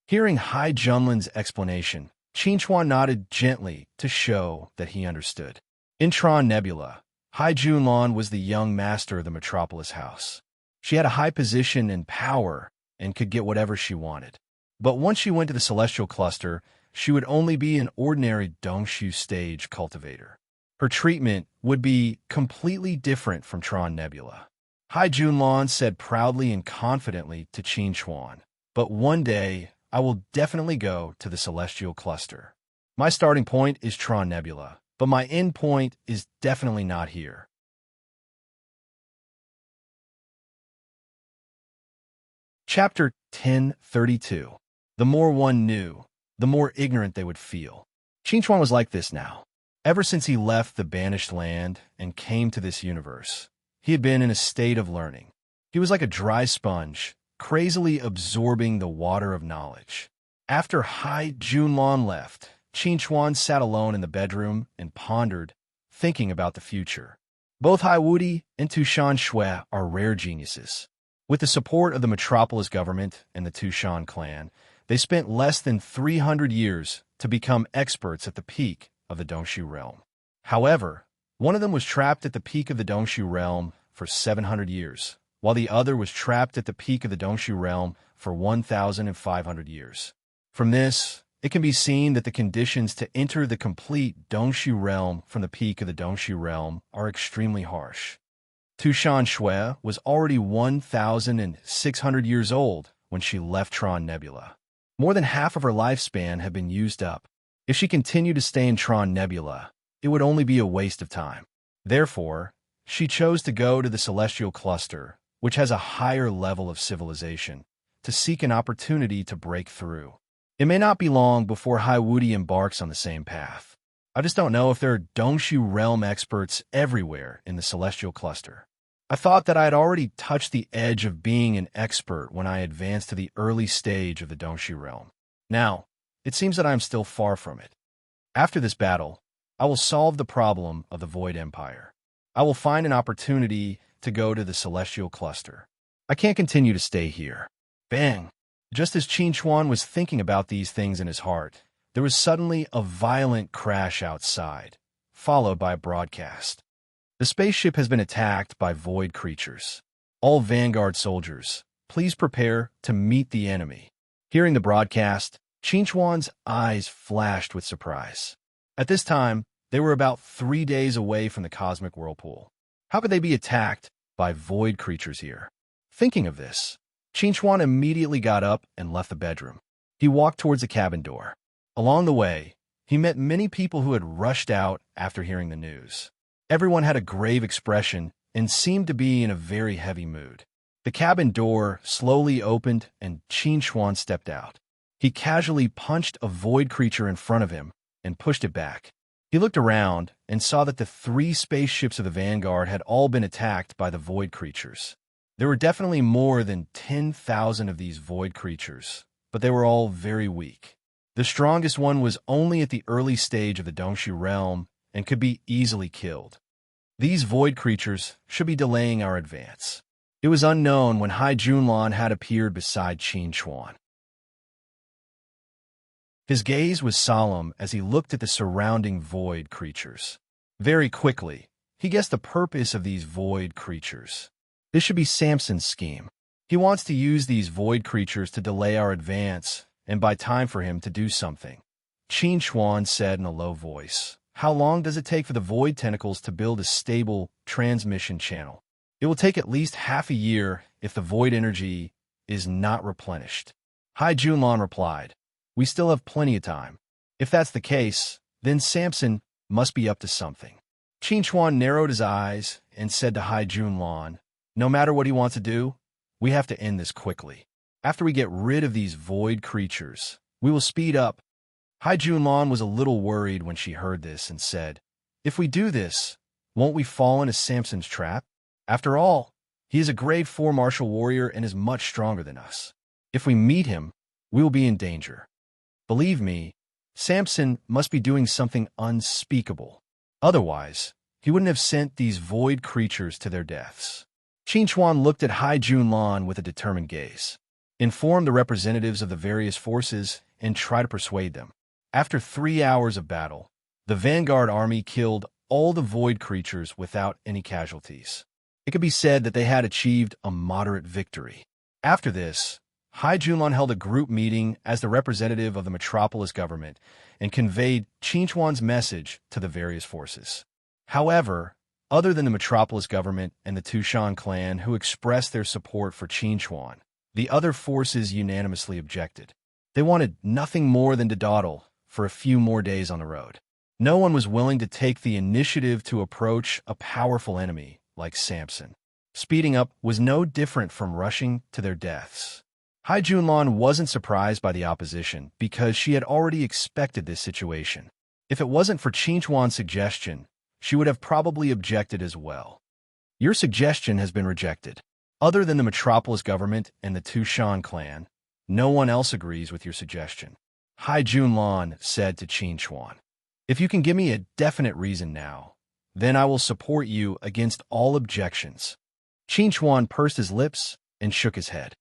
[SPEAKER 1] Hearing Hai Junlan's explanation, Qin Chuan nodded gently to show that he understood. In Tron Nebula, Hai Junlan was the young master of the Metropolis House. She had a high position and power and could get whatever she wanted. But once she went to the celestial cluster, she would only be an ordinary Dongshu stage cultivator. Her treatment would be completely different from Tron Nebula. Hai Junlan said proudly and confidently to Qin Chuan, "But one day, I will definitely go to the celestial cluster. My starting point is Tron Nebula, but my end point is definitely not here." Chapter 1032. The more one knew, the more ignorant they would feel. Qingchuan was like this now. Ever since he left the banished land and came to this universe, he had been in a state of learning. He was like a dry sponge, crazily absorbing the water of knowledge. After Hai Junlan left, Qingchuan sat alone in the bedroom and pondered, thinking about the future. Both Hai Wudi and Tushan Shui are rare geniuses. With the support of the metropolis government and the Tushan clan, they spent less than 300 years to become experts at the peak of the Dongshu realm. However, one of them was trapped at the peak of the Dongshu realm for 700 years, while the other was trapped at the peak of the Dongshu realm for 1,500 years. From this, it can be seen that the conditions to enter the complete Dongshu realm from the peak of the Dongshu realm are extremely harsh. Tushan Shui was already 1,600 years old when she left Tron Nebula. More than half of her lifespan had been used up. If she continued to stay in Tron Nebula, it would only be a waste of time. Therefore, she chose to go to the Celestial Cluster, which has a higher level of civilization, to seek an opportunity to break through. It may not be long before Hai Wudi embarks on the same path. I just don't know if there are Dongshu realm experts everywhere in the Celestial Cluster. I thought that I had already touched the edge of being an expert when I advanced to the early stage of the Dongshu realm. Now, it seems that I am still far from it. After this battle, I will solve the problem of the Void Empire. I will find an opportunity to go to the Celestial Cluster. I can't continue to stay here. Bang! Just as Qingchuan was thinking about these things in his heart, there was suddenly a violent crash outside, followed by a broadcast. The spaceship has been attacked by void creatures. All Vanguard soldiers, please prepare to meet the enemy. Hearing the broadcast, Qingchuan's eyes flashed with surprise. At this time, they were about 3 days away from the cosmic whirlpool. How could they be attacked by void creatures here? Thinking of this, Qingchuan immediately got up and left the bedroom. He walked towards the cabin door. Along the way, he met many people who had rushed out after hearing the news. Everyone had a grave expression and seemed to be in a very heavy mood. The cabin door slowly opened and Qingchuan stepped out. He casually punched a void creature in front of him and pushed it back. He looked around and saw that the 3 spaceships of the Vanguard had all been attacked by the void creatures. There were definitely more than 10,000 of these void creatures, but they were all very weak. The strongest one was only at the early stage of the Dongshu realm and could be easily killed. These void creatures should be delaying our advance. It was unknown when Hai Junlan had appeared beside Qingchuan. His gaze was solemn as he looked at the surrounding void creatures. Very quickly, he guessed the purpose of these void creatures. This should be Samson's scheme. He wants to use these void creatures to delay our advance and buy time for him to do something. Qingchuan said in a low voice, "How long does it take for the void tentacles to build a stable transmission channel? It will take at least half a year if the void energy is not replenished." Hai Junlan replied, "We still have plenty of time. If that's the case, then Samson must be up to something." Qingchuan narrowed his eyes and said to Hai Junlan, "No matter what he wants to do, we have to end this quickly. After we get rid of these void creatures, we will speed up." Hai Junlan was a little worried when she heard this and said, "If we do this, won't we fall into Samson's trap? After all, he is a grade 4 martial warrior and is much stronger than us. If we meet him, we will be in danger. Believe me, Samson must be doing something unspeakable. Otherwise, he wouldn't have sent these void creatures to their deaths." Qingchuan looked at Hai Junlan with a determined gaze. Inform the representatives of the various forces and try to persuade them. After 3 hours of battle, the Vanguard army killed all the void creatures without any casualties. It could be said that they had achieved a moderate victory. After this, Hai Junlan held a group meeting as the representative of the metropolis government and conveyed Qingchuan's message to the various forces. However, other than the metropolis government and the Tushan clan who expressed their support for Qingchuan, the other forces unanimously objected. They wanted nothing more than to dawdle for a few more days on the road. No one was willing to take the initiative to approach a powerful enemy like Samson. Speeding up was no different from rushing to their deaths. Hai Junlan wasn't surprised by the opposition because she had already expected this situation. If it wasn't for Qin Chuan's suggestion, she would have probably objected as well. Your suggestion has been rejected. Other than the metropolis government and the Tushan clan, no one else agrees with your suggestion. Hai Junlan said to Qin Chuan. If you can give me a definite reason now, then I will support you against all objections. Qin Chuan pursed his lips and shook his head.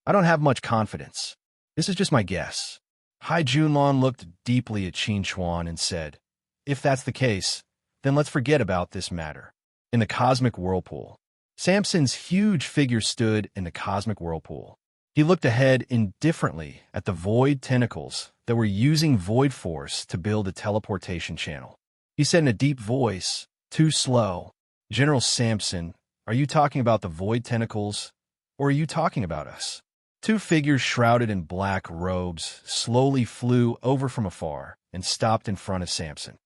[SPEAKER 1] I don't have much confidence. This is just my guess. Hai Junlan looked deeply at Qin Chuan and said, if that's the case, then let's forget about this matter. In the cosmic whirlpool, Samson's huge figure stood in the cosmic whirlpool. He looked ahead indifferently at the void tentacles that were using void force to build a teleportation channel. He said in a deep voice, too slow, General Samson, are you talking about the void tentacles, or are you talking about us? Two figures shrouded in black robes slowly flew over from afar and stopped in front of Samson.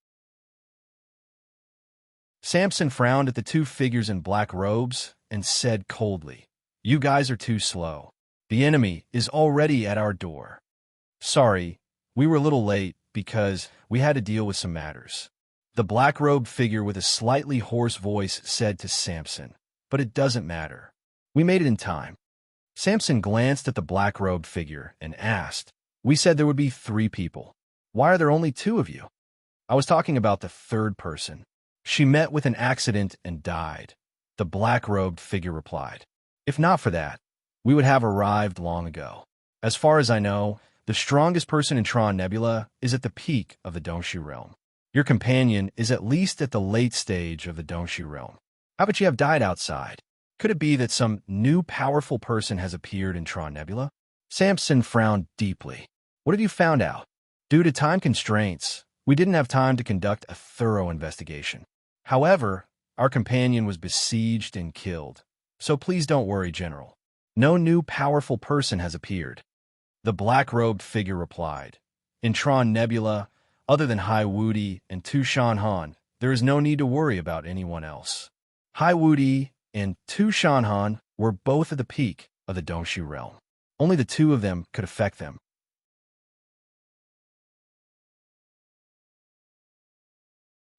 [SPEAKER 1] Samson frowned at the two figures in black robes and said coldly, you guys are too slow. The enemy is already at our door. Sorry, we were a little late because we had to deal with some matters. The black-robed figure with a slightly hoarse voice said to Samson, but it doesn't matter. We made it in time. Samson glanced at the black-robed figure and asked, we said there would be 3 people. Why are there only 2 of you? I was talking about the third person. She met with an accident and died. The black-robed figure replied. If not for that, we would have arrived long ago. As far as I know, the strongest person in Tron Nebula is at the peak of the Dongxi realm. Your companion is at least at the late stage of the Dongxi realm. How about you have died outside? Could it be that some new powerful person has appeared in Tron Nebula? Samson frowned deeply. What have you found out? Due to time constraints, we didn't have time to conduct a thorough investigation. However, our companion was besieged and killed. So please don't worry, General. No new powerful person has appeared. The black-robed figure replied. In Tron Nebula, other than Hai Wudi and Tu Shan Han, there is no need to worry about anyone else. Hai Wudi and Tu Shan Han were both at the peak of the Dongxi realm. Only the 2 of them could affect them.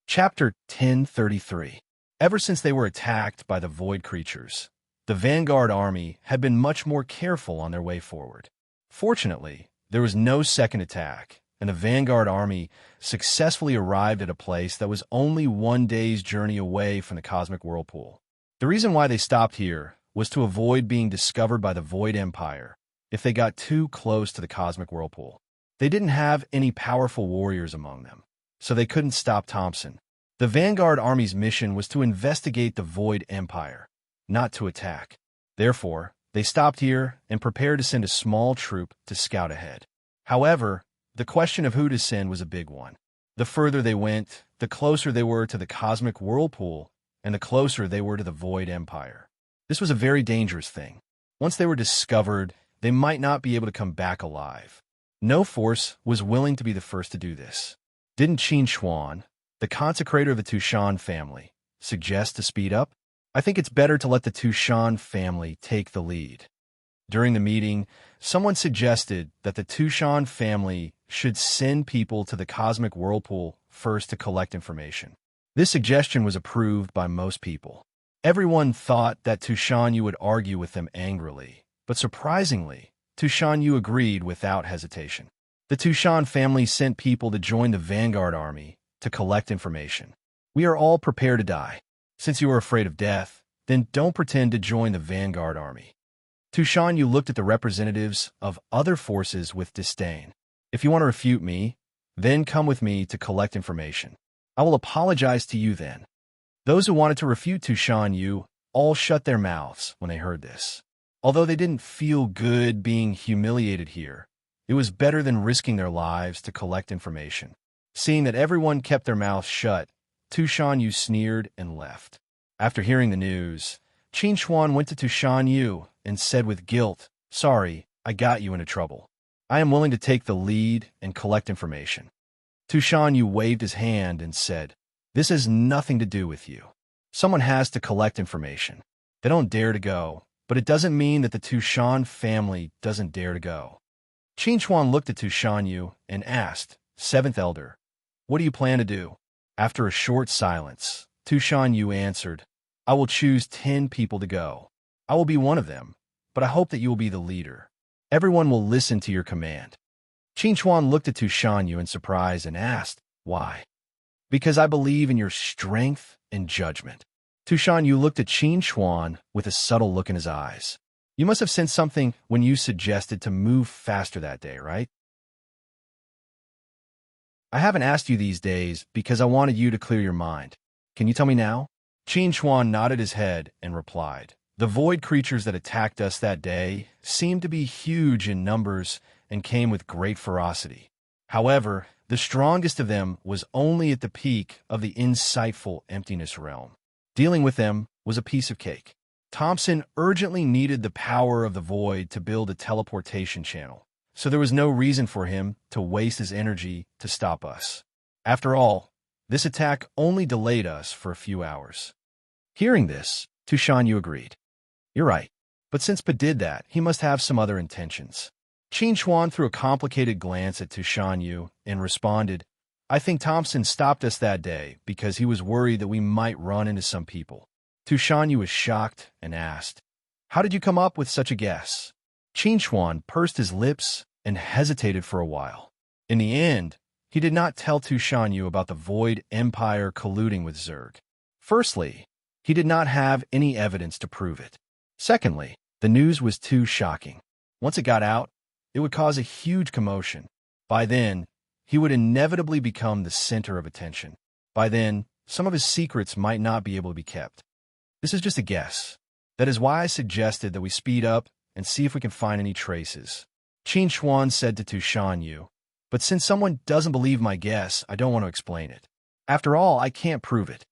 [SPEAKER 1] Chapter 1033. Ever since they were attacked by the void creatures, the Vanguard army had been much more careful on their way forward. Fortunately, there was no second attack, and the Vanguard army successfully arrived at a place that was only 1 day's journey away from the cosmic whirlpool. The reason why they stopped here was to avoid being discovered by the Void Empire if they got too close to the cosmic whirlpool. They didn't have any powerful warriors among them, so they couldn't stop Thompson. The Vanguard army's mission was to investigate the Void Empire, not to attack. Therefore, they stopped here and prepared to send a small troop to scout ahead. However, the question of who to send was a big one. The further they went, the closer they were to the cosmic whirlpool, and the closer they were to the Void Empire. This was a very dangerous thing. Once they were discovered, they might not be able to come back alive. No force was willing to be the first to do this. Didn't Qin Chuan, the consecrator of the Tushan family, suggest to speed up? I think it's better to let the Tushan family take the lead. During the meeting, someone suggested that the Tushan family should send people to the cosmic whirlpool first to collect information. This suggestion was approved by most people. Everyone thought that Tushan would argue with them angrily, but surprisingly, Tushan agreed without hesitation. The Tushan family sent people to join the Vanguard army to collect information. We are all prepared to die. Since you are afraid of death, then don't pretend to join the Vanguard army. Tushan looked at the representatives of other forces with disdain. If you want to refute me, then come with me to collect information. I will apologize to you then. Those who wanted to refute Tushan all shut their mouths when they heard this. Although they didn't feel good being humiliated here, it was better than risking their lives to collect information. Seeing that everyone kept their mouths shut, Tushan sneered and left. After hearing the news, Qin Chuan went to Tushan and said with guilt, "Sorry, I got you into trouble. I am willing to take the lead and collect information." Tushan waved his hand and said, "This has nothing to do with you. Someone has to collect information. They don't dare to go, but it doesn't mean that the Tushan family doesn't dare to go." Qin Chuan looked at Tushan and asked, "Seventh Elder, What do you plan to do? After a short silence, Tushan Yu answered, I will choose 10 people to go. I will be one of them, but I hope that you will be the leader. Everyone will listen to your command. Qin Chuan looked at Tushan Yu in surprise and asked, Why? Because I believe in your strength and judgment. Tushan Yu looked at Qin Chuan with a subtle look in his eyes. You must have sensed something when you suggested to move faster that day, right? I haven't asked you these days because I wanted you to clear your mind. Can you tell me now? Qin Chuan nodded his head and replied, The void creatures that attacked us that day seemed to be huge in numbers and came with great ferocity. However, the strongest of them was only at the peak of the insightful emptiness realm. Dealing with them was a piece of cake. Thompson urgently needed the power of the void to build a teleportation channel, so there was no reason for him to waste his energy to stop us. After all, this attack only delayed us for a few hours. Hearing this, Tushan Yu agreed. You're right, but since Pa did that, he must have some other intentions. Qin Chuan threw a complicated glance at Tushan Yu and responded, I think Thompson stopped us that day because he was worried that we might run into some people. Tushan Yu was shocked and asked, How did you come up with such a guess? Qin Chuan pursed his lips and hesitated for a while. In the end, he did not tell Tushan Yu about the Void Empire colluding with Zerg. Firstly, he did not have any evidence to prove it. Secondly, the news was too shocking. Once it got out, it would cause a huge commotion. By then, he would inevitably become the center of attention. By then, some of his secrets might not be able to be kept. This is just a guess. That is why I suggested that we speed up and see if we can find any traces. Qin Chuan said to Tushan Yu, But since someone doesn't believe my guess, I don't want to explain it. After all, I can't prove it.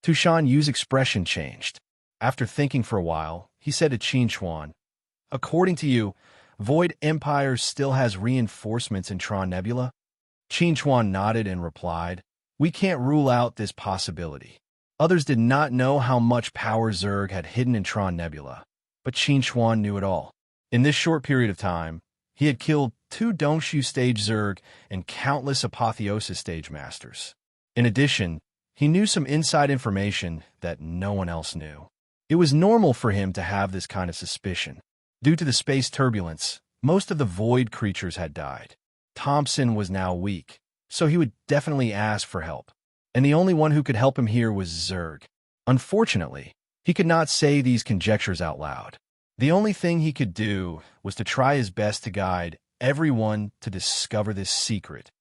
[SPEAKER 1] Tushan Yu's expression changed. After thinking for a while, he said to Qin Chuan, According to you, Void Empire still has reinforcements in Tron Nebula? Qin Chuan nodded and replied, We can't rule out this possibility. Others did not know how much power Zerg had hidden in Tron Nebula, but Qin Chuan knew it all. In this short period of time, he had killed 2 Dongshu stage Zerg and countless Apotheosis stage masters. In addition, he knew some inside information that no one else knew. It was normal for him to have this kind of suspicion. Due to the space turbulence, most of the void creatures had died. Thompson was now weak, so he would definitely ask for help. And the only one who could help him here was Zerg. Unfortunately, he could not say these conjectures out loud. The only thing he could do was to try his best to guide everyone to discover this secret.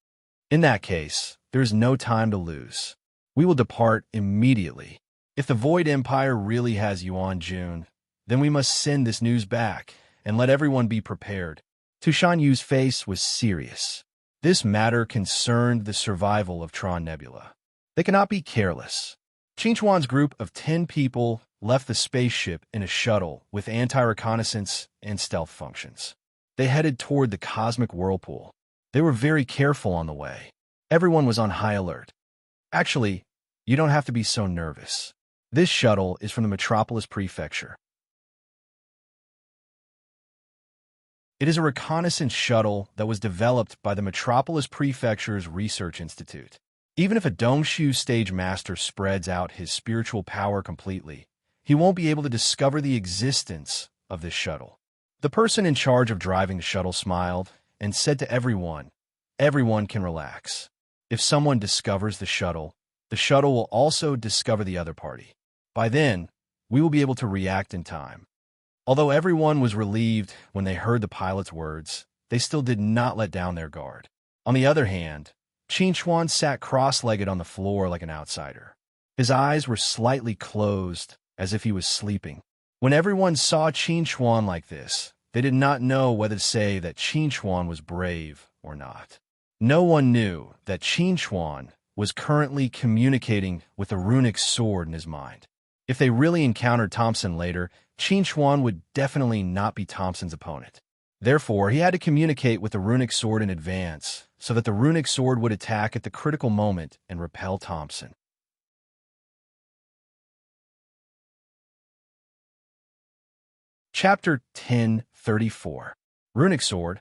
[SPEAKER 1] In that case, there is no time to lose. We will depart immediately. If the Void Empire really has Yuan Jun, then we must send this news back and let everyone be prepared. Tushan Yu's face was serious. This matter concerned the survival of Tron Nebula. They cannot be careless. Qin Chuan's group of 10 people left the spaceship in a shuttle with anti-reconnaissance and stealth functions. They headed toward the cosmic whirlpool. They were very careful on the way. Everyone was on high alert. Actually, you don't have to be so nervous. This shuttle is from the Metropolis Prefecture. It is a reconnaissance shuttle that was developed by the Metropolis Prefecture's Research Institute. Even if a Dongshu stage master spreads out his spiritual power completely, he won't be able to discover the existence of this shuttle. The person in charge of driving the shuttle smiled and said to everyone can relax. If someone discovers the shuttle will also discover the other party. By then, we will be able to react in time. Although everyone was relieved when they heard the pilot's words, they still did not let down their guard. On the other hand, Qin Chuan sat cross-legged on the floor like an outsider. His eyes were slightly closed, as if he was sleeping. When everyone saw Qin Chuan like this, they did not know whether to say that Qin Chuan was brave or not. No one knew that Qin Chuan was currently communicating with a runic sword in his mind. If they really encountered Thompson later, Qin Chuan would definitely not be Thompson's opponent. Therefore, he had to communicate with the runic sword in advance, so that the runic sword would attack at the critical moment and repel Thompson. Chapter 1034. Runic Sword.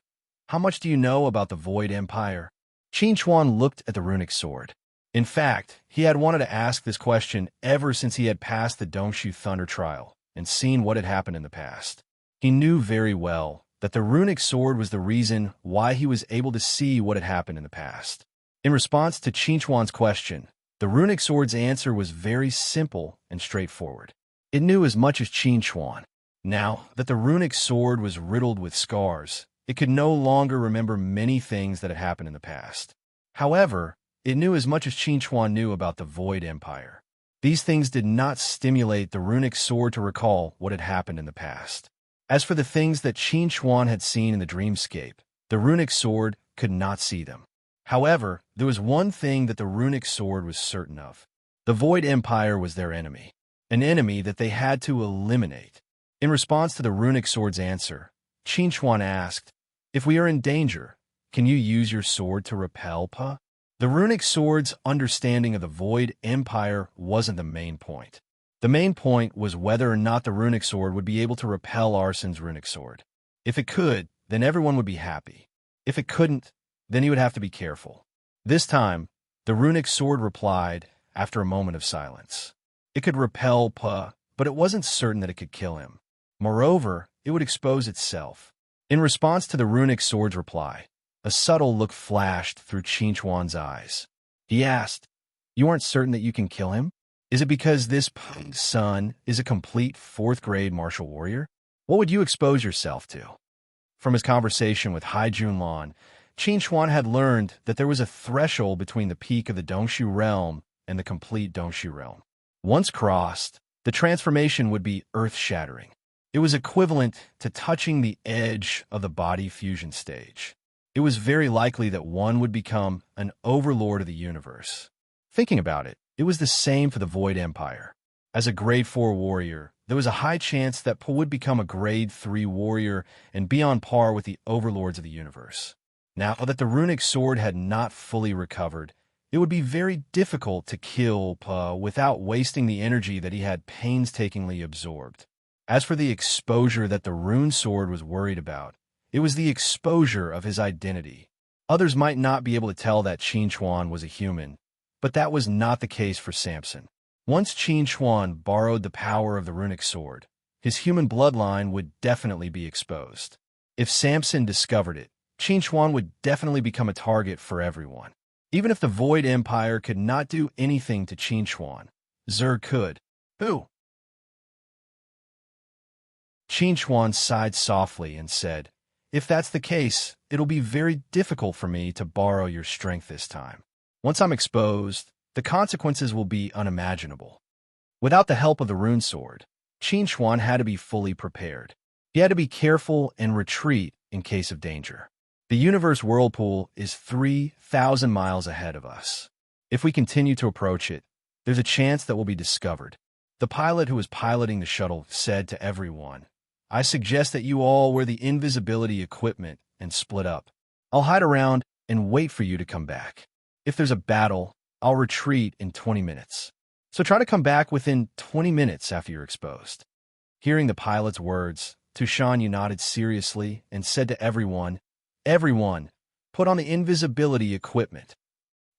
[SPEAKER 1] How much do you know about the Void Empire? Qin Chuan looked at the runic sword. In fact, he had wanted to ask this question ever since he had passed the Dongshu Thunder trial and seen what had happened in the past. He knew very well that the runic sword was the reason why he was able to see what had happened in the past. In response to Qin Chuan's question, the runic sword's answer was very simple and straightforward. It knew as much as Qin Chuan. Now that the runic sword was riddled with scars, it could no longer remember many things that had happened in the past. However, it knew as much as Qin Chuan knew about the Void Empire. These things did not stimulate the runic sword to recall what had happened in the past. As for the things that Qin Chuan had seen in the dreamscape, the runic sword could not see them. However, there was one thing that the runic sword was certain of. The Void Empire was their enemy, an enemy that they had to eliminate. In response to the runic sword's answer, Qin Chuan asked, "If we are in danger, can you use your sword to repel Pa?" The runic sword's understanding of the Void Empire wasn't the main point. The main point was whether or not the runic sword would be able to repel Arsen's runic sword. If it could, then everyone would be happy. If it couldn't, then he would have to be careful. This time, the runic sword replied after a moment of silence. It could repel Pa, but it wasn't certain that it could kill him. Moreover, it would expose itself. In response to the runic sword's reply, a subtle look flashed through Qin Chuan's eyes. He asked, "You aren't certain that you can kill him? Is it because this son is a complete fourth-grade martial warrior? What would you expose yourself to?" From his conversation with Hai Junlan, Qin Chuan had learned that there was a threshold between the peak of the Dongshu realm and the complete Dongshu realm. Once crossed, the transformation would be earth-shattering. It was equivalent to touching the edge of the body fusion stage. It was very likely that one would become an overlord of the universe. Thinking about it, it was the same for the Void Empire. As a Grade 4 warrior, there was a high chance that Pa would become a Grade 3 warrior and be on par with the overlords of the universe. Now that the runic sword had not fully recovered, it would be very difficult to kill Pa without wasting the energy that he had painstakingly absorbed. As for the exposure that the rune sword was worried about, it was the exposure of his identity. Others might not be able to tell that Qin Chuan was a human, but that was not the case for Samson. Once Qin Chuan borrowed the power of the runic sword, his human bloodline would definitely be exposed. If Samson discovered it, Qin Chuan would definitely become a target for everyone. Even if the Void Empire could not do anything to Qin Chuan, Zer could. Who? Qin Chuan sighed softly and said, "If that's the case, it'll be very difficult for me to borrow your strength this time. Once I'm exposed, the consequences will be unimaginable." Without the help of the rune sword, Qin Chuan had to be fully prepared. He had to be careful and retreat in case of danger. The universe whirlpool is 3,000 miles ahead of us. If we continue to approach it, there's a chance that we'll be discovered. The pilot who was piloting the shuttle said to everyone, "I suggest that you all wear the invisibility equipment and split up. I'll hide around and wait for you to come back. If there's a battle, I'll retreat in 20 minutes. So try to come back within 20 minutes after you're exposed." Hearing the pilot's words, Tushan nodded seriously and said to everyone, "Everyone, put on the invisibility equipment."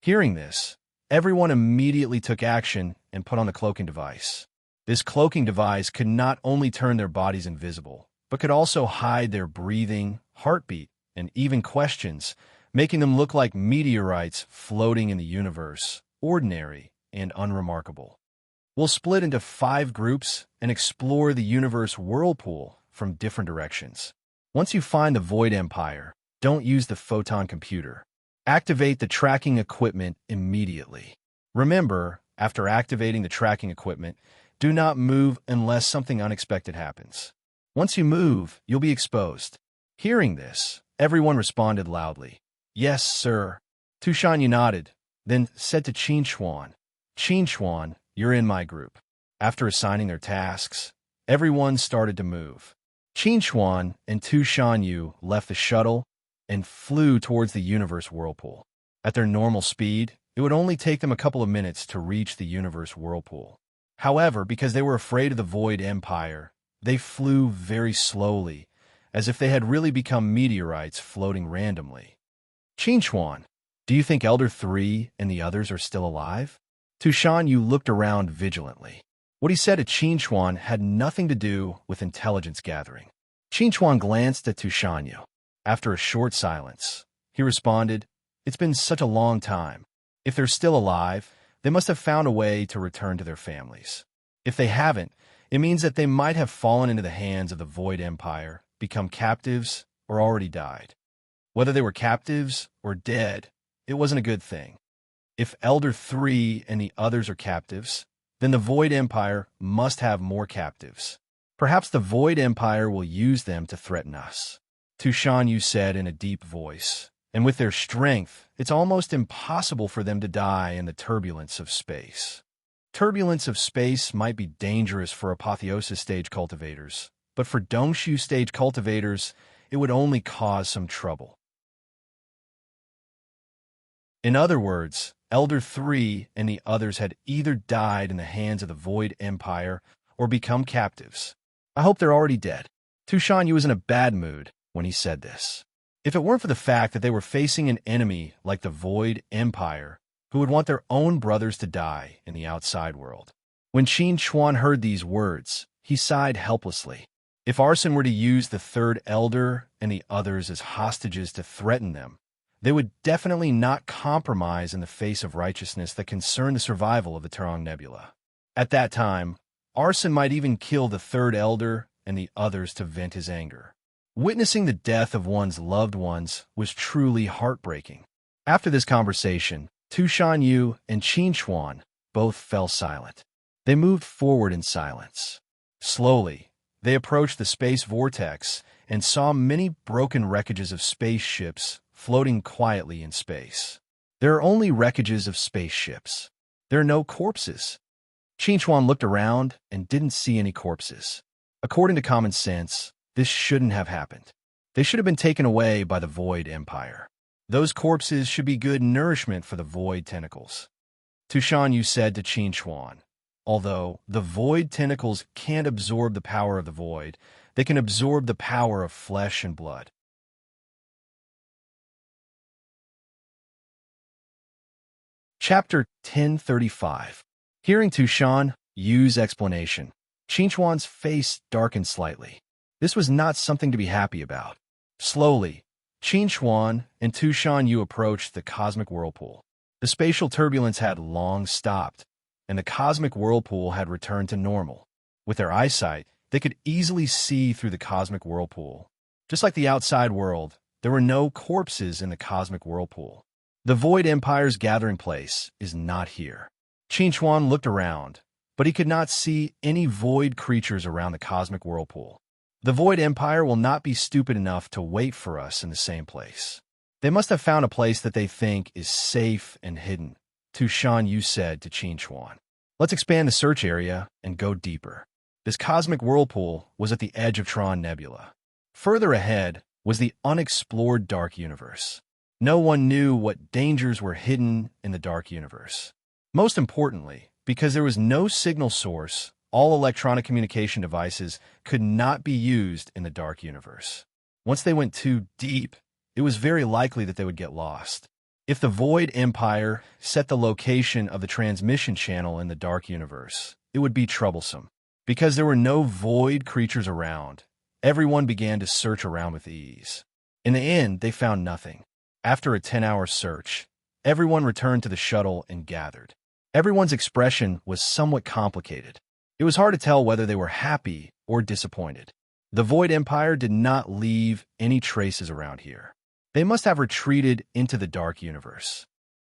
[SPEAKER 1] Hearing this, everyone immediately took action and put on the cloaking device. This cloaking device could not only turn their bodies invisible, but could also hide their breathing, heartbeat, and even questions, making them look like meteorites floating in the universe, ordinary and unremarkable. We'll split into 5 groups and explore the universe whirlpool from different directions. Once you find the Void Empire, don't use the photon computer. Activate the tracking equipment immediately. Remember, after activating the tracking equipment, do not move unless something unexpected happens. Once you move, you'll be exposed. Hearing this, everyone responded loudly, "Yes, sir." Tushan nodded, then said to Qin Chuan, "Qin Chuan, you're in my group." After assigning their tasks, everyone started to move. Qin Chuan and Tushan left the shuttle and flew towards the universe whirlpool. At their normal speed, it would only take them a couple of minutes to reach the universe whirlpool. However, because they were afraid of the Void Empire, they flew very slowly, as if they had really become meteorites floating randomly. "Qin Chuan, Do you think Elder 3 and the others are still alive? Tushan Yu looked around vigilantly. What he said to Qin Chuan had nothing to do with intelligence gathering. Qin Chuan glanced at Tushan Yu. After a short silence, he responded, "It's been such a long time. If they're still alive, they must have found a way to return to their families. If they haven't, it means that they might have fallen into the hands of the Void Empire, become captives, or already died. Whether they were captives or dead, it wasn't a good thing. If Elder 3 and the others are captives, then the Void Empire must have more captives. Perhaps the Void Empire will use them to threaten us." Tushan Yu said in a deep voice, "And with their strength, it's almost impossible for them to die in the turbulence of space." Turbulence of space might be dangerous for apotheosis stage cultivators, but for Dongshu stage cultivators, it would only cause some trouble. In other words, Elder 3 and the others had either died in the hands of the Void Empire or become captives. I hope they're already dead. Tushan Yu was in a bad mood when he said this. If it weren't for the fact that they were facing an enemy like the Void Empire, who would want their own brothers to die in the outside world. When Qin Chuan heard these words, he sighed helplessly. If Arson were to use the third elder and the others as hostages to threaten them, they would definitely not compromise in the face of righteousness that concerned the survival of the Terong Nebula. At that time, Arson might even kill the third elder and the others to vent his anger. Witnessing the death of one's loved ones was truly heartbreaking. After this conversation, Tushan Yu and Qin Chuan both fell silent. They moved forward in silence. Slowly, they approached the space vortex and saw many broken wreckages of spaceships floating quietly in space. There are only wreckages of spaceships. There are no corpses. Qin Chuan looked around and didn't see any corpses. According to common sense, this shouldn't have happened. They should have been taken away by the Void Empire. Those corpses should be good nourishment for the Void tentacles. Tushan Yu said to Qin Chuan, "Although the Void tentacles can't absorb the power of the Void, they can absorb the power of flesh and blood." Chapter 1035. Hearing Tushan Yu's explanation, Qin Chuan's face darkened slightly. This was not something to be happy about. Slowly, Qin Chuan and Tushan Yu approached the cosmic whirlpool. The spatial turbulence had long stopped, and the cosmic whirlpool had returned to normal. With their eyesight, they could easily see through the cosmic whirlpool. Just like the outside world, there were no corpses in the cosmic whirlpool. The Void Empire's gathering place is not here. Qin Chuan looked around, but he could not see any void creatures around the cosmic whirlpool. The Void Empire will not be stupid enough to wait for us in the same place. They must have found a place that they think is safe and hidden, Tushan Yu said to Qin Chuan. Let's expand the search area and go deeper. This cosmic whirlpool was at the edge of Tron Nebula. Further ahead was the unexplored dark universe. No one knew what dangers were hidden in the dark universe. Most importantly, because there was no signal source, all electronic communication devices could not be used in the dark universe. Once they went too deep, it was very likely that they would get lost. If the Void Empire set the location of the transmission channel in the dark universe, it would be troublesome. Because there were no void creatures around, everyone began to search around with ease. In the end, they found nothing. After a 10-hour search, everyone returned to the shuttle and gathered. Everyone's expression was somewhat complicated. It was hard to tell whether they were happy or disappointed. The Void Empire did not leave any traces around here. They must have retreated into the dark universe.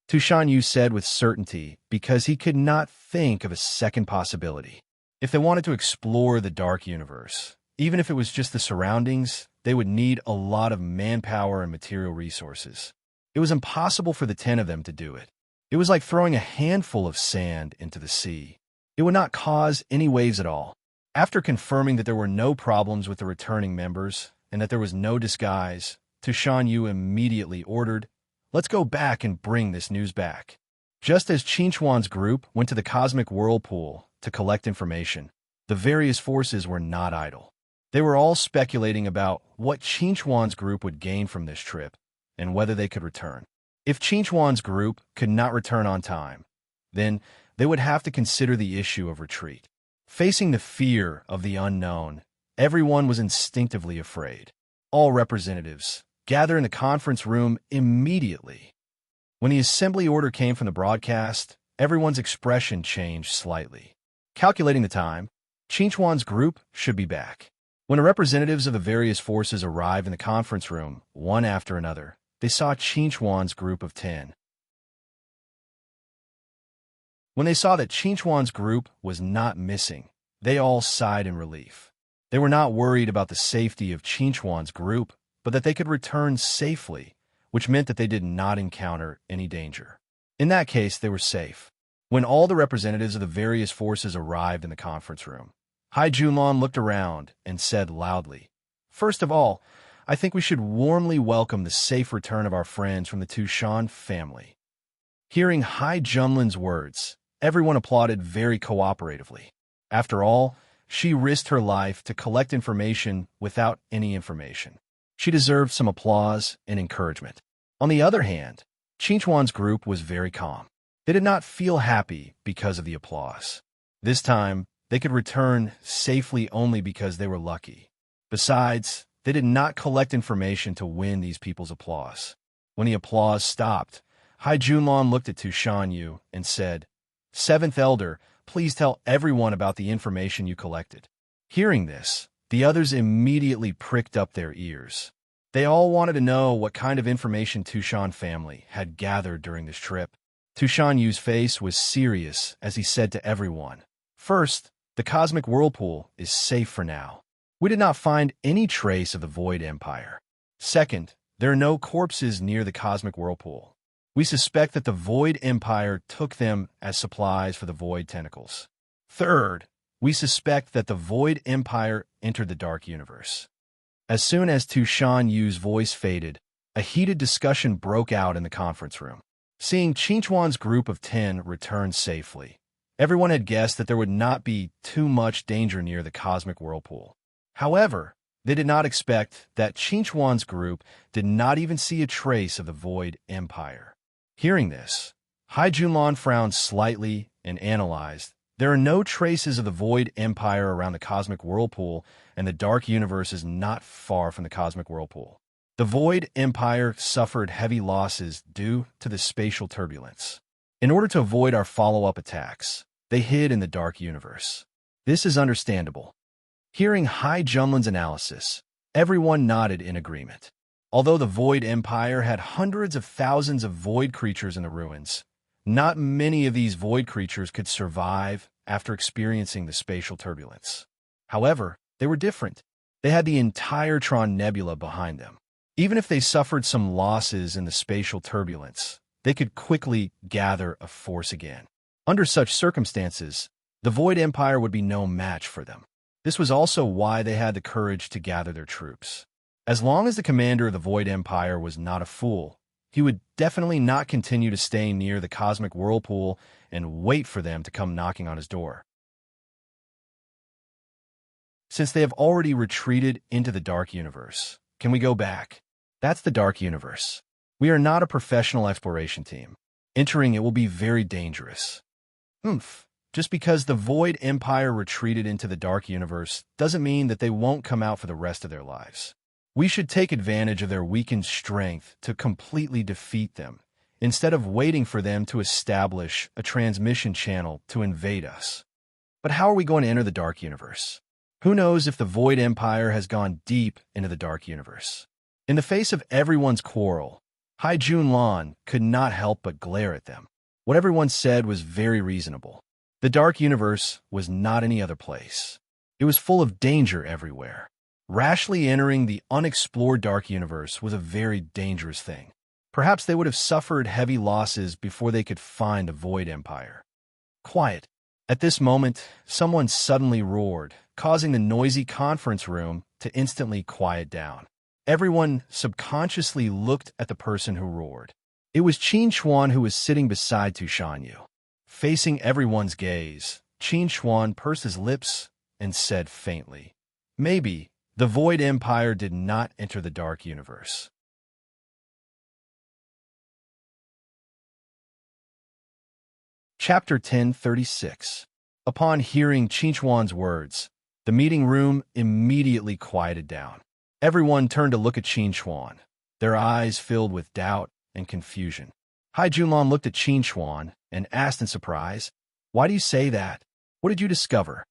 [SPEAKER 1] Tushan Yu said with certainty because he could not think of a second possibility. If they wanted to explore the dark universe, even if it was just the surroundings, they would need a lot of manpower and material resources. It was impossible for the 10 of them to do it. It was like throwing a handful of sand into the sea. It would not cause any waves at all. After confirming that there were no problems with the returning members and that there was no disguise, Tushan Yu immediately ordered, "Let's go back and bring this news back." Just as Qin Chuan's group went to the cosmic whirlpool to collect information, the various forces were not idle. They were all speculating about what Qin Chuan's group would gain from this trip and whether they could return. If Qinchuan's group could not return on time, then they would have to consider the issue of retreat. Facing the fear of the unknown, everyone was instinctively afraid. All representatives gather in the conference room immediately. When the assembly order came from the broadcast, everyone's expression changed slightly. Calculating the time, Qinchuan's group should be back. When the representatives of the various forces arrived in the conference room, one after another, they saw Qinchuan's group of 10. When they saw that Qinchuan's group was not missing, they all sighed in relief. They were not worried about the safety of Qinchuan's group, but that they could return safely, which meant that they did not encounter any danger. In that case, they were safe. When all the representatives of the various forces arrived in the conference room, Hai Junlong looked around and said loudly, "First of all, I think we should warmly welcome the safe return of our friends from the Tushan family." Hearing Hai Junling's words, everyone applauded very cooperatively. After all, she risked her life to collect information without any information. She deserved some applause and encouragement. On the other hand, Qinchuan's group was very calm. They did not feel happy because of the applause. This time, they could return safely only because they were lucky. Besides, they did not collect information to win these people's applause. When the applause stopped, Hai Junlong looked at Tu Shanyu and said, "Seventh Elder, please tell everyone about the information you collected." Hearing this, the others immediately pricked up their ears. They all wanted to know what kind of information Tushan family had gathered during this trip. Tu Shanyu's face was serious as he said to everyone, "First, the cosmic whirlpool is safe for now. We did not find any trace of the Void Empire. Second, there are no corpses near the cosmic whirlpool. We suspect that the Void Empire took them as supplies for the Void Tentacles. Third, we suspect that the Void Empire entered the Dark Universe." As soon as Tu Shanyu's voice faded, a heated discussion broke out in the conference room. Seeing Qinchuan's group of 10 return safely, everyone had guessed that there would not be too much danger near the cosmic whirlpool. However, they did not expect that Qinchuan's group did not even see a trace of the Void Empire. Hearing this, Hai Junlong frowned slightly and analyzed. There are no traces of the Void Empire around the cosmic whirlpool, and the Dark Universe is not far from the cosmic whirlpool. The Void Empire suffered heavy losses due to the spatial turbulence. In order to avoid our follow-up attacks, they hid in the Dark Universe. This is understandable. Hearing Hai Junling's analysis, everyone nodded in agreement. Although the Void Empire had hundreds of thousands of void creatures in the ruins, not many of these void creatures could survive after experiencing the spatial turbulence. However, they were different. They had the entire Tron Nebula behind them. Even if they suffered some losses in the spatial turbulence, they could quickly gather a force again. Under such circumstances, the Void Empire would be no match for them. This was also why they had the courage to gather their troops. As long as the commander of the Void Empire was not a fool, he would definitely not continue to stay near the cosmic whirlpool and wait for them to come knocking on his door. Since they have already retreated into the Dark Universe, can we go back? That's the Dark Universe. We are not a professional exploration team. Entering it will be very dangerous. Just because the Void Empire retreated into the Dark Universe doesn't mean that they won't come out for the rest of their lives. We should take advantage of their weakened strength to completely defeat them, instead of waiting for them to establish a transmission channel to invade us. But how are we going to enter the Dark Universe? Who knows if the Void Empire has gone deep into the Dark Universe? In the face of everyone's quarrel, Hai Junlong could not help but glare at them. What everyone said was very reasonable. The Dark Universe was not any other place. It was full of danger everywhere. Rashly entering the unexplored Dark Universe was a very dangerous thing. Perhaps they would have suffered heavy losses before they could find the Void Empire. Quiet. At this moment, someone suddenly roared, causing the noisy conference room to instantly quiet down. Everyone subconsciously looked at the person who roared. It was Qin Xuan, who was sitting beside Tu Shanyu. Facing everyone's gaze, Qin Xuan pursed his lips and said faintly, "Maybe the Void Empire did not enter the Dark Universe." Chapter 1036. Upon hearing Qinchuan's words, the meeting room immediately quieted down. Everyone turned to look at Qinchuan, their eyes filled with doubt and confusion. Hai Junlan looked at Qinchuan and asked in surprise, "Why do you say that? What did you discover?"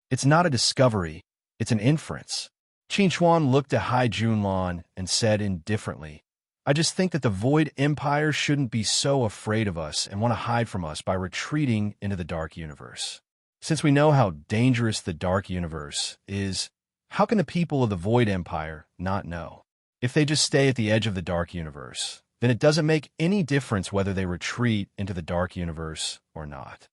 [SPEAKER 1] "It's not a discovery, it's an inference." Qinchuan looked at Hai Junlan and said indifferently, "I just think that the Void Empire shouldn't be so afraid of us and want to hide from us by retreating into the Dark Universe. Since we know how dangerous the Dark Universe is, how can the people of the Void Empire not know? If they just stay at the edge of the Dark Universe, then it doesn't make any difference whether they retreat into the Dark Universe or not."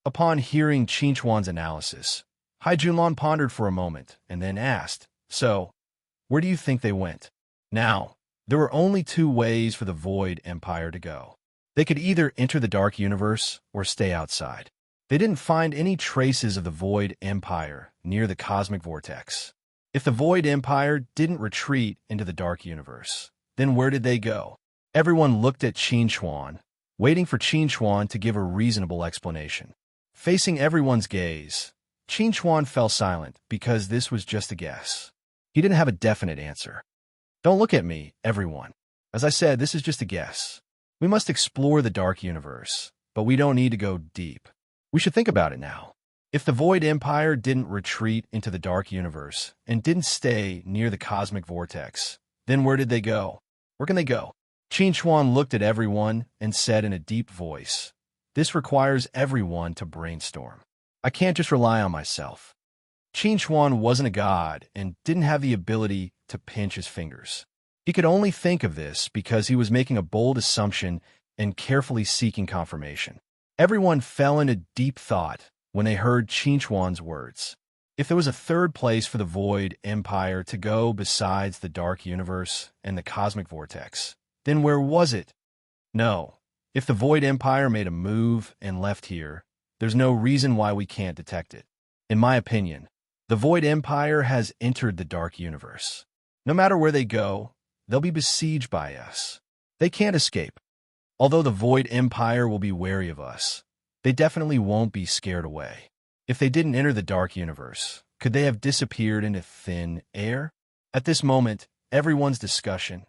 [SPEAKER 1] Upon hearing Qinchuan's analysis, Hai Junlan pondered for a moment and then asked, "So, where do you think they went?" Now, there were only two ways for the Void Empire to go. They could either enter the Dark Universe or stay outside. They didn't find any traces of the Void Empire near the cosmic vortex. If the Void Empire didn't retreat into the Dark Universe, then where did they go? Everyone looked at Qinchuan, waiting for Qinchuan to give a reasonable explanation. Facing everyone's gaze, Qinchuan fell silent because this was just a guess. He didn't have a definite answer. "Don't look at me, everyone. As I said, this is just a guess. We must explore the Dark Universe, but we don't need to go deep. We should think about it now. If the Void Empire didn't retreat into the Dark Universe and didn't stay near the cosmic vortex, then where did they go? Where can they go?" Qinchuan looked at everyone and said in a deep voice, "This requires everyone to brainstorm. I can't just rely on myself." Qinchuan wasn't a god and didn't have the ability to pinch his fingers. He could only think of this because he was making a bold assumption and carefully seeking confirmation. Everyone fell into deep thought when they heard Qinchuan's words. If there was a third place for the Void Empire to go besides the Dark Universe and the cosmic vortex, then where was it? No. If the Void Empire made a move and left here, there's no reason why we can't detect it. In my opinion, the Void Empire has entered the Dark Universe. No matter where they go, they'll be besieged by us. They can't escape. Although the Void Empire will be wary of us, they definitely won't be scared away. If they didn't enter the Dark Universe, could they have disappeared into thin air? At this moment, everyone's discussion.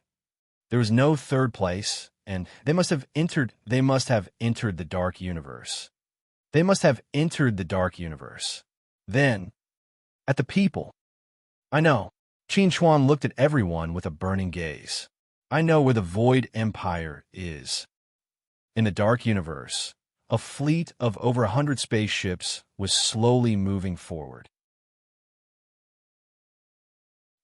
[SPEAKER 1] There was no third place, and they must have entered the Dark Universe. They must have entered the Dark Universe. Then, at the people. "I know." Qinchuan looked at everyone with a burning gaze. "I know where the Void Empire is." In the Dark Universe, a fleet of over 100 spaceships was slowly moving forward.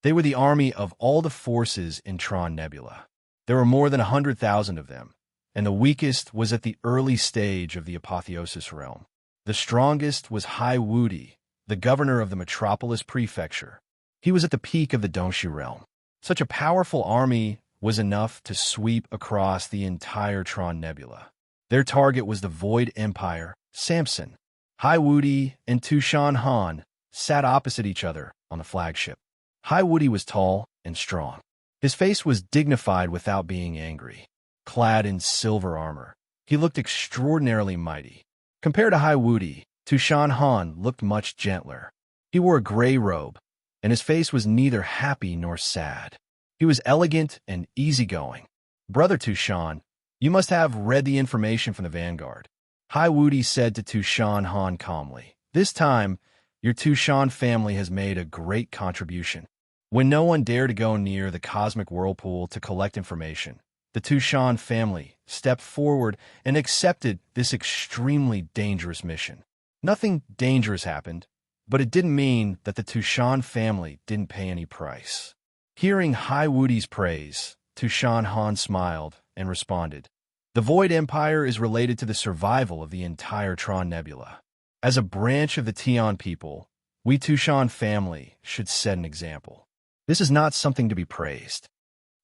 [SPEAKER 1] They were the army of all the forces in Tron Nebula. There were more than 100,000 of them, and the weakest was at the early stage of the Apotheosis realm. The strongest was Hai Wudi, the governor of the Metropolis Prefecture. He was at the peak of the Dongxi realm. Such a powerful army was enough to sweep across the entire Tron Nebula. Their target was the Void Empire, Samson. Hai Wudi and Tushan Han sat opposite each other on the flagship. Hai Wudi was tall and strong. His face was dignified without being angry. Clad in silver armor, he looked extraordinarily mighty. Compared to Hai Wudi, Tushan Han looked much gentler. He wore a gray robe, and his face was neither happy nor sad. He was elegant and easygoing. "Brother Tushan, you must have read the information from the Vanguard," Hai Wudi said to Tushan Han calmly. "This time, your Tushan family has made a great contribution. When no one dared to go near the cosmic whirlpool to collect information, the Tushan family stepped forward and accepted this extremely dangerous mission. Nothing dangerous happened, but it didn't mean that the Tushan family didn't pay any price." Hearing Hai Wudi's praise, Tushan Han smiled and responded, "The Void Empire is related to the survival of the entire Tron Nebula. As a branch of the Tian people, we Tushan family should set an example. This is not something to be praised."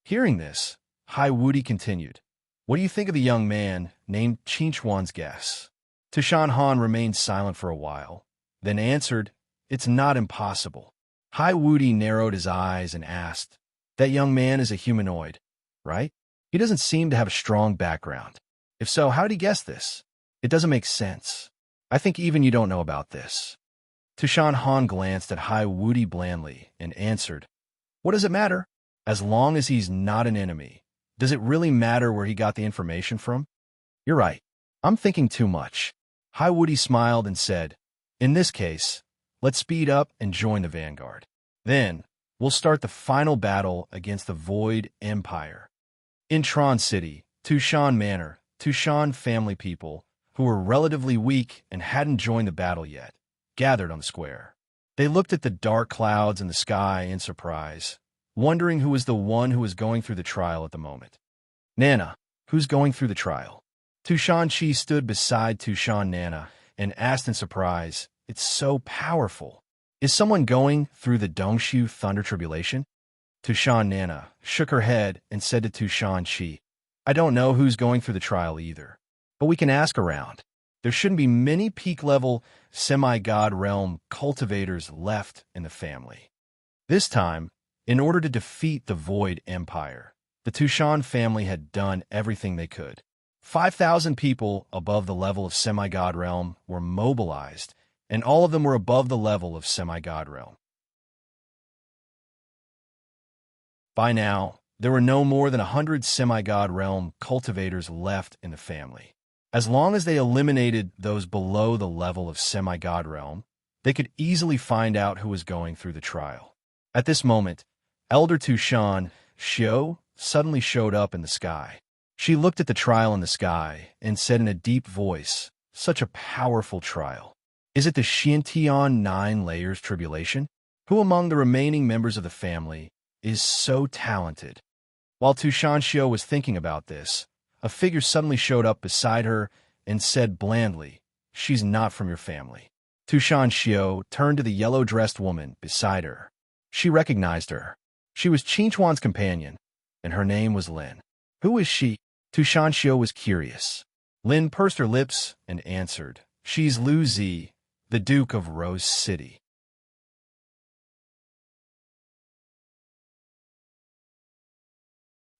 [SPEAKER 1] Hearing this, Hai Wudi continued, "What do you think of the young man named Qinchuan's guess?" Tushan Han remained silent for a while, then answered, "It's not impossible." Hai Wudi narrowed his eyes and asked, "That young man is a humanoid, right? He doesn't seem to have a strong background. If so, how did he guess this?" It doesn't make sense. I think even you don't know about this. Tushan Han glanced at Hai Wudi blandly and answered, "What does it matter? As long as he's not an enemy. Does it really matter where he got the information from?" "You're right. I'm thinking too much." Hai Wudi smiled and said, "In this case, let's speed up and join the vanguard. Then, we'll start the final battle against the Void Empire." In Tron City, Tushan Manor, Tushan family people, who were relatively weak and hadn't joined the battle yet, gathered on the square. They looked at the dark clouds in the sky in surprise, wondering who was the one who was going through the trial at the moment. "Nana, who's going through the trial?" Tushan Chi stood beside Tushan Nana and asked in surprise, "It's so powerful. Is someone going through the Dongshu Thunder Tribulation?" Tushan Nana shook her head and said to Tushan Chi, "I don't know who's going through the trial either, but we can ask around. There shouldn't be many peak-level semi-god realm cultivators left in the family." This time, in order to defeat the Void Empire, the Tushan family had done everything they could. 5,000 people above the level of semi-god realm were mobilized, and all of them were above the level of semi-god realm. By now, there were no more than 100 semi-god realm cultivators left in the family. As long as they eliminated those below the level of semi-god realm, they could easily find out who was going through the trial. At this moment, Elder Tushan Xiao suddenly showed up in the sky. She looked at the trial in the sky and said in a deep voice, "Such a powerful trial. Is it the Xiantian 9 Layers Tribulation? Who among the remaining members of the family is so talented?" While Tushan Xiao was thinking about this, a figure suddenly showed up beside her and said blandly, "She's not from your family." Tushan Xiao turned to the yellow-dressed woman beside her. She recognized her. She was Qin Chuan's companion, and her name was Lin. "Who is she?" Tushan Xiao was curious. Lin pursed her lips and answered, "She's Lu Zi, the Duke of Rose City."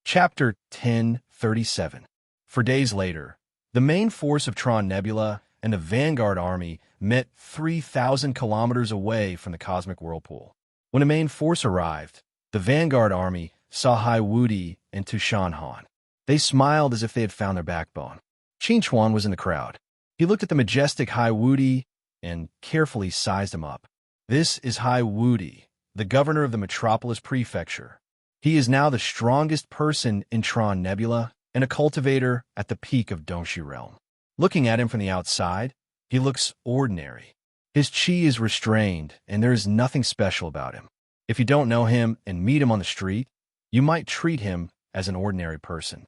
[SPEAKER 1] Chapter 1037. For days later, the main force of Tron Nebula and the Vanguard Army met 3,000 kilometers away from the Cosmic Whirlpool. When the main force arrived, the Vanguard Army saw Hai Wudi and Tushan Han. They smiled as if they had found their backbone. Qin Chuan was in the crowd. He looked at the majestic Hai Wudi and carefully sized him up. "This is Hai Wudi, the governor of the Metropolis Prefecture. He is now the strongest person in Tron Nebula and a cultivator at the peak of Dongshu Realm. Looking at him from the outside, he looks ordinary. His chi is restrained, and there is nothing special about him. If you don't know him and meet him on the street, you might treat him as an ordinary person."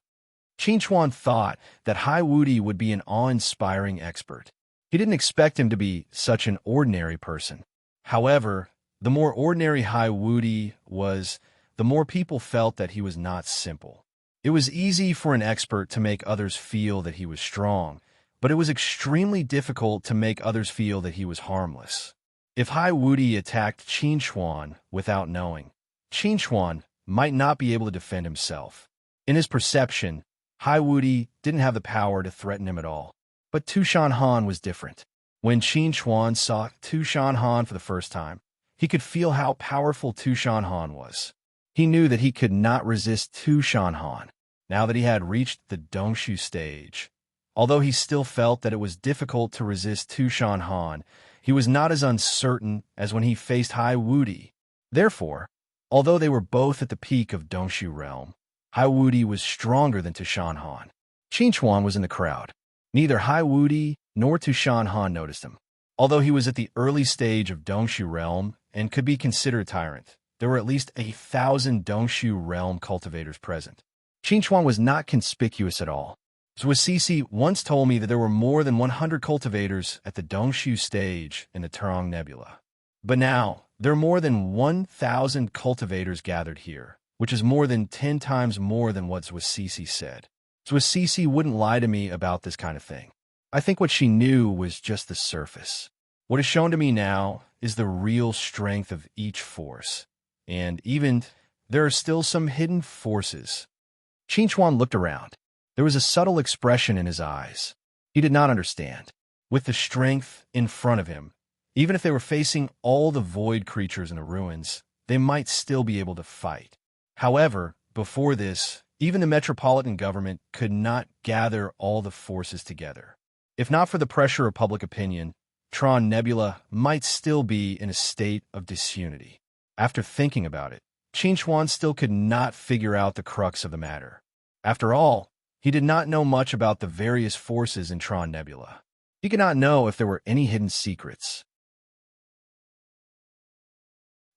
[SPEAKER 1] Qin Chuan thought that Hai Wudi would be an awe-inspiring expert. He didn't expect him to be such an ordinary person. However, the more ordinary Hai Wudi was, the more people felt that he was not simple. It was easy for an expert to make others feel that he was strong, but it was extremely difficult to make others feel that he was harmless. If Hai Wudi attacked Qin Chuan without knowing, Qin Chuan might not be able to defend himself. In his perception, Hai Wudi didn't have the power to threaten him at all. But Tushan Han was different. When Qin Chuan saw Tushan Han for the first time, he could feel how powerful Tushan Han was. He knew that he could not resist Tushan Han, now that he had reached the Dongshu stage. Although he still felt that it was difficult to resist Tushan Han, he was not as uncertain as when he faced Hai Wudi. Therefore, although they were both at the peak of Dongshu Realm, Hai Wudi was stronger than Tushan Han. Qin Chuan was in the crowd. Neither Hai Wudi nor Tushan Han noticed him. Although he was at the early stage of Dongshu Realm and could be considered a tyrant, there were at least 1,000 Dongshu Realm cultivators present. Qin Chuan was not conspicuous at all. Zhuasisi once told me that there were more than 100 cultivators at the Dongshu stage in the Terong Nebula. But now, there are more than 1,000 cultivators gathered here, which is more than 10 times more than what Zhuasisi said. Zhuasisi wouldn't lie to me about this kind of thing. I think what she knew was just the surface. What is shown to me now is the real strength of each force. And even there are still some hidden forces. Qin Chuan looked around. There was a subtle expression in his eyes. He did not understand. With the strength in front of him, even if they were facing all the void creatures in the ruins, they might still be able to fight. However, before this, even the metropolitan government could not gather all the forces together. If not for the pressure of public opinion, Tron Nebula might still be in a state of disunity. After thinking about it, Qin Chuan still could not figure out the crux of the matter. After all, he did not know much about the various forces in Tron Nebula. He could not know if there were any hidden secrets.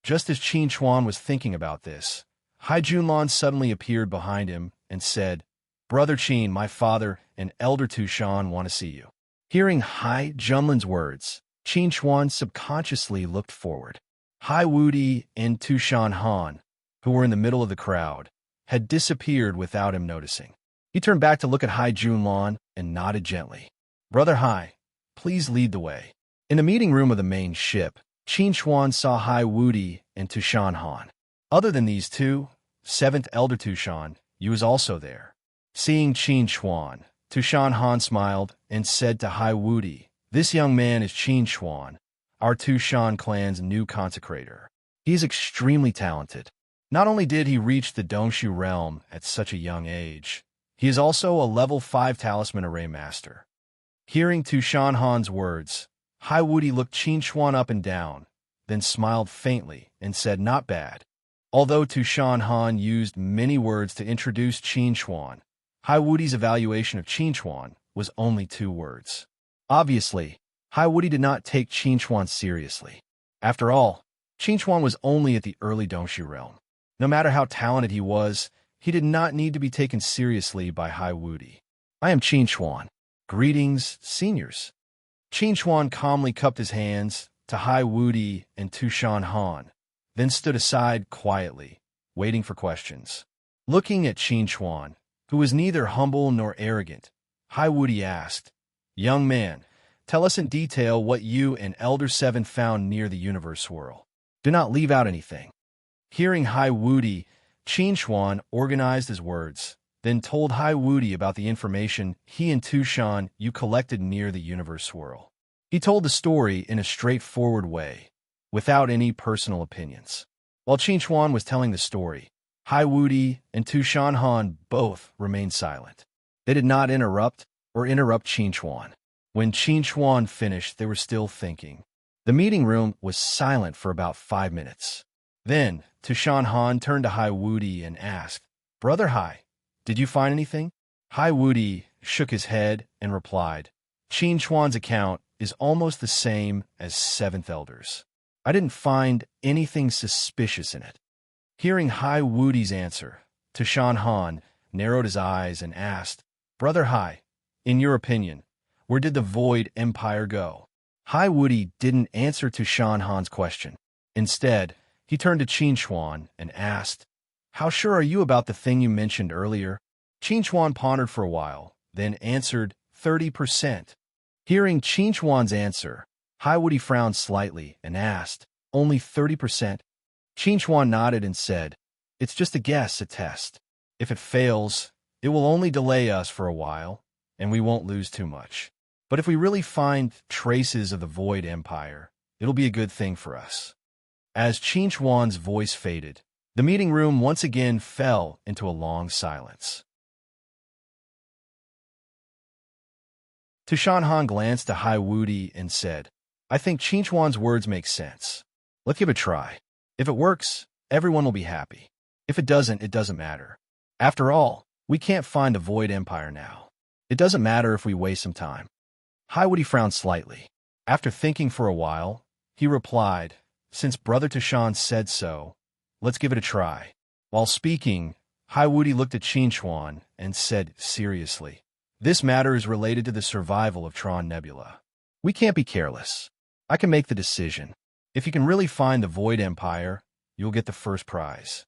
[SPEAKER 1] Just as Qin Chuan was thinking about this, Hai Junlan suddenly appeared behind him and said, "Brother Qin, my father and Elder Tushan want to see you." Hearing Hai Junlan's words, Qin Chuan subconsciously looked forward. Hai Wudi and Tushan Han, who were in the middle of the crowd, had disappeared without him noticing. He turned back to look at Hai Junlan and nodded gently. "Brother Hai, please lead the way." In the meeting room of the main ship, Qin Chuan saw Hai Wudi and Tushan Han. Other than these two, 7th Elder Tushan, Yu was also there. Seeing Qin Chuan, Tushan Han smiled and said to Hai Wudi, "This young man is Qin Chuan, our Tushan clan's new consecrator. He is extremely talented. Not only did he reach the Dongshu realm at such a young age, he is also a level 5 talisman array master." Hearing Tushan Han's words, Hai Wudi looked Qin Chuan up and down, then smiled faintly and said, "Not bad." Although Tushan Han used many words to introduce Qin Chuan, Hai Wudi's evaluation of Qin Chuan was only 2 words. Obviously, Hai Wudi did not take Qin Chuan seriously. After all, Qin Chuan was only at the early Dongshu realm. No matter how talented he was, he did not need to be taken seriously by Hai Wudi. "I am Qin Chuan. Greetings, seniors." Qin Chuan calmly cupped his hands to Hai Wudi and Tushan Han, then stood aside quietly, waiting for questions. Looking at Qin Chuan, who was neither humble nor arrogant, Hai Wudi asked, "Young man, tell us in detail what you and Elder 7 found near the universe swirl. Do not leave out anything." Hearing Hai Wudi, Qin Chuan organized his words, then told Hai Wudi about the information he and Tushan Yu collected near the universe swirl. He told the story in a straightforward way, without any personal opinions. While Qin Chuan was telling the story, Hai Wudi and Tushan Han both remained silent. They did not interrupt Qin Chuan. When Qin Chuan finished, they were still thinking. The meeting room was silent for about 5 minutes. Then, Tushan Han turned to Hai Wudi and asked, "Brother Hai, did you find anything?" Hai Wudi shook his head and replied, "Qin Chuan's account is almost the same as 7th Elder's. I didn't find anything suspicious in it." Hearing Hai Wudi's answer, Tushan Han narrowed his eyes and asked, "Brother Hai, in your opinion, where did the Void Empire go?" Hai Wudi didn't answer Tushan Han's question. Instead, he turned to Qin Chuan and asked, "How sure are you about the thing you mentioned earlier?" Qin Chuan pondered for a while, then answered, 30%. Hearing Qin Chuan's answer, Hai Wudi frowned slightly and asked, "Only 30%? Qin Chuan nodded and said, "It's just a guess, a test. If it fails, it will only delay us for a while, and we won't lose too much. But if we really find traces of the Void Empire, it'll be a good thing for us." As Qin Chuan's voice faded, the meeting room once again fell into a long silence. Tushan Han glanced to Hai Wudi and said, "I think Qin Chuan's words make sense. Let's give it a try. If it works, everyone will be happy. If it doesn't, it doesn't matter. After all, we can't find the Void Empire now. It doesn't matter if we waste some time." Hai Wudi frowned slightly. After thinking for a while, he replied, "Since Brother Tushan said so, let's give it a try." While speaking, Hai Wudi looked at Qin Chuan and said seriously, "This matter is related to the survival of Tron Nebula. We can't be careless. I can make the decision. If you can really find the Void Empire, you'll get the first prize."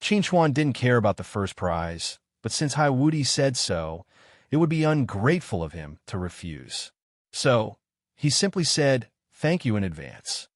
[SPEAKER 1] Qin Chuan didn't care about the first prize, but since Hai Wudi said so, it would be ungrateful of him to refuse. So, he simply said, "Thank you in advance."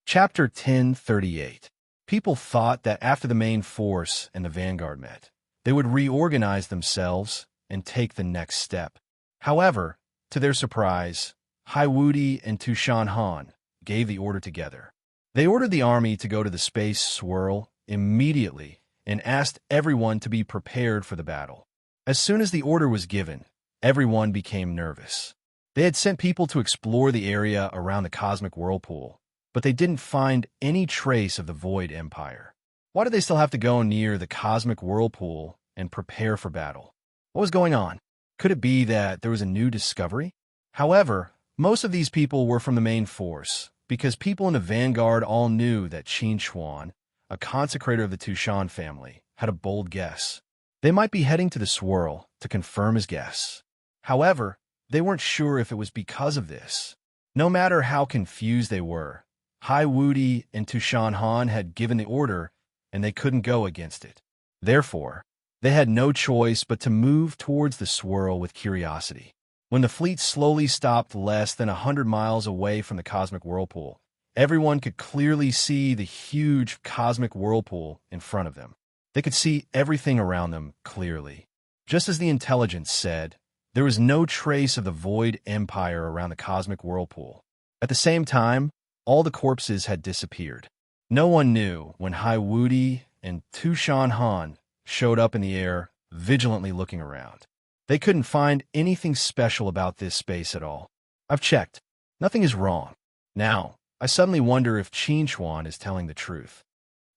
[SPEAKER 1] Chapter 1038. People thought that after the main force and the vanguard met, they would reorganize themselves and take the next step. However, to their surprise, Hai Wudi and Tushan Han gave the order together. They ordered the army to go to the space swirl immediately and asked everyone to be prepared for the battle. As soon as the order was given, everyone became nervous. They had sent people to explore the area around the cosmic whirlpool, but they didn't find any trace of the Void Empire. Why did they still have to go near the cosmic whirlpool and prepare for battle? What was going on? Could it be that there was a new discovery? However, most of these people were from the main force, because people in the vanguard all knew that Qin Xuan, a consecrator of the Tushan family, had a bold guess. They might be heading to the swirl to confirm his guess. However, they weren't sure if it was because of this. No matter how confused they were, Hai Wudi and Tushan Han had given the order, and they couldn't go against it. Therefore, they had no choice but to move towards the swirl with curiosity. When the fleet slowly stopped less than 100 miles away from the cosmic whirlpool, everyone could clearly see the huge cosmic whirlpool in front of them. They could see everything around them clearly. Just as the intelligence said, there was no trace of the Void Empire around the cosmic whirlpool. At the same time, all the corpses had disappeared. No one knew when Hai Wudi and Tushan Han showed up in the air, vigilantly looking around. They couldn't find anything special about this space at all. I've checked. Nothing is wrong. Now, I suddenly wonder if Qin Xuan is telling the truth.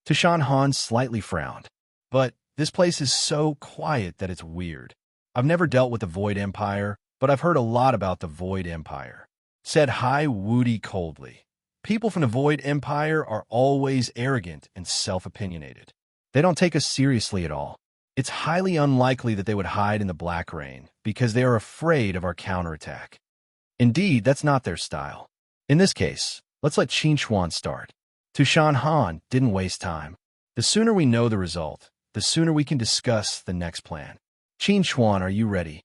[SPEAKER 1] Tushan Han slightly frowned. But this place is so quiet that it's weird. I've never dealt with the Void Empire, but I've heard a lot about the Void Empire, said Hai Wudi coldly. People from the Void Empire are always arrogant and self-opinionated. They don't take us seriously at all. It's highly unlikely that they would hide in the Black Rain because they are afraid of our counterattack. Indeed, that's not their style. In this case, let's let Qin Xuan start. Tushan Han didn't waste time. The sooner we know the result, the sooner we can discuss the next plan. Qin Xuan, are you ready?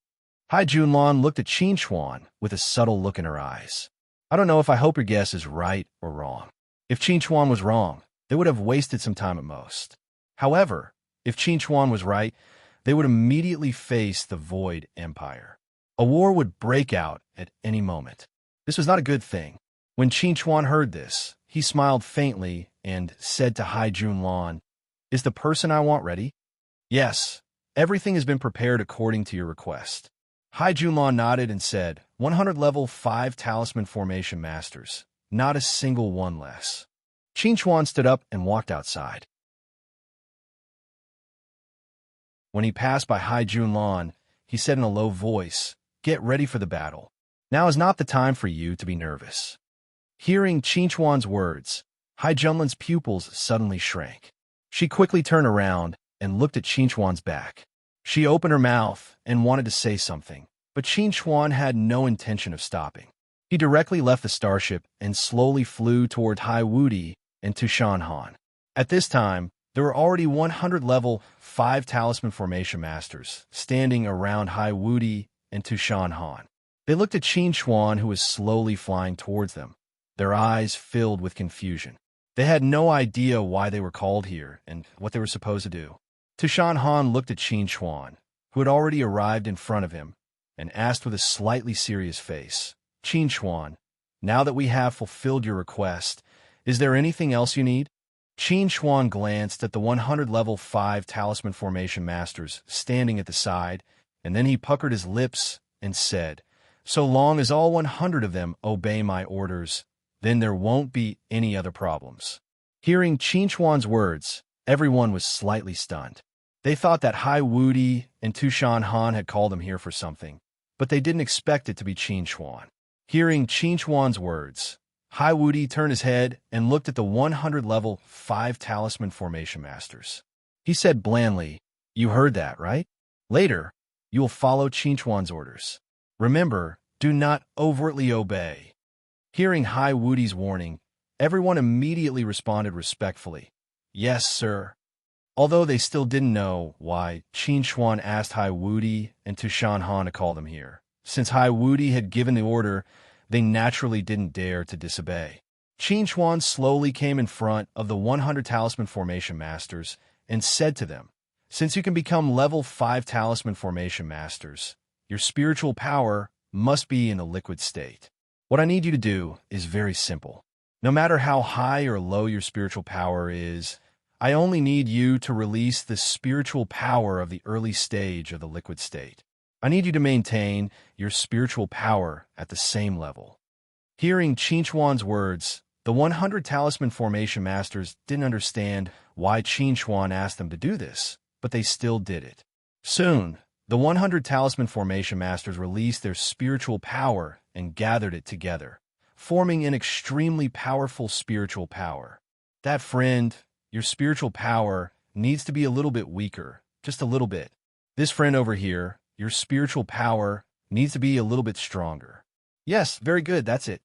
[SPEAKER 1] Hai Junlan looked at Qin Xuan with a subtle look in her eyes. I don't know if I hope your guess is right or wrong. If Qin Xuan was wrong, they would have wasted some time at most. However, if Qin Xuan was right, they would immediately face the Void Empire. A war would break out at any moment. This was not a good thing. When Qin Xuan heard this, he smiled faintly and said to Hai Junlan, "Is the person I want ready?" "Yes, everything has been prepared according to your request." Hai Junlan nodded and said, 100 level 5 talisman formation masters, not a single one less. Qin Xuan stood up and walked outside. When he passed by Hai Junlan, he said in a low voice, "Get ready for the battle. Now is not the time for you to be nervous." Hearing Qin Xuan's words, Hai Junlan's pupils suddenly shrank. She quickly turned around and looked at Qin Xuan's back. She opened her mouth and wanted to say something, but Qin Xuan had no intention of stopping. He directly left the starship and slowly flew toward Hai Wudi and Tushan Han. At this time, there were already 100 level 5 talisman formation masters standing around Hai Wudi and Tushan Han. They looked at Qin Xuan, who was slowly flying towards them, their eyes filled with confusion. They had no idea why they were called here and what they were supposed to do. Tushan Han looked at Qin Xuan, who had already arrived in front of him, and asked with a slightly serious face, "Qin Xuan, now that we have fulfilled your request, is there anything else you need?" Qin Xuan glanced at the 100 level 5 talisman formation masters standing at the side, and then he puckered his lips and said, "So long as all 100 of them obey my orders, then there won't be any other problems." Hearing Qin Xuan's words, everyone was slightly stunned. They thought that Hai Wudi and Tushan Han had called them here for something, but they didn't expect it to be Qin Xuan. Hearing Qin Xuan's words, Hai Wudi turned his head and looked at the 100 level 5 talisman formation masters. He said blandly, "You heard that, right? Later, you will follow Qin Xuan's orders. Remember, do not overtly obey." Hearing Hai Wudi's warning, everyone immediately responded respectfully, "Yes, sir." Although they still didn't know why Qin Xuan asked Hai Wudi and Tushan Han to call them here. Since Hai Wudi had given the order, they naturally didn't dare to disobey. Qin Chuan slowly came in front of the 100 Talisman Formation Masters and said to them, "Since you can become level 5 Talisman Formation Masters, your spiritual power must be in a liquid state. What I need you to do is very simple. No matter how high or low your spiritual power is, I only need you to release the spiritual power of the early stage of the liquid state. I need you to maintain your spiritual power at the same level." Hearing Qin Chuan's words, the 100 Talisman Formation Masters didn't understand why Qin Chuan asked them to do this, but they still did it. Soon, the 100 Talisman Formation Masters released their spiritual power and gathered it together, forming an extremely powerful spiritual power. That friend, your spiritual power, needs to be a little bit weaker, just a little bit. This friend over here, your spiritual power, needs to be a little bit stronger. Yes, very good, that's it.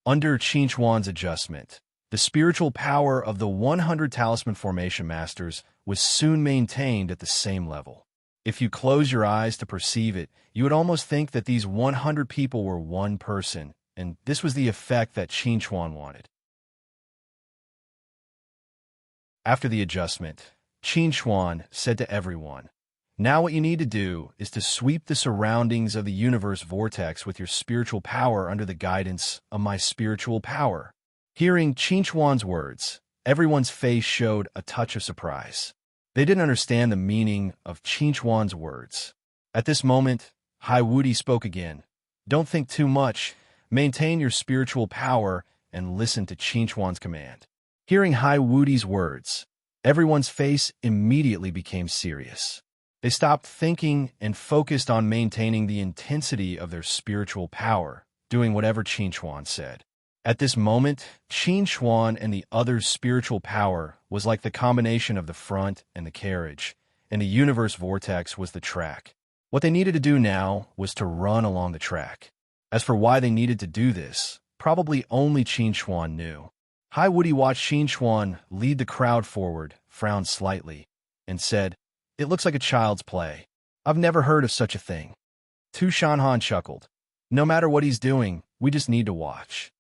[SPEAKER 1] Under Qin Chuan's adjustment, the spiritual power of the 100 Talisman Formation Masters was soon maintained at the same level. If you close your eyes to perceive it, you would almost think that these 100 people were one person, and this was the effect that Qin Chuan wanted. After the adjustment, Qin Chuan said to everyone, "Now what you need to do is to sweep the surroundings of the universe vortex with your spiritual power under the guidance of my spiritual power." Hearing Qin Chuan's words, everyone's face showed a touch of surprise. They didn't understand the meaning of Qin Chuan's words. At this moment, Hai Wudi spoke again. "Don't think too much. Maintain your spiritual power and listen to Qin Chuan's command." Hearing Hai Wudi's words, everyone's face immediately became serious. They stopped thinking and focused on maintaining the intensity of their spiritual power, doing whatever Qin Chuan said. At this moment, Qin Chuan and the others' spiritual power was like the combination of the front and the carriage, and the universe vortex was the track. What they needed to do now was to run along the track. As for why they needed to do this, probably only Qin Chuan knew. Hai Wudi watched Qin Chuan lead the crowd forward, frowned slightly, and said, "It looks like a child's play. I've never heard of such a thing." Tu Shanhan chuckled. "No matter what he's doing, we just need to watch."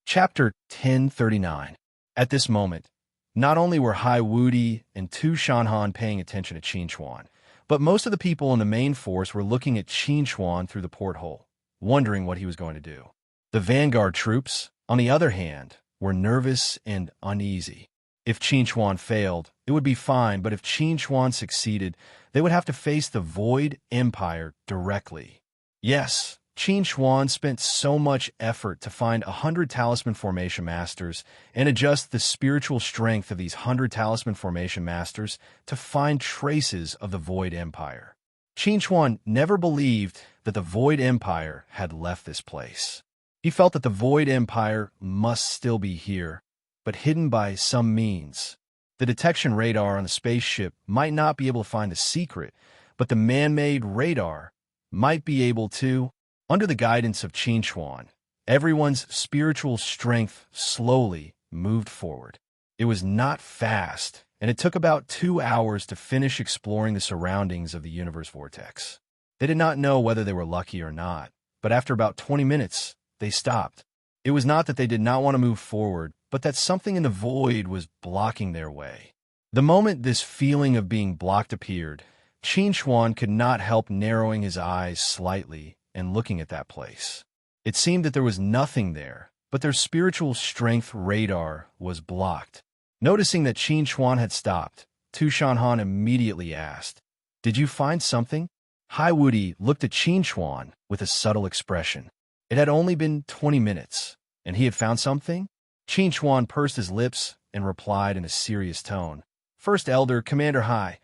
[SPEAKER 1] Chapter 1039. At this moment, not only were Hai Wudi and Tu Shanhan paying attention to Qin Chuan, but most of the people in the main force were looking at Qin Chuan through the porthole, wondering what he was going to do. The vanguard troops, on the other hand, were nervous and uneasy. If Qin Chuan failed, it would be fine, but if Qin Chuan succeeded, they would have to face the Void Empire directly. Yes, Qin Chuan spent so much effort to find 100 Talisman Formation Masters and adjust the spiritual strength of these 100 Talisman Formation Masters to find traces of the Void Empire. Qin Chuan never believed that the Void Empire had left this place. He felt that the Void Empire must still be here, but hidden by some means. The detection radar on the spaceship might not be able to find the secret, but the man-made radar might be able to. Under the guidance of Qin Chuan, everyone's spiritual strength slowly moved forward. It was not fast, and it took about 2 hours to finish exploring the surroundings of the universe vortex. They did not know whether they were lucky or not, but after about 20 minutes, they stopped. It was not that they did not want to move forward, but that something in the void was blocking their way. The moment this feeling of being blocked appeared, Qin Chuan could not help narrowing his eyes slightly and looking at that place. It seemed that there was nothing there, but their spiritual strength radar was blocked. Noticing that Qin Chuan had stopped, Tu Shanhan immediately asked, "Did you find something?" Hai Wudi looked at Qin Chuan with a subtle expression. It had only been 20 minutes, and he had found something? Qin Chuan pursed his lips and replied in a serious tone, "First Elder, Commander Hai,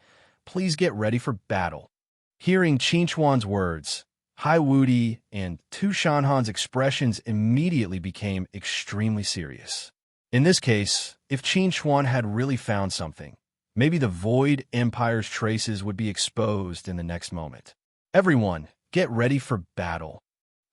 [SPEAKER 1] please get ready for battle." Hearing Qin Chuan's words, Hai Wudi and Tu Shanhan's expressions immediately became extremely serious. In this case, if Qin Chuan had really found something, maybe the Void Empire's traces would be exposed in the next moment. "Everyone, get ready for battle."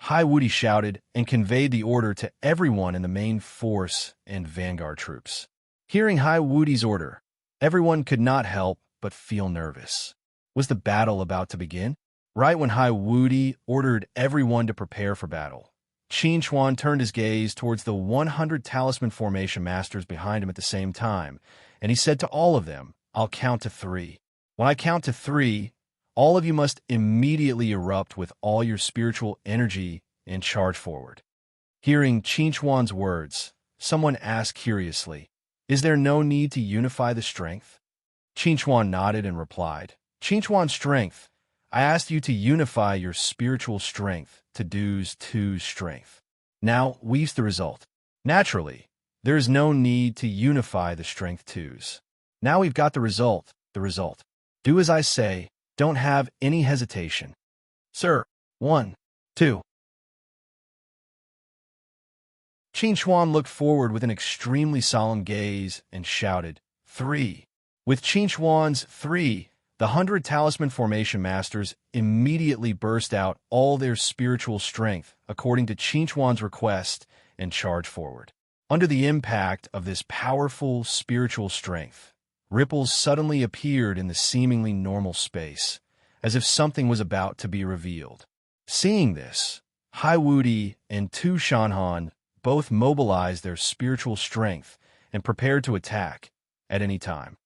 [SPEAKER 1] Hai Wudi shouted and conveyed the order to everyone in the main force and vanguard troops. Hearing Hai Wudi's order, everyone could not help but feel nervous. Was the battle about to begin? Right when Hai Wudi ordered everyone to prepare for battle, Qin Chuan turned his gaze towards the 100 talisman formation masters behind him at the same time, and he said to all of them, "I'll count to 3. When I count to 3, all of you must immediately erupt with all your spiritual energy and charge forward." Hearing Qin Chuan's words, someone asked curiously, "Is there no need to unify the strength?" Qin Chuan nodded and replied, "Qin Chuan's strength. I asked you to unify your spiritual strength to Du's 2's strength. Now, we's the result. Naturally, there is no need to unify the strength 2's. Now we've got the result. Do as I say, don't have any hesitation." "Sir, 1, 2. Qin Chuan looked forward with an extremely solemn gaze and shouted, 3. With Qin Chuan's 3, the 100 talisman formation masters immediately burst out all their spiritual strength according to Qin Chuan's request and charged forward. Under the impact of this powerful spiritual strength, ripples suddenly appeared in the seemingly normal space, as if something was about to be revealed. Seeing this, Hai Wudi and Tu Shanhan both mobilized their spiritual strength and prepared to attack at any time.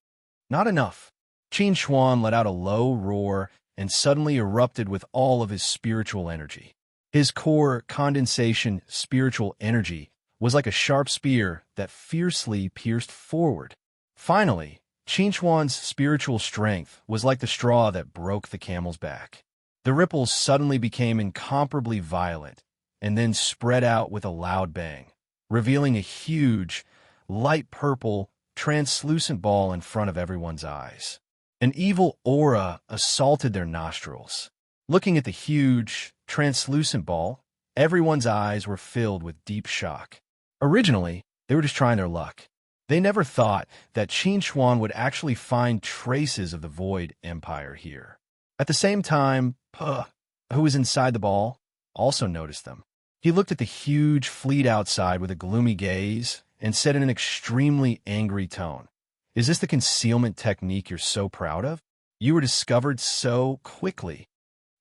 [SPEAKER 1] Not enough. Qin Chuan let out a low roar and suddenly erupted with all of his spiritual energy. His core condensation spiritual energy was like a sharp spear that fiercely pierced forward. Finally, Qin Chuan's spiritual strength was like the straw that broke the camel's back. The ripples suddenly became incomparably violent and then spread out with a loud bang, revealing a huge, light purple, translucent ball in front of everyone's eyes. An evil aura assaulted their nostrils. Looking at the huge, translucent ball, everyone's eyes were filled with deep shock. Originally, they were just trying their luck. They never thought that Qin Chuan would actually find traces of the Void Empire here. At the same time, Puh, who was inside the ball, also noticed them. He looked at the huge fleet outside with a gloomy gaze and said in an extremely angry tone, "Is this the concealment technique you're so proud of? You were discovered so quickly."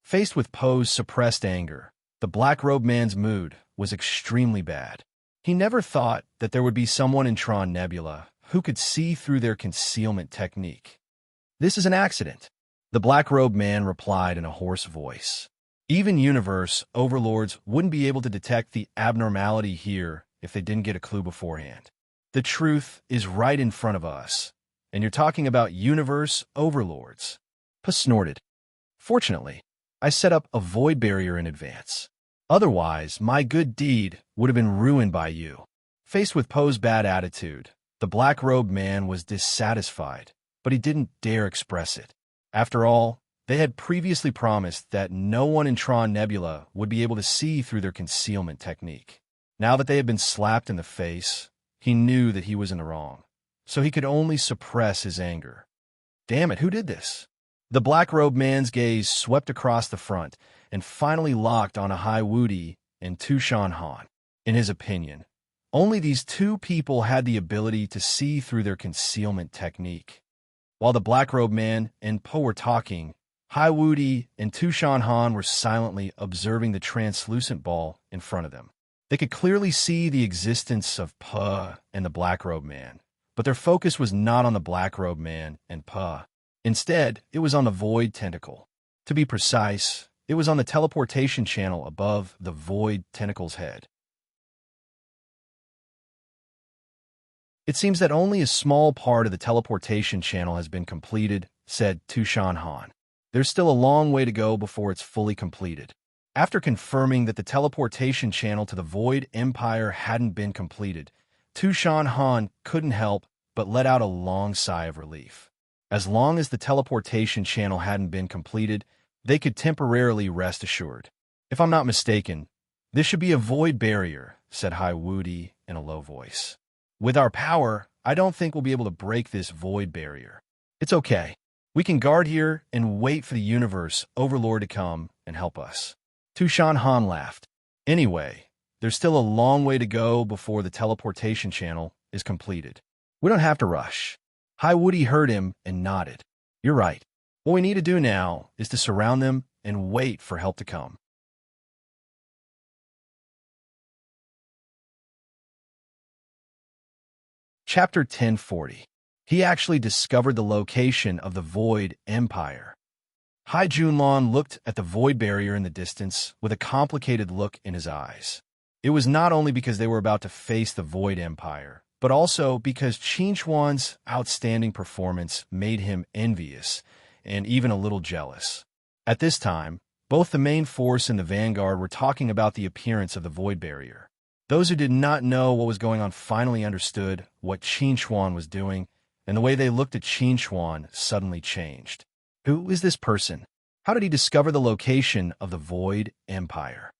[SPEAKER 1] Faced with Poe's suppressed anger, the black-robed man's mood was extremely bad. He never thought that there would be someone in Tron Nebula who could see through their concealment technique. "This is an accident," the black-robed man replied in a hoarse voice. Even universe overlords wouldn't be able to detect the abnormality here if they didn't get a clue beforehand. The truth is right in front of us, and you're talking about universe overlords. Puh snorted. "Fortunately, I set up a void barrier in advance. Otherwise, my good deed would have been ruined by you." Faced with Poe's bad attitude, the black-robed man was dissatisfied, but he didn't dare express it. After all, they had previously promised that no one in Tron Nebula would be able to see through their concealment technique. Now that they had been slapped in the face, he knew that he was in the wrong, so he could only suppress his anger. Damn it, who did this? The black-robed man's gaze swept across the front and finally locked on a Hai Wudi and Tu Shanhan. In his opinion, only these two people had the ability to see through their concealment technique. While the black-robed man and Po were talking, Hai Wudi and Tu Shanhan were silently observing the translucent ball in front of them. They could clearly see the existence of Po and the black-robed man, but their focus was not on the black-robed man and Po. Instead, it was on the void tentacle. To be precise, it was on the teleportation channel above the void tentacle's head. "It seems that only a small part of the teleportation channel has been completed," said Tu Shanhan. "There's still a long way to go before it's fully completed." After confirming that the teleportation channel to the Void Empire hadn't been completed, Tu Shanhan couldn't help but let out a long sigh of relief. As long as the teleportation channel hadn't been completed, they could temporarily rest assured. "If I'm not mistaken, this should be a void barrier," said Hai Wudi in a low voice. "With our power, I don't think we'll be able to break this void barrier. It's okay. We can guard here and wait for the universe overlord to come and help us." Tu Shanhan laughed. "Anyway, there's still a long way to go before the teleportation channel is completed. We don't have to rush." Hai Wudi heard him and nodded. "You're right. What we need to do now is to surround them and wait for help to come. Chapter 1040. He actually discovered the location of the Void Empire. Hai Junlon looked at the void barrier in the distance with a complicated look in his eyes. It was not only because they were about to face the Void Empire, but also because Qin Chuan's outstanding performance made him envious and even a little jealous. At this time, both the main force and the vanguard were talking about the appearance of the void barrier. Those who did not know what was going on finally understood what Qin Chuan was doing, and the way they looked at Qin Chuan suddenly changed. Who is this person? How did he discover the location of the Void Empire?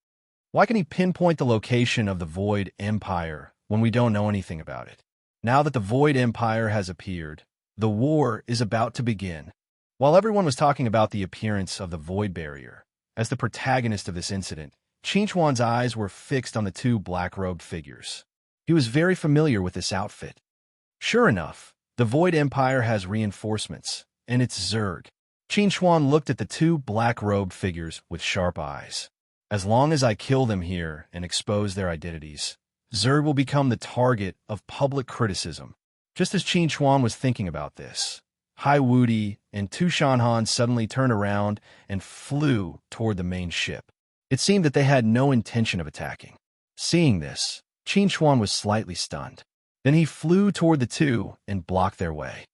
[SPEAKER 1] Why can he pinpoint the location of the Void Empire when we don't know anything about it? Now that the Void Empire has appeared, the war is about to begin. While everyone was talking about the appearance of the Void Barrier, as the protagonist of this incident, Qin Chuan's eyes were fixed on the two black-robed figures. He was very familiar with this outfit. Sure enough, the Void Empire has reinforcements, and it's Zerg. Qin Chuan looked at the two black-robed figures with sharp eyes. As long as I kill them here and expose their identities, Zerg will become the target of public criticism. Just as Qin Chuan was thinking about this, Hai Wudi and Tu Shanhan suddenly turned around and flew toward the main ship. It seemed that they had no intention of attacking. Seeing this, Qin Chuan was slightly stunned. Then he flew toward the two and blocked their way.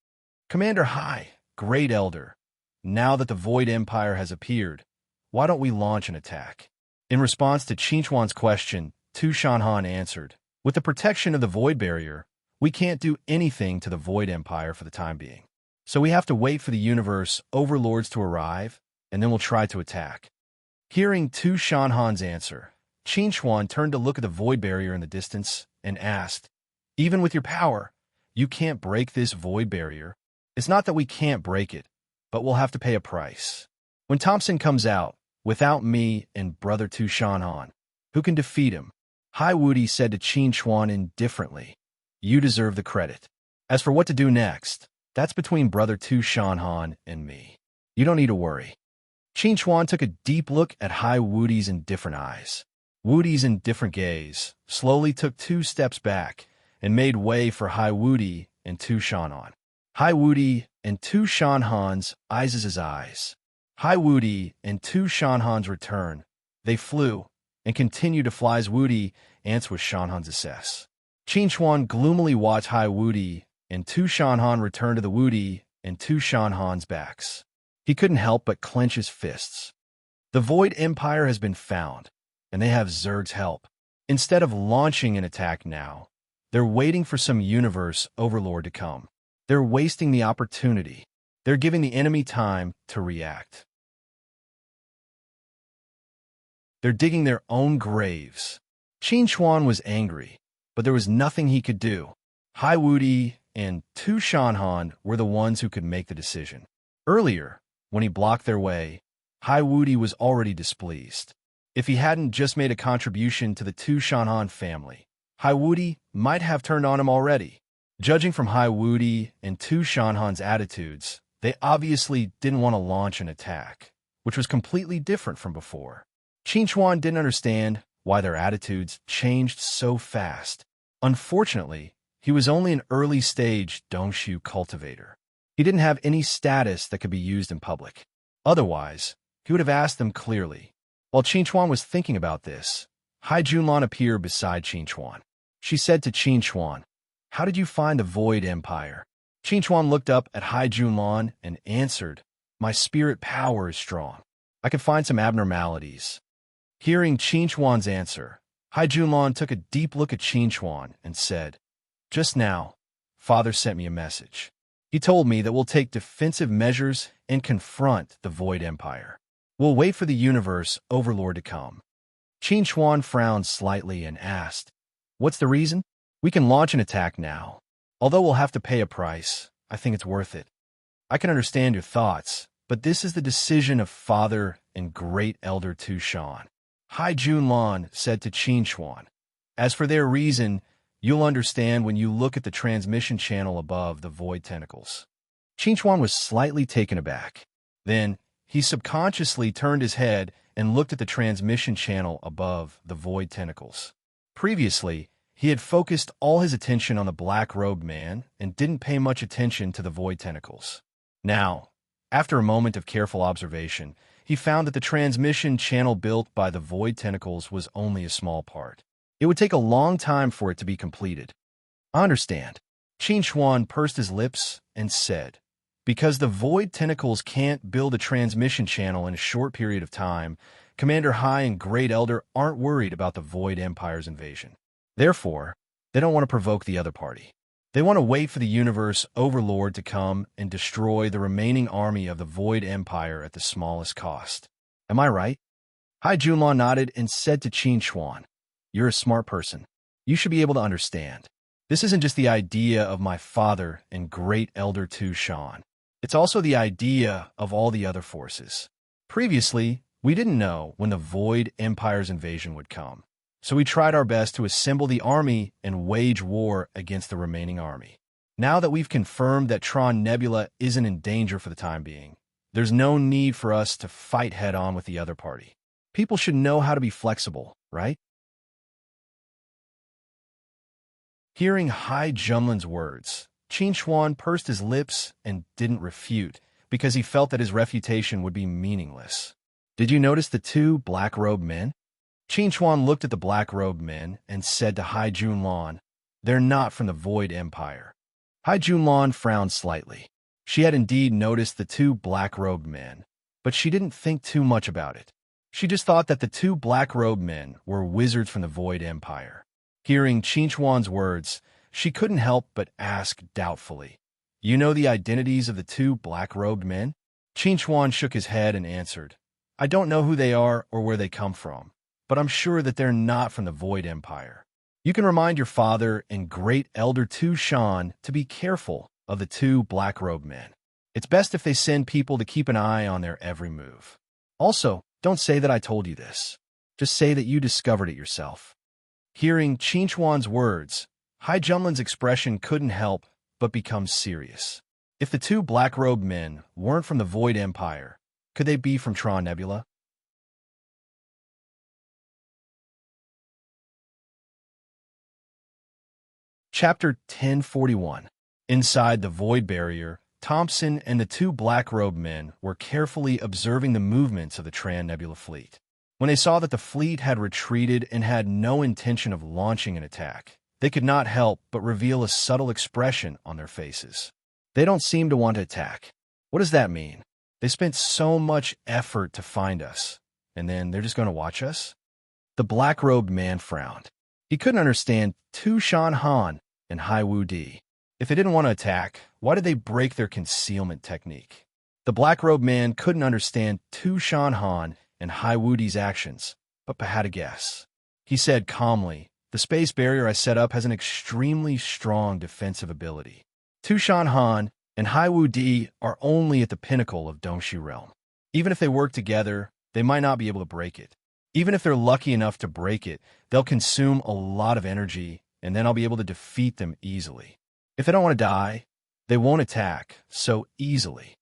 [SPEAKER 1] Commander Hai, Great Elder, now that the Void Empire has appeared, why don't we launch an attack? In response to Qin Chuan's question, Tu Shanhan answered, with the protection of the Void Barrier, we can't do anything to the Void Empire for the time being. So we have to wait for the universe overlords to arrive, and then we'll try to attack. Hearing Tu Shanhan's answer, Qin Chuan turned to look at the Void Barrier in the distance and asked, even with your power, you can't break this Void Barrier? It's not that we can't break it, but we'll have to pay a price. When Thompson comes out, without me and Brother Tu Shanhan, who can defeat him? Hai Wudi said to Qin Chuan indifferently, you deserve the credit. As for what to do next, that's between Brother Tu Shanhan and me. You don't need to worry. Qin Chuan took a deep look at Hai Wudi's indifferent eyes. Wudi's indifferent gaze slowly took 2 steps back and made way for Hai Wudi and Tu Shanhan. Hai Wudi and Tu Shanhan's eyes. Hai Wudi and Tu Shanhan's return. They flew and continued to fly as Wudi ants with Shanhan's assess. Qin Chuan gloomily watched Hai Wudi and Tu Shanhan return to the Wudi and Tu Shanhan's backs. He couldn't help but clench his fists. The Void Empire has been found, and they have Zerg's help. Instead of launching an attack now, they're waiting for some universe overlord to come. They're wasting the opportunity. They're giving the enemy time to react. They're digging their own graves. Qin Chuan was angry, but there was nothing he could do. Hai Wudi and Tu Shanhan were the ones who could make the decision. Earlier, when he blocked their way, Hai Wudi was already displeased. If he hadn't just made a contribution to the Tu Shanhan family, Hai Wudi might have turned on him already. Judging from Hai Wudi and Tu Shanhan's attitudes, they obviously didn't want to launch an attack, which was completely different from before. Qin Chuan didn't understand why their attitudes changed so fast. Unfortunately, he was only an early-stage Dongshu cultivator. He didn't have any status that could be used in public. Otherwise, he would have asked them clearly. While Qin Chuan was thinking about this, Hai Junlon appeared beside Qin Chuan. She said to Qin Chuan, how did you find the Void Empire? Qin Chuan looked up at Hai Junlon and answered, my spirit power is strong. I could find some abnormalities. Hearing Qin Chuan's answer, Hai Junlon took a deep look at Qin Chuan and said, just now, Father sent me a message. He told me that we'll take defensive measures and confront the Void Empire. We'll wait for the universe overlord to come. Qin Chuan frowned slightly and asked, what's the reason? We can launch an attack now. Although we'll have to pay a price, I think it's worth it. I can understand your thoughts, but this is the decision of Father and Great Elder Tu Shan. Hai Junlon said to Qin Chuan, as for their reason, you'll understand when you look at the transmission channel above the void tentacles. Qin Chuan was slightly taken aback. Then, he subconsciously turned his head and looked at the transmission channel above the void tentacles. Previously, he had focused all his attention on the black-robed man and didn't pay much attention to the void tentacles. Now, after a moment of careful observation, he found that the transmission channel built by the void tentacles was only a small part. It would take a long time for it to be completed. I understand. Qin Xuan pursed his lips and said, because the void tentacles can't build a transmission channel in a short period of time, Commander Hai and Great Elder aren't worried about the Void Empire's invasion. Therefore, they don't want to provoke the other party. They want to wait for the Universe Overlord to come and destroy the remaining army of the Void Empire at the smallest cost. Am I right? Hai Junlan nodded and said to Qin Xuan, you're a smart person. You should be able to understand. This isn't just the idea of my father and Great Elder Tu Shan. It's also the idea of all the other forces. Previously, we didn't know when the Void Empire's invasion would come, so we tried our best to assemble the army and wage war against the remaining army. Now that we've confirmed that Tron Nebula isn't in danger for the time being, there's no need for us to fight head-on with the other party. People should know how to be flexible, right? Hearing Hai Junlan's words, Qin Xuan pursed his lips and didn't refute, because he felt that his refutation would be meaningless. Did you notice the two black-robed men? Qin Xuan looked at the black-robed men and said to Hai Junlan, they're not from the Void Empire. Hai Junlan frowned slightly. She had indeed noticed the two black-robed men, but she didn't think too much about it. She just thought that the two black-robed men were wizards from the Void Empire. Hearing Qin Xuan's words, she couldn't help but ask doubtfully, you know the identities of the two black-robed men? Qin Xuan shook his head and answered, I don't know who they are or where they come from, but I'm sure that they're not from the Void Empire. You can remind your father and Great Elder Tu Shan to be careful of the two black-robed men. It's best if they send people to keep an eye on their every move. Also, don't say that I told you this. Just say that you discovered it yourself. Hearing Qin Xuan's words, Hai Junlan's expression couldn't help but become serious. If the two black-robed men weren't from the Void Empire, could they be from Tron Nebula? Chapter 1041. Inside the Void Barrier, Thompson and the two black-robed men were carefully observing the movements of the Tron Nebula fleet. When they saw that the fleet had retreated and had no intention of launching an attack, they could not help but reveal a subtle expression on their faces. They don't seem to want to attack. What does that mean? They spent so much effort to find us, and then they're just going to watch us? The black-robed man frowned. He couldn't understand Tu Shan Han and Hai Wu Di. If they didn't want to attack, why did they break their concealment technique? The black-robed man couldn't understand Tu Shan Han and Hai Wu Di's actions, but had a guess. He said calmly, the space barrier I set up has an extremely strong defensive ability. Tu Shan Han and Hai Wu Di are only at the pinnacle of Dongxi realm. Even if they work together, they might not be able to break it. Even if they're lucky enough to break it, they'll consume a lot of energy, and then I'll be able to defeat them easily. If they don't want to die, they won't attack so easily.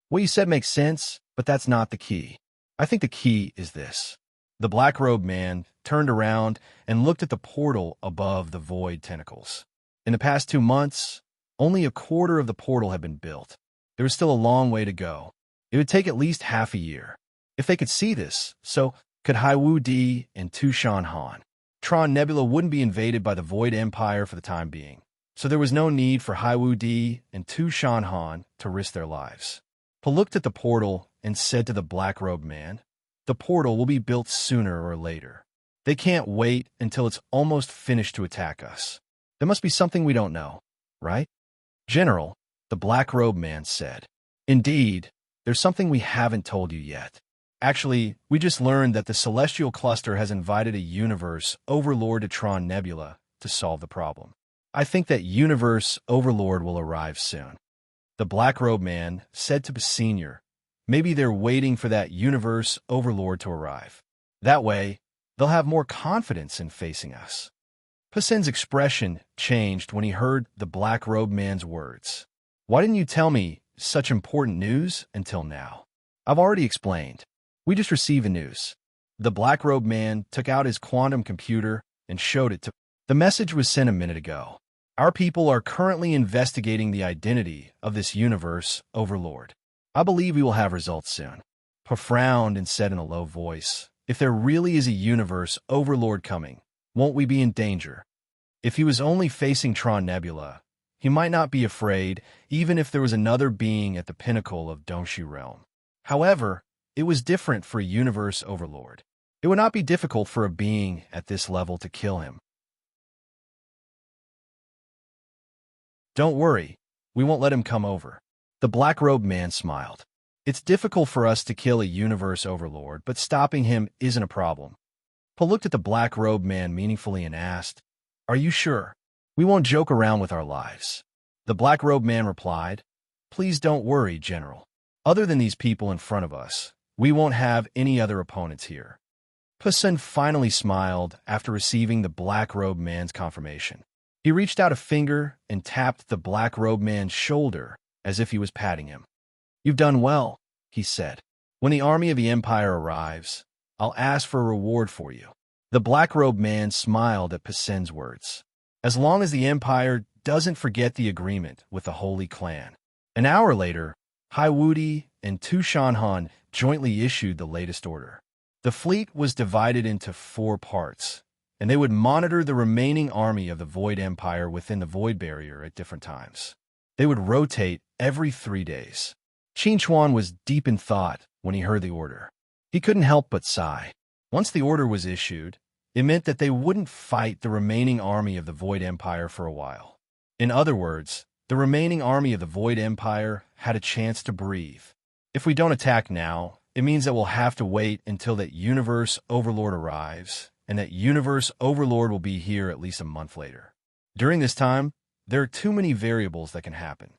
[SPEAKER 1] What you said makes sense, but that's not the key. I think the key is this. The black-robed man turned around and looked at the portal above the void tentacles. In the past 2 months, only a quarter of the portal had been built. There was still a long way to go. It would take at least half a year. If they could see this, so could Hai Wu Di and Tu Shan Han. Tron Nebula wouldn't be invaded by the Void Empire for the time being, so there was no need for Hai Wu Di and Tu Shan Han to risk their lives. Pa looked at the portal and said to the black-robed man, the portal will be built sooner or later. They can't wait until it's almost finished to attack us. There must be something we don't know, right? General, the black-robed man said. Indeed, there's something we haven't told you yet. Actually, we just learned that the Celestial Cluster has invited a Universe Overlord to Tron Nebula to solve the problem. I think that Universe Overlord will arrive soon. The black-robed man said to Senior, maybe they're waiting for that Universe Overlord to arrive. That way, they'll have more confidence in facing us. Pasin's expression changed when he heard the black-robed man's words. Why didn't you tell me such important news until now? I've already explained. We just received the news. The black-robed man took out his quantum computer and showed it to. The message was sent a minute ago. Our people are currently investigating the identity of this universe overlord. I believe we will have results soon. He frowned and said in a low voice, if there really is a universe overlord coming, won't we be in danger? If he was only facing Tron Nebula, he might not be afraid, even if there was another being at the pinnacle of Dongshi realm. However, it was different for a universe overlord. It would not be difficult for a being at this level to kill him. Don't worry, we won't let him come over. The black-robed man smiled. It's difficult for us to kill a universe overlord, but stopping him isn't a problem. He looked at the black-robed man meaningfully and asked, are you sure? We won't joke around with our lives. The black-robed man replied, please don't worry, General. Other than these people in front of us, we won't have any other opponents here. Pusan finally smiled after receiving the black-robed man's confirmation. He reached out a finger and tapped the black-robed man's shoulder as if he was patting him. You've done well, he said. When the army of the Empire arrives, I'll ask for a reward for you. The black-robed man smiled at Pusan's words. As long as the Empire doesn't forget the agreement with the Holy Clan. An hour later, Haiwudi and Tu Shanhan jointly issued the latest order. The fleet was divided into 4 parts, and they would monitor the remaining army of the Void Empire within the Void Barrier at different times. They would rotate every 3 days. Qin Chuan was deep in thought when he heard the order. He couldn't help but sigh. Once the order was issued, it meant that they wouldn't fight the remaining army of the Void Empire for a while. In other words, the remaining army of the Void Empire had a chance to breathe. If we don't attack now, it means that we'll have to wait until that Universe Overlord arrives, and that Universe Overlord will be here at least a month later. During this time, there are too many variables that can happen.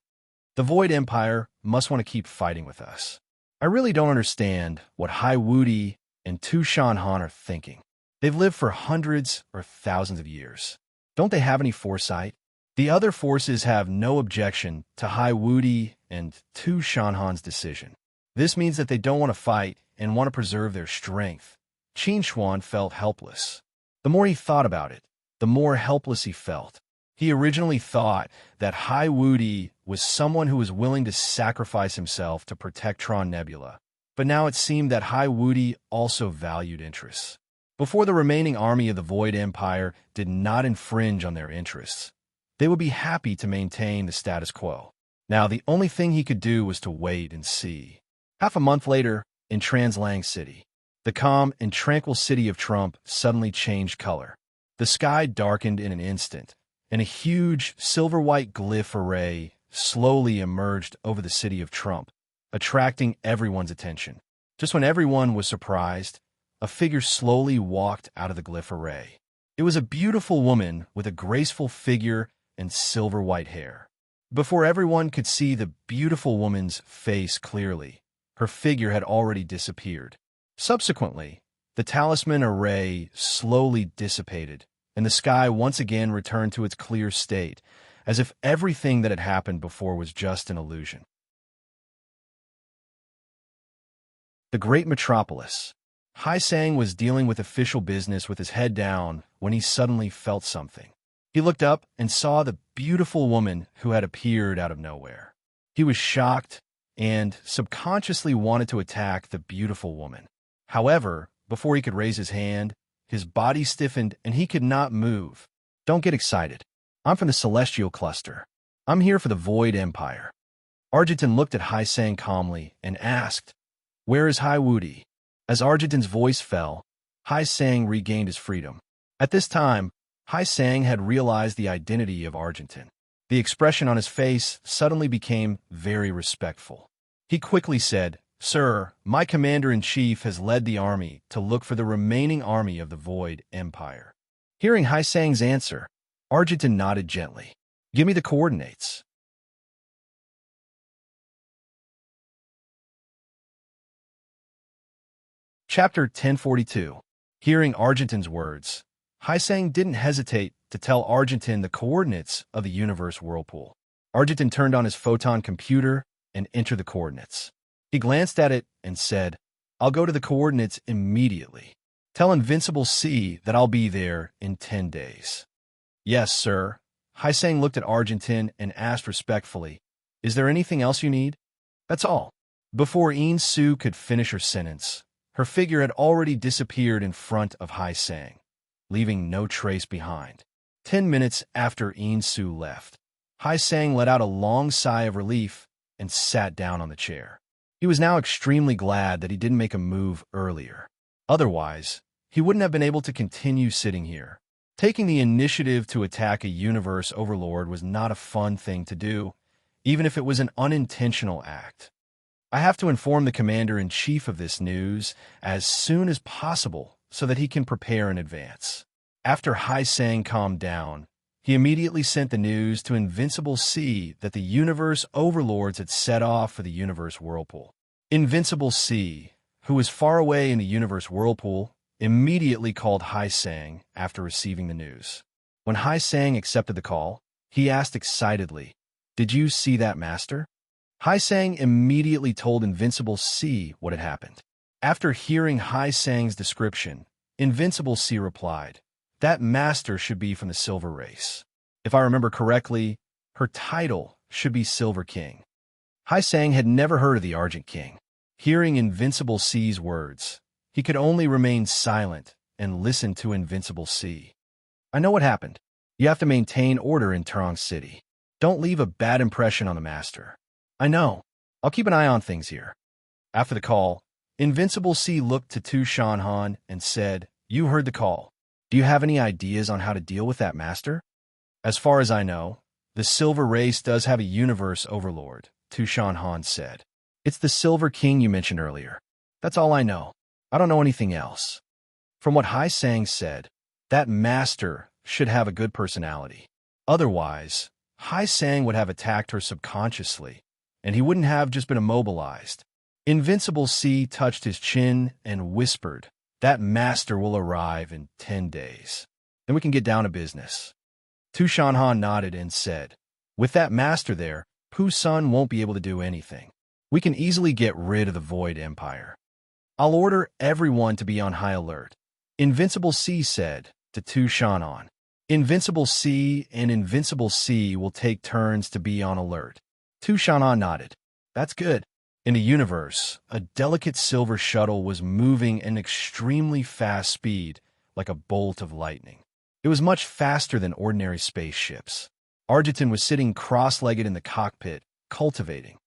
[SPEAKER 1] The Void Empire must want to keep fighting with us. I really don't understand what Haiwudi and Tu Shanhan are thinking. They've lived for hundreds or thousands of years. Don't they have any foresight? The other forces have no objection to Haiwudi and Tu Shanhan's decision. This means that they don't want to fight and want to preserve their strength. Qin Chuan felt helpless. The more he thought about it, the more helpless he felt. He originally thought that Haiwudi was someone who was willing to sacrifice himself to protect Tron Nebula, but now it seemed that Haiwudi also valued interests. Before the remaining army of the Void Empire did not infringe on their interests, they would be happy to maintain the status quo. Now the only thing he could do was to wait and see. Half a month later, in Translang City, the calm and tranquil city of Trump suddenly changed color. The sky darkened in an instant, and a huge silver-white glyph array slowly emerged over the city of Trump, attracting everyone's attention. Just when everyone was surprised, a figure slowly walked out of the glyph array. It was a beautiful woman with a graceful figure and silver-white hair. Before everyone could see the beautiful woman's face clearly, her figure had already disappeared. Subsequently, the talisman array slowly dissipated, and the sky once again returned to its clear state, as if everything that had happened before was just an illusion. The great metropolis. Hai Sang was dealing with official business with his head down when he suddenly felt something. He looked up and saw the beautiful woman who had appeared out of nowhere. He was shocked and subconsciously wanted to attack the beautiful woman. However, before he could raise his hand, his body stiffened and he could not move. Don't get excited. I'm from the Celestial Cluster. I'm here for the Void Empire. Argentin looked at Hai Sang calmly and asked, where is Haiwudi? As Argentin's voice fell, Hai Sang regained his freedom. At this time, Hai Sang had realized the identity of Argentin. The expression on his face suddenly became very respectful. He quickly said, Sir, my commander-in-chief has led the army to look for the remaining army of the Void Empire. Hearing Hai Sang's answer, Argentin nodded gently. Give me the coordinates. Chapter 1042. Hearing Argentin's words, Hai Sang didn't hesitate to tell Argentin the coordinates of the universe whirlpool. Argentin turned on his photon computer and entered the coordinates. He glanced at it and said, "I'll go to the coordinates immediately. Tell Invincible C that I'll be there in 10 days." "Yes, sir." Haisang looked at Argentin and asked respectfully, "Is there anything else you need?" "That's all." Before Een Su could finish her sentence, her figure had already disappeared in front of Haisang, leaving no trace behind. 10 minutes after Een Su left, Haisang let out a long sigh of relief and sat down on the chair. He was now extremely glad that he didn't make a move earlier. Otherwise, he wouldn't have been able to continue sitting here. Taking the initiative to attack a universe overlord was not a fun thing to do, even if it was an unintentional act. "I have to inform the commander-in-chief of this news as soon as possible so that he can prepare in advance." After Haisang calmed down, he immediately sent the news to Invincible C that the universe overlords had set off for the universe whirlpool. Invincible C, who was far away in the universe whirlpool, immediately called Haisang after receiving the news. When Haisang accepted the call, he asked excitedly, "Did you see that, Master?" Haisang immediately told Invincible C what had happened. After hearing Haisang's description, Invincible C replied, "That Master should be from the Silver Race. If I remember correctly, her title should be Silver King." Haisang had never heard of the Argent King. Hearing Invincible C's words, he could only remain silent and listen to Invincible C. "I know what happened. You have to maintain order in Terang City. Don't leave a bad impression on the Master." "I know. I'll keep an eye on things here." After the call, Invincible C looked to Tu Shanhan and said, "You heard the call. Do you have any ideas on how to deal with that, Master?" "As far as I know, the Silver Race does have a universe overlord," Tu Shanhan said. "It's the Silver King you mentioned earlier. That's all I know. I don't know anything else." From what Haisang said, that Master should have a good personality. Otherwise, Haisang would have attacked her subconsciously, and he wouldn't have just been immobilized. Invincible C touched his chin and whispered, "That Master will arrive in 10 days. Then we can get down to business." Tu Shanhan nodded and said, "With that Master there, Pu Sun won't be able to do anything. We can easily get rid of the Void Empire. I'll order everyone to be on high alert," Invincible C said to Tu Shanhan. "Invincible C and Invincible C will take turns to be on alert." Tu Shanhan nodded. "That's good." In the universe, a delicate silver shuttle was moving at an extremely fast speed, like a bolt of lightning. It was much faster than ordinary spaceships. Argentin was sitting cross-legged in the cockpit, cultivating.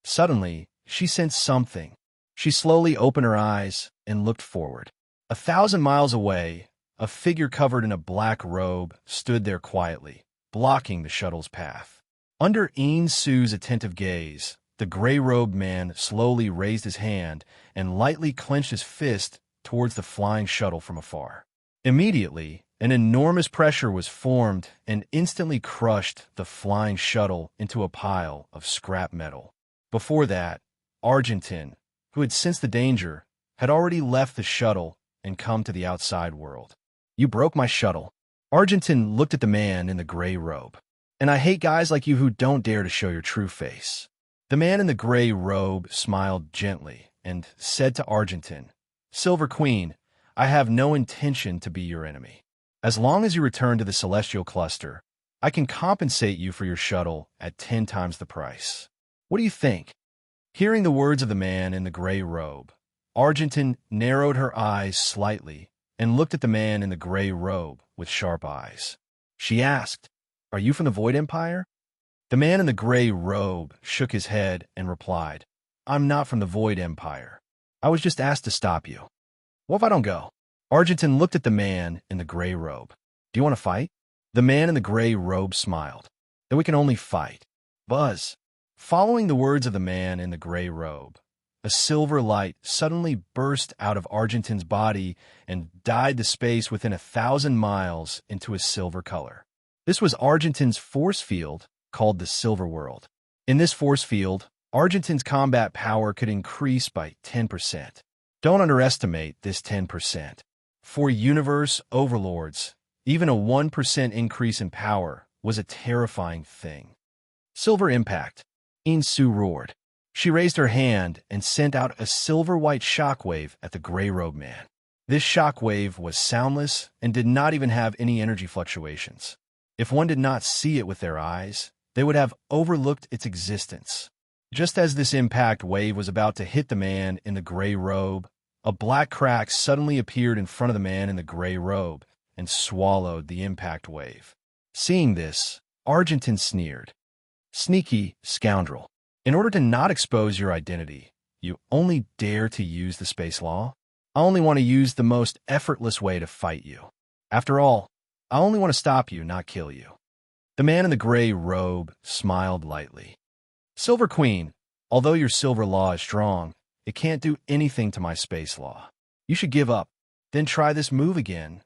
[SPEAKER 1] Suddenly, she sensed something. She slowly opened her eyes and looked forward. 1,000 miles away, a figure covered in a black robe stood there quietly, blocking the shuttle's path. Under Een Su's attentive gaze, the gray-robed man slowly raised his hand and lightly clenched his fist towards the flying shuttle from afar. Immediately, an enormous pressure was formed and instantly crushed the flying shuttle into a pile of scrap metal. Before that, Argentin, who had sensed the danger, had already left the shuttle and come to the outside world. "You broke my shuttle." Argentin looked at the man in the gray robe. "And I hate guys like you who don't dare to show your true face." The man in the gray robe smiled gently and said to Argentin, "Silver Queen, I have no intention to be your enemy. As long as you return to the Celestial Cluster, I can compensate you for your shuttle at 10 times the price. What do you think?" Hearing the words of the man in the gray robe, Argentin narrowed her eyes slightly and looked at the man in the gray robe with sharp eyes. She asked, "Are you from the Void Empire?" The man in the gray robe shook his head and replied, "I'm not from the Void Empire. I was just asked to stop you." "What if I don't go?" Argentin looked at the man in the gray robe. "Do you want to fight?" The man in the gray robe smiled. "Then we can only fight." Buzz. Following the words of the man in the gray robe, a silver light suddenly burst out of Argentin's body and dyed the space within 1,000 miles into a silver color. This was Argentin's force field, called the Silver World. In this force field, Argentin's combat power could increase by 10%. Don't underestimate this 10%. For universe overlords, even a 1% increase in power was a terrifying thing. Silver impact. Insu roared. She raised her hand and sent out a silver-white shockwave at the gray-robed man. This shockwave was soundless and did not even have any energy fluctuations. If one did not see it with their eyes, they would have overlooked its existence. Just as this impact wave was about to hit the man in the gray robe, a black crack suddenly appeared in front of the man in the gray robe and swallowed the impact wave. Seeing this, Argentin sneered. Sneaky scoundrel. In order to not expose your identity, you only dare to use the space law? I only want to use the most effortless way to fight you. After all, I only want to stop you, not kill you. The man in the gray robe smiled lightly. Silver Queen, although your silver law is strong, it can't do anything to my space law. You should give up, then try this move again.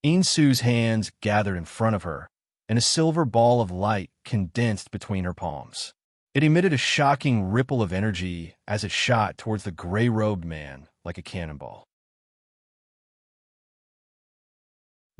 [SPEAKER 1] Insu's hands gathered in front of her, and a silver ball of light condensed between her palms. It emitted a shocking ripple of energy as it shot towards the gray-robed man like a cannonball.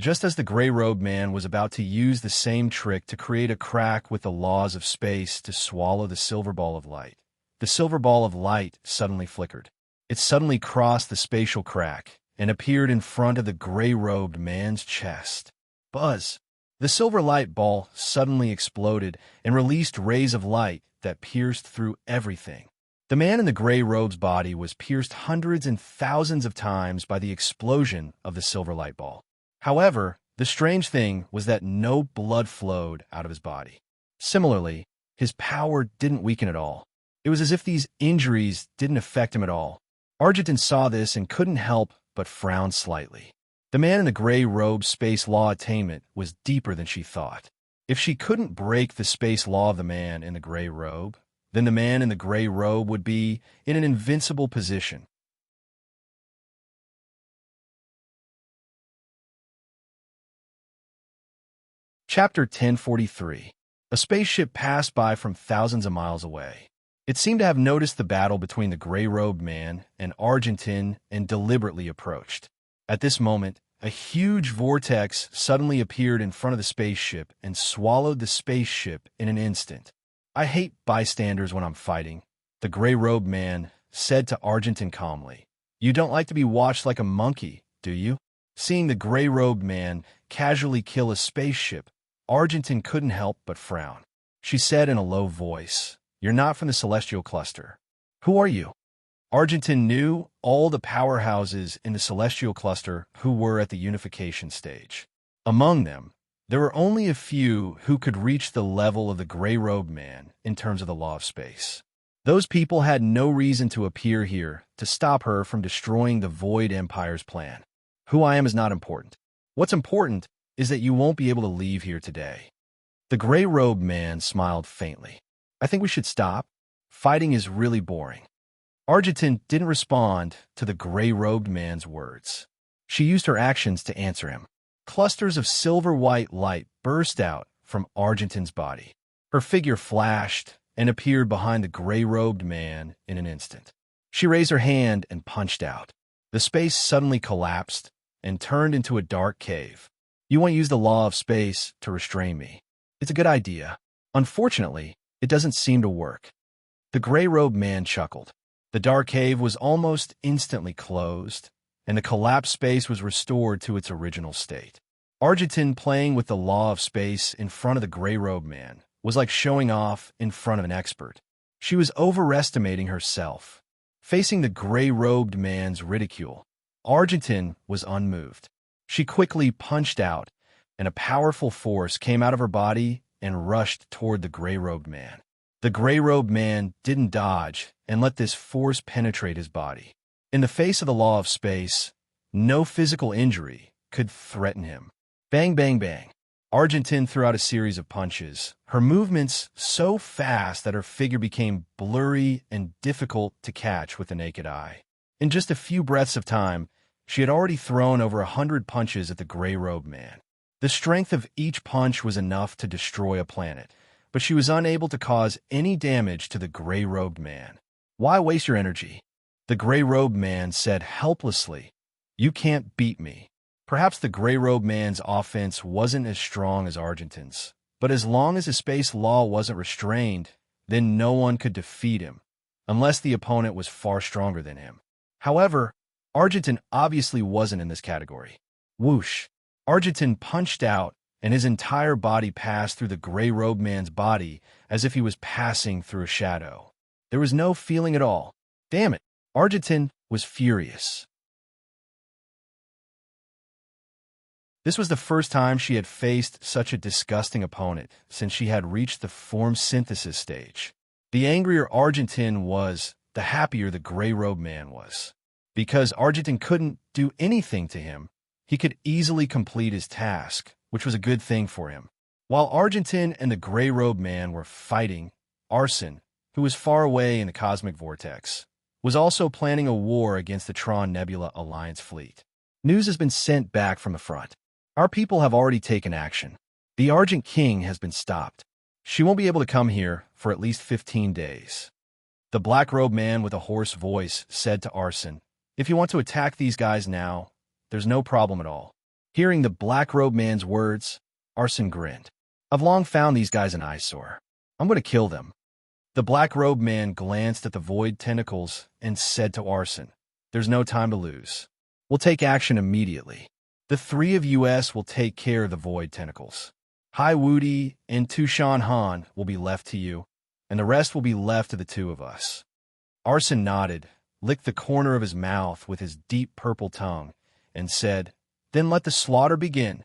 [SPEAKER 1] Just as the gray-robed man was about to use the same trick to create a crack with the laws of space to swallow the silver ball of light, the silver ball of light suddenly flickered. It suddenly crossed the spatial crack and appeared in front of the gray-robed man's chest. Buzz! The silver light ball suddenly exploded and released rays of light that pierced through everything. The man in the gray robe's body was pierced hundreds and thousands of times by the explosion of the silver light ball. However, the strange thing was that no blood flowed out of his body. Similarly, his power didn't weaken at all. It was as if these injuries didn't affect him at all. Argentin saw this and couldn't help but frown slightly. The man in the gray robe's space law attainment was deeper than she thought. If she couldn't break the space law of the man in the gray robe, then the man in the gray robe would be in an invincible position. Chapter 1043. A spaceship passed by from thousands of miles away. It seemed to have noticed the battle between the gray-robed man and Argentin and deliberately approached. At this moment, a huge vortex suddenly appeared in front of the spaceship and swallowed the spaceship in an instant. I hate bystanders when I'm fighting, the gray-robed man said to Argentin calmly. You don't like to be watched like a monkey, do you? Seeing the gray-robed man casually kill a spaceship, Argentin couldn't help but frown. She said in a low voice, You're not from the celestial cluster. Who are you? Argentin knew all the powerhouses in the celestial cluster who were at the unification stage. Among them, there were only a few who could reach the level of the gray-robed man in terms of the law of space. Those people had no reason to appear here to stop her from destroying the Void Empire's plan. Who I am is not important. What's important is that you won't be able to leave here today. The gray-robed man smiled faintly. I think we should stop. Fighting is really boring. Argentin didn't respond to the gray-robed man's words. She used her actions to answer him. Clusters of silver-white light burst out from Argentin's body. Her figure flashed and appeared behind the gray-robed man in an instant. She raised her hand and punched out. The space suddenly collapsed and turned into a dark cave. You won't use the law of space to restrain me. It's a good idea. Unfortunately, it doesn't seem to work. The gray-robed man chuckled. The dark cave was almost instantly closed, and the collapsed space was restored to its original state. Argentin playing with the law of space in front of the gray-robed man was like showing off in front of an expert. She was overestimating herself. Facing the gray-robed man's ridicule, Argentin was unmoved. She quickly punched out, and a powerful force came out of her body and rushed toward the gray-robed man. The gray-robed man didn't dodge and let this force penetrate his body. In the face of the law of space, no physical injury could threaten him. Bang, bang, bang. Argentin threw out a series of punches, her movements so fast that her figure became blurry and difficult to catch with the naked eye. In just a few breaths of time, she had already thrown over 100 punches at the gray-robed man. The strength of each punch was enough to destroy a planet, but she was unable to cause any damage to the gray-robed man. Why waste your energy? The gray-robed man said helplessly, You can't beat me. Perhaps the gray-robed man's offense wasn't as strong as Argentin's, But as long as his space law wasn't restrained, then no one could defeat him, unless the opponent was far stronger than him. However, Argentin obviously wasn't in this category. Whoosh! Argentin punched out, and his entire body passed through the gray-robed man's body as if he was passing through a shadow. There was no feeling at all. Damn it! Argentin was furious. This was the first time she had faced such a disgusting opponent since she had reached the form synthesis stage. The angrier Argentin was, the happier the gray-robed man was. Because Argentin couldn't do anything to him, he could easily complete his task, which was a good thing for him. While Argentin and the gray-robed man were fighting, Arsene, who was far away in the cosmic vortex, was also planning a war against the Tron Nebula Alliance fleet. News has been sent back from the front. Our people have already taken action. The Argent King has been stopped. She won't be able to come here for at least 15 days. The black-robed man with a hoarse voice said to Arsene, "If you want to attack these guys now, there's no problem at all." Hearing the black-robed man's words, Arsene grinned. "I've long found these guys an eyesore. I'm going to kill them." The black-robed man glanced at the void tentacles and said to Arsene, "There's no time to lose. We'll take action immediately. The three of us will take care of the void tentacles. Hai Wudi and Tushan Han will be left to you, and the rest will be left to the two of us." Arsene nodded, licked the corner of his mouth with his deep purple tongue, and said, "Then let the slaughter begin."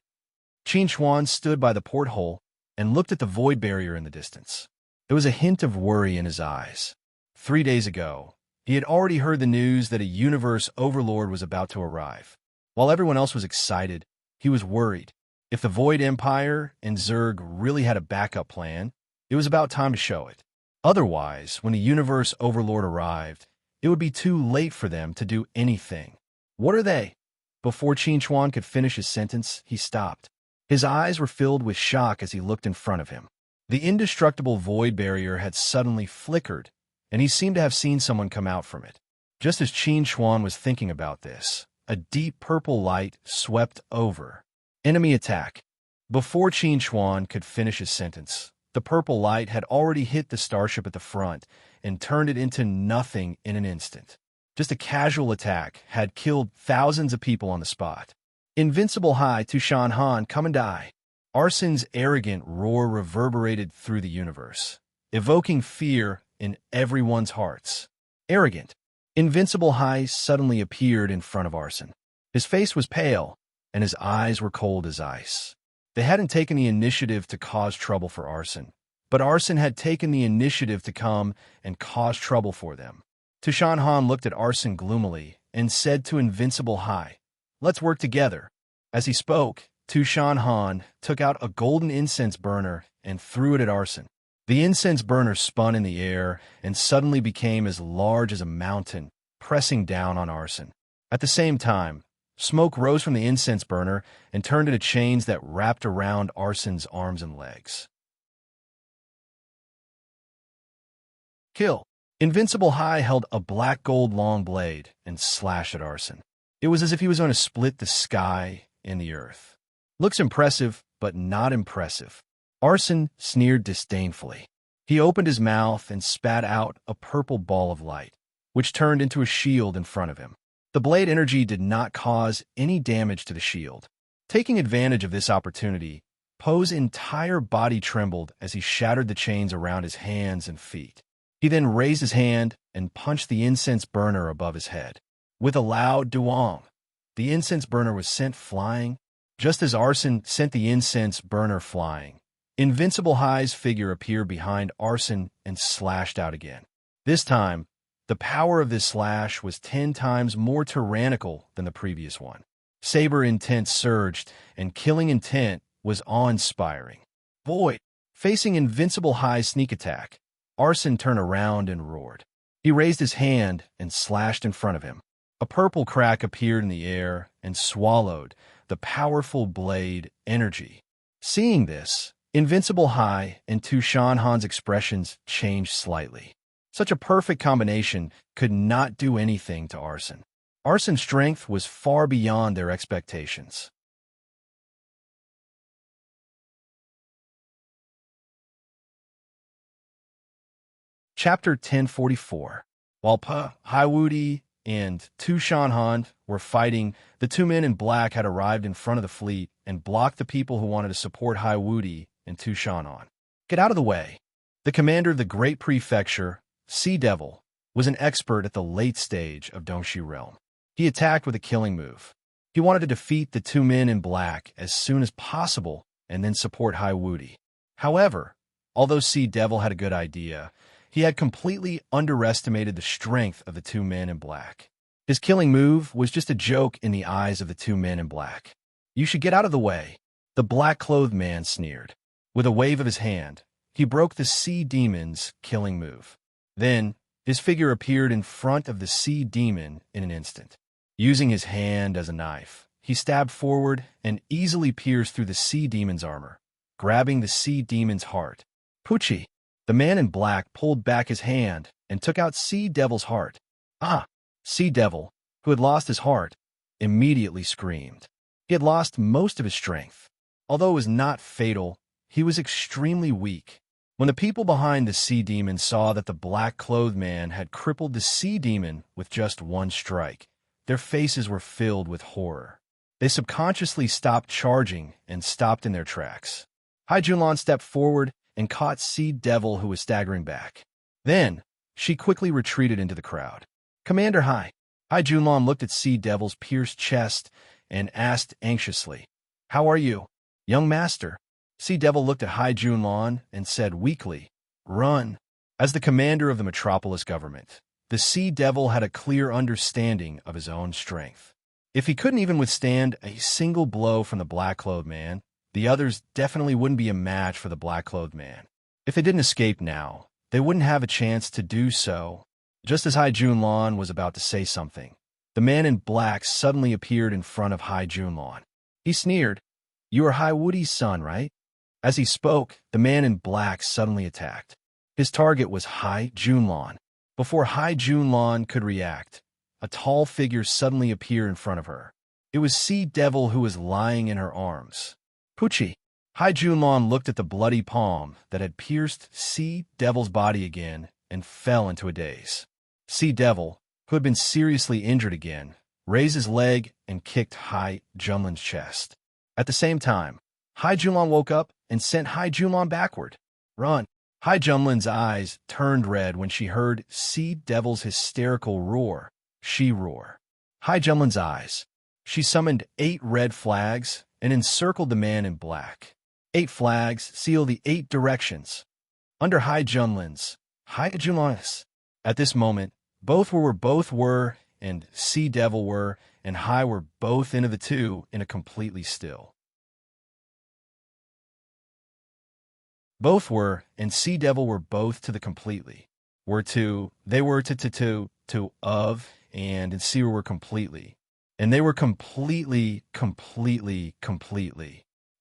[SPEAKER 1] Qin Chuan stood by the porthole and looked at the void barrier in the distance. There was a hint of worry in his eyes. 3 days ago, he had already heard the news that a universe overlord was about to arrive. While everyone else was excited, he was worried. If the Void Empire and Zerg really had a backup plan, it was about time to show it. Otherwise, when the universe overlord arrived, it would be too late for them to do anything. "What are they?" Before Qin Chuan could finish his sentence, he stopped. His eyes were filled with shock as he looked in front of him. The indestructible void barrier had suddenly flickered, and he seemed to have seen someone come out from it. Just as Qin Chuan was thinking about this, a deep purple light swept over. Enemy attack. Before Qin Chuan could finish his sentence, the purple light had already hit the starship at the front and turned it into nothing in an instant. Just a casual attack had killed thousands of people on the spot. "Invincible Hai Tushan Han, come and die." Arsene's arrogant roar reverberated through the universe, evoking fear in everyone's hearts. Arrogant. Invincible Hai suddenly appeared in front of Arsene. His face was pale, and his eyes were cold as ice. They hadn't taken the initiative to cause trouble for Arsene, but Arsene had taken the initiative to come and cause trouble for them. Tushan Han looked at Arsene gloomily and said to Invincible Hai, "Let's work together." As he spoke, Tushan Han took out a golden incense burner and threw it at Arsene. The incense burner spun in the air and suddenly became as large as a mountain, pressing down on Arsene. At the same time, smoke rose from the incense burner and turned into chains that wrapped around Arsene's arms and legs. Kill. Invincible Hai held a black gold long blade and slashed at Arsene. It was as if he was going to split the sky and the earth. Looks impressive, but not impressive. Arsene sneered disdainfully. He opened his mouth and spat out a purple ball of light, which turned into a shield in front of him. The blade energy did not cause any damage to the shield. Taking advantage of this opportunity, Poe's entire body trembled as he shattered the chains around his hands and feet. He then raised his hand and punched the incense burner above his head. With a loud duong, the incense burner was sent flying. Just as Arsene sent the incense burner flying, Invincible Hai's figure appeared behind Arsene and slashed out again. This time, the power of this slash was 10 times more tyrannical than the previous one. Saber intent surged, and killing intent was awe-inspiring. Void! Facing Invincible Hai's sneak attack, Arsene turned around and roared. He raised his hand and slashed in front of him. A purple crack appeared in the air and swallowed the powerful blade energy. Seeing this, Invincible Hai and Tushan Han's expressions changed slightly. Such a perfect combination could not do anything to Arsene. Arsene's strength was far beyond their expectations. Chapter 1044. While Haiwudi and Tu Shanhan were fighting, the two men in black had arrived in front of the fleet and blocked the people who wanted to support Haiwudi and Tu Shanhan. Get out of the way. The commander of the Great Prefecture, Sea Devil, was an expert at the late stage of Dongxi realm. He attacked with a killing move. He wanted to defeat the two men in black as soon as possible and then support Haiwudi. However, although Sea Devil had a good idea, he had completely underestimated the strength of the two men in black. His killing move was just a joke in the eyes of the two men in black. You should get out of the way, the black-clothed man sneered. With a wave of his hand, he broke the sea demon's killing move. Then, his figure appeared in front of the sea demon in an instant. Using his hand as a knife, he stabbed forward and easily pierced through the sea demon's armor, grabbing the sea demon's heart. Pucci! The man in black pulled back his hand and took out Sea Devil's heart. Ah! Sea Devil, who had lost his heart, immediately screamed. He had lost most of his strength. Although it was not fatal, he was extremely weak. When the people behind the sea demon saw that the black-clothed man had crippled the sea demon with just one strike, their faces were filled with horror. They subconsciously stopped charging and stopped in their tracks. Hai Junlan stepped forward and caught Sea Devil, who was staggering back. Then, she quickly retreated into the crowd. Commander Hai. Hai Junlan looked at Sea Devil's pierced chest and asked anxiously, How are you, young master? Sea Devil looked at Hai Junlan and said weakly, Run. As the commander of the metropolis government, the Sea Devil had a clear understanding of his own strength. If he couldn't even withstand a single blow from the black-clothed man, the others definitely wouldn't be a match for the black-clothed man. If they didn't escape now, they wouldn't have a chance to do so. Just as Hai Junlan was about to say something, the man in black suddenly appeared in front of Hai Junlan. He sneered, You are Haiwudi's son, right? As he spoke, the man in black suddenly attacked. His target was Hai Junlan. Before Hai Junlan could react, a tall figure suddenly appeared in front of her. It was Sea Devil, who was lying in her arms. Pucci! Hai Junlan looked at the bloody palm that had pierced Sea Devil's body again and fell into a daze. Sea Devil, who had been seriously injured again, raised his leg and kicked Hai Junlan's chest. At the same time, Hai Junlan woke up and sent Hai Junlan backward. Run! Hai Junlan's eyes turned red when she heard Sea Devil's hysterical roar. She roar. Hai Junlan's eyes. She summoned 8 red flags and encircled the man in black. 8 flags seal the 8 directions. Under Hai Junlan's, Hai Junlan's. At this moment, both were where both were, and Sea Devil were, and Hai were both into the two in a completely still. Both were, and Sea Devil were both to the completely. Were to, they were to of, and Sea were completely. And they were completely.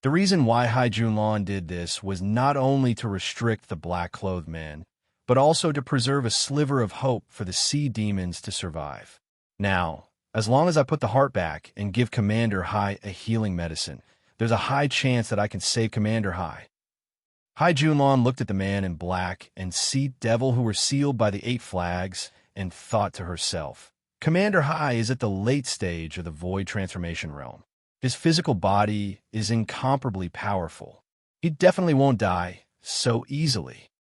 [SPEAKER 1] The reason why Hai Junlan did this was not only to restrict the black-clothed men, but also to preserve a sliver of hope for the sea demons to survive. Now, as long as I put the heart back and give Commander Hai a healing medicine, there's a high chance that I can save Commander Hai. Hai Junlan looked at the man in black and Sea Devil, who were sealed by the 8 flags, and thought to herself, Commander Hai is at the late stage of the Void Transformation Realm. His physical body is incomparably powerful. He definitely won't die so easily.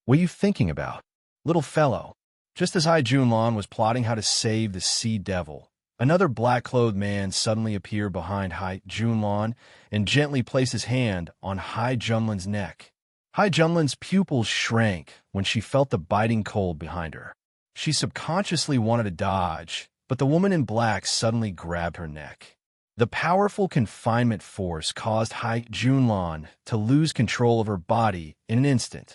[SPEAKER 1] What are you thinking about, little fellow? Just as Hai Junlan was plotting how to save the Sea Devil, another black-clothed man suddenly appeared behind Hai Junlan and gently placed his hand on Hai Junlan's neck. Hai Junlan's pupils shrank when she felt the biting cold behind her. She subconsciously wanted to dodge, but the woman in black suddenly grabbed her neck. The powerful confinement force caused Hai Junlan to lose control of her body in an instant.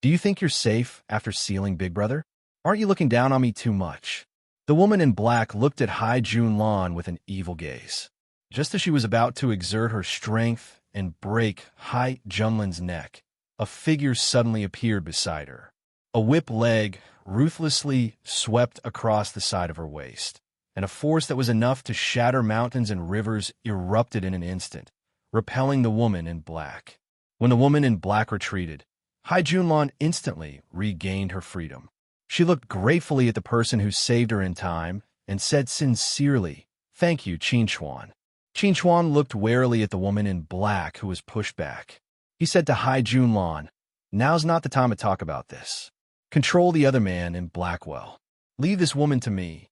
[SPEAKER 1] Do you think you're safe after sealing Big Brother? Aren't you looking down on me too much? The woman in black looked at Hai Junlan with an evil gaze. Just as she was about to exert her strength and break Hai Junlan's neck, a figure suddenly appeared beside her. A whip leg ruthlessly swept across the side of her waist, and a force that was enough to shatter mountains and rivers erupted in an instant, repelling the woman in black. When the woman in black retreated, Hai Junlan instantly regained her freedom. She looked gratefully at the person who saved her in time and said sincerely, "Thank you, Qin Chuan." Qin Chuan looked warily at the woman in black who was pushed back. He said to Hai Junlan, "Now's not the time to talk about this. Control the other man in black well. Leave this woman to me."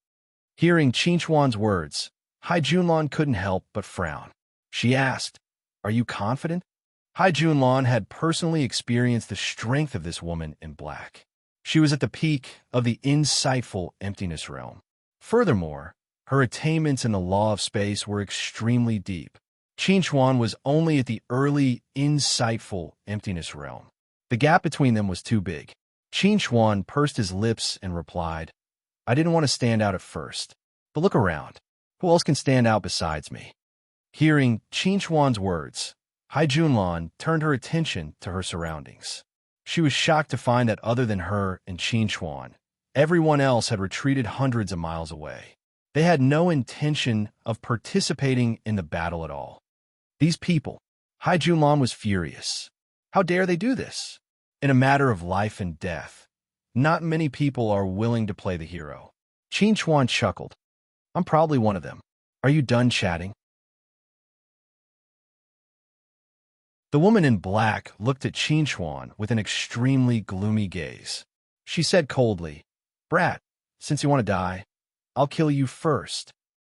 [SPEAKER 1] Hearing Qin Chuan's words, Hai Junlan couldn't help but frown. She asked, "Are you confident?" Hai Junlan had personally experienced the strength of this woman in black. She was at the peak of the insightful emptiness realm. Furthermore, her attainments in the law of space were extremely deep. Qin Chuan was only at the early insightful emptiness realm. The gap between them was too big. Qin Chuan pursed his lips and replied, "I didn't want to stand out at first, but look around. Who else can stand out besides me?" Hearing Qin Chuan's words, Hai Junlan turned her attention to her surroundings. She was shocked to find that other than her and Qin Chuan, everyone else had retreated hundreds of miles away. They had no intention of participating in the battle at all. These people, Hai Junlan was furious. How dare they do this? In a matter of life and death, not many people are willing to play the hero. Qin Chuan chuckled. "I'm probably one of them. Are you done chatting?" The woman in black looked at Qin Chuan with an extremely gloomy gaze. She said coldly, "Brat, since you want to die, I'll kill you first."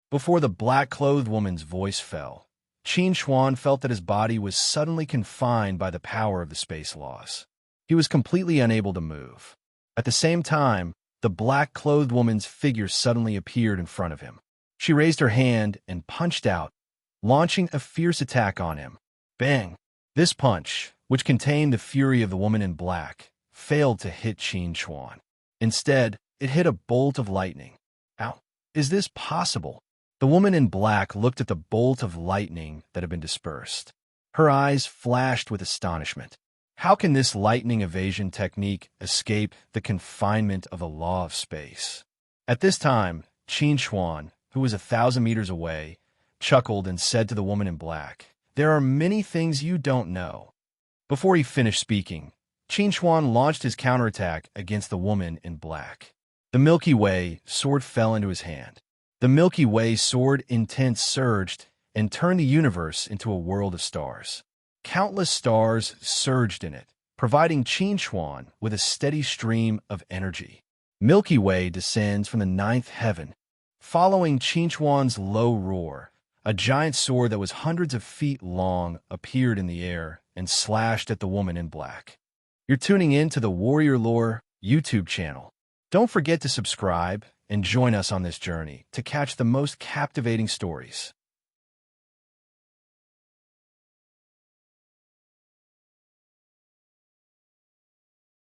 [SPEAKER 1] Before the black-clothed woman's voice fell, Qin Chuan felt that his body was suddenly confined by the power of the space laws. He was completely unable to move. At the same time, the black-clothed woman's figure suddenly appeared in front of him. She raised her hand and punched out, launching a fierce attack on him. Bang! This punch, which contained the fury of the woman in black, failed to hit Qin Chuan. Instead, it hit a bolt of lightning. Ow! Is this possible? The woman in black looked at the bolt of lightning that had been dispersed. Her eyes flashed with astonishment. How can this lightning evasion technique escape the confinement of the law of space? At this time, Qin Chuan, who was 1,000 meters away, chuckled and said to the woman in black, "There are many things you don't know." Before he finished speaking, Qin Chuan launched his counterattack against the woman in black. The Milky Way sword fell into his hand. The Milky Way sword intent surged and turned the universe into a world of stars. Countless stars surged in it, providing Qin Chuan with a steady stream of energy. Milky Way descends from the ninth heaven. Following Qin Chuan's low roar, a giant sword that was hundreds of feet long appeared in the air and slashed at the woman in black. You're tuning in to the Warrior Lore YouTube channel. Don't forget to subscribe and join us on this journey to catch the most captivating stories.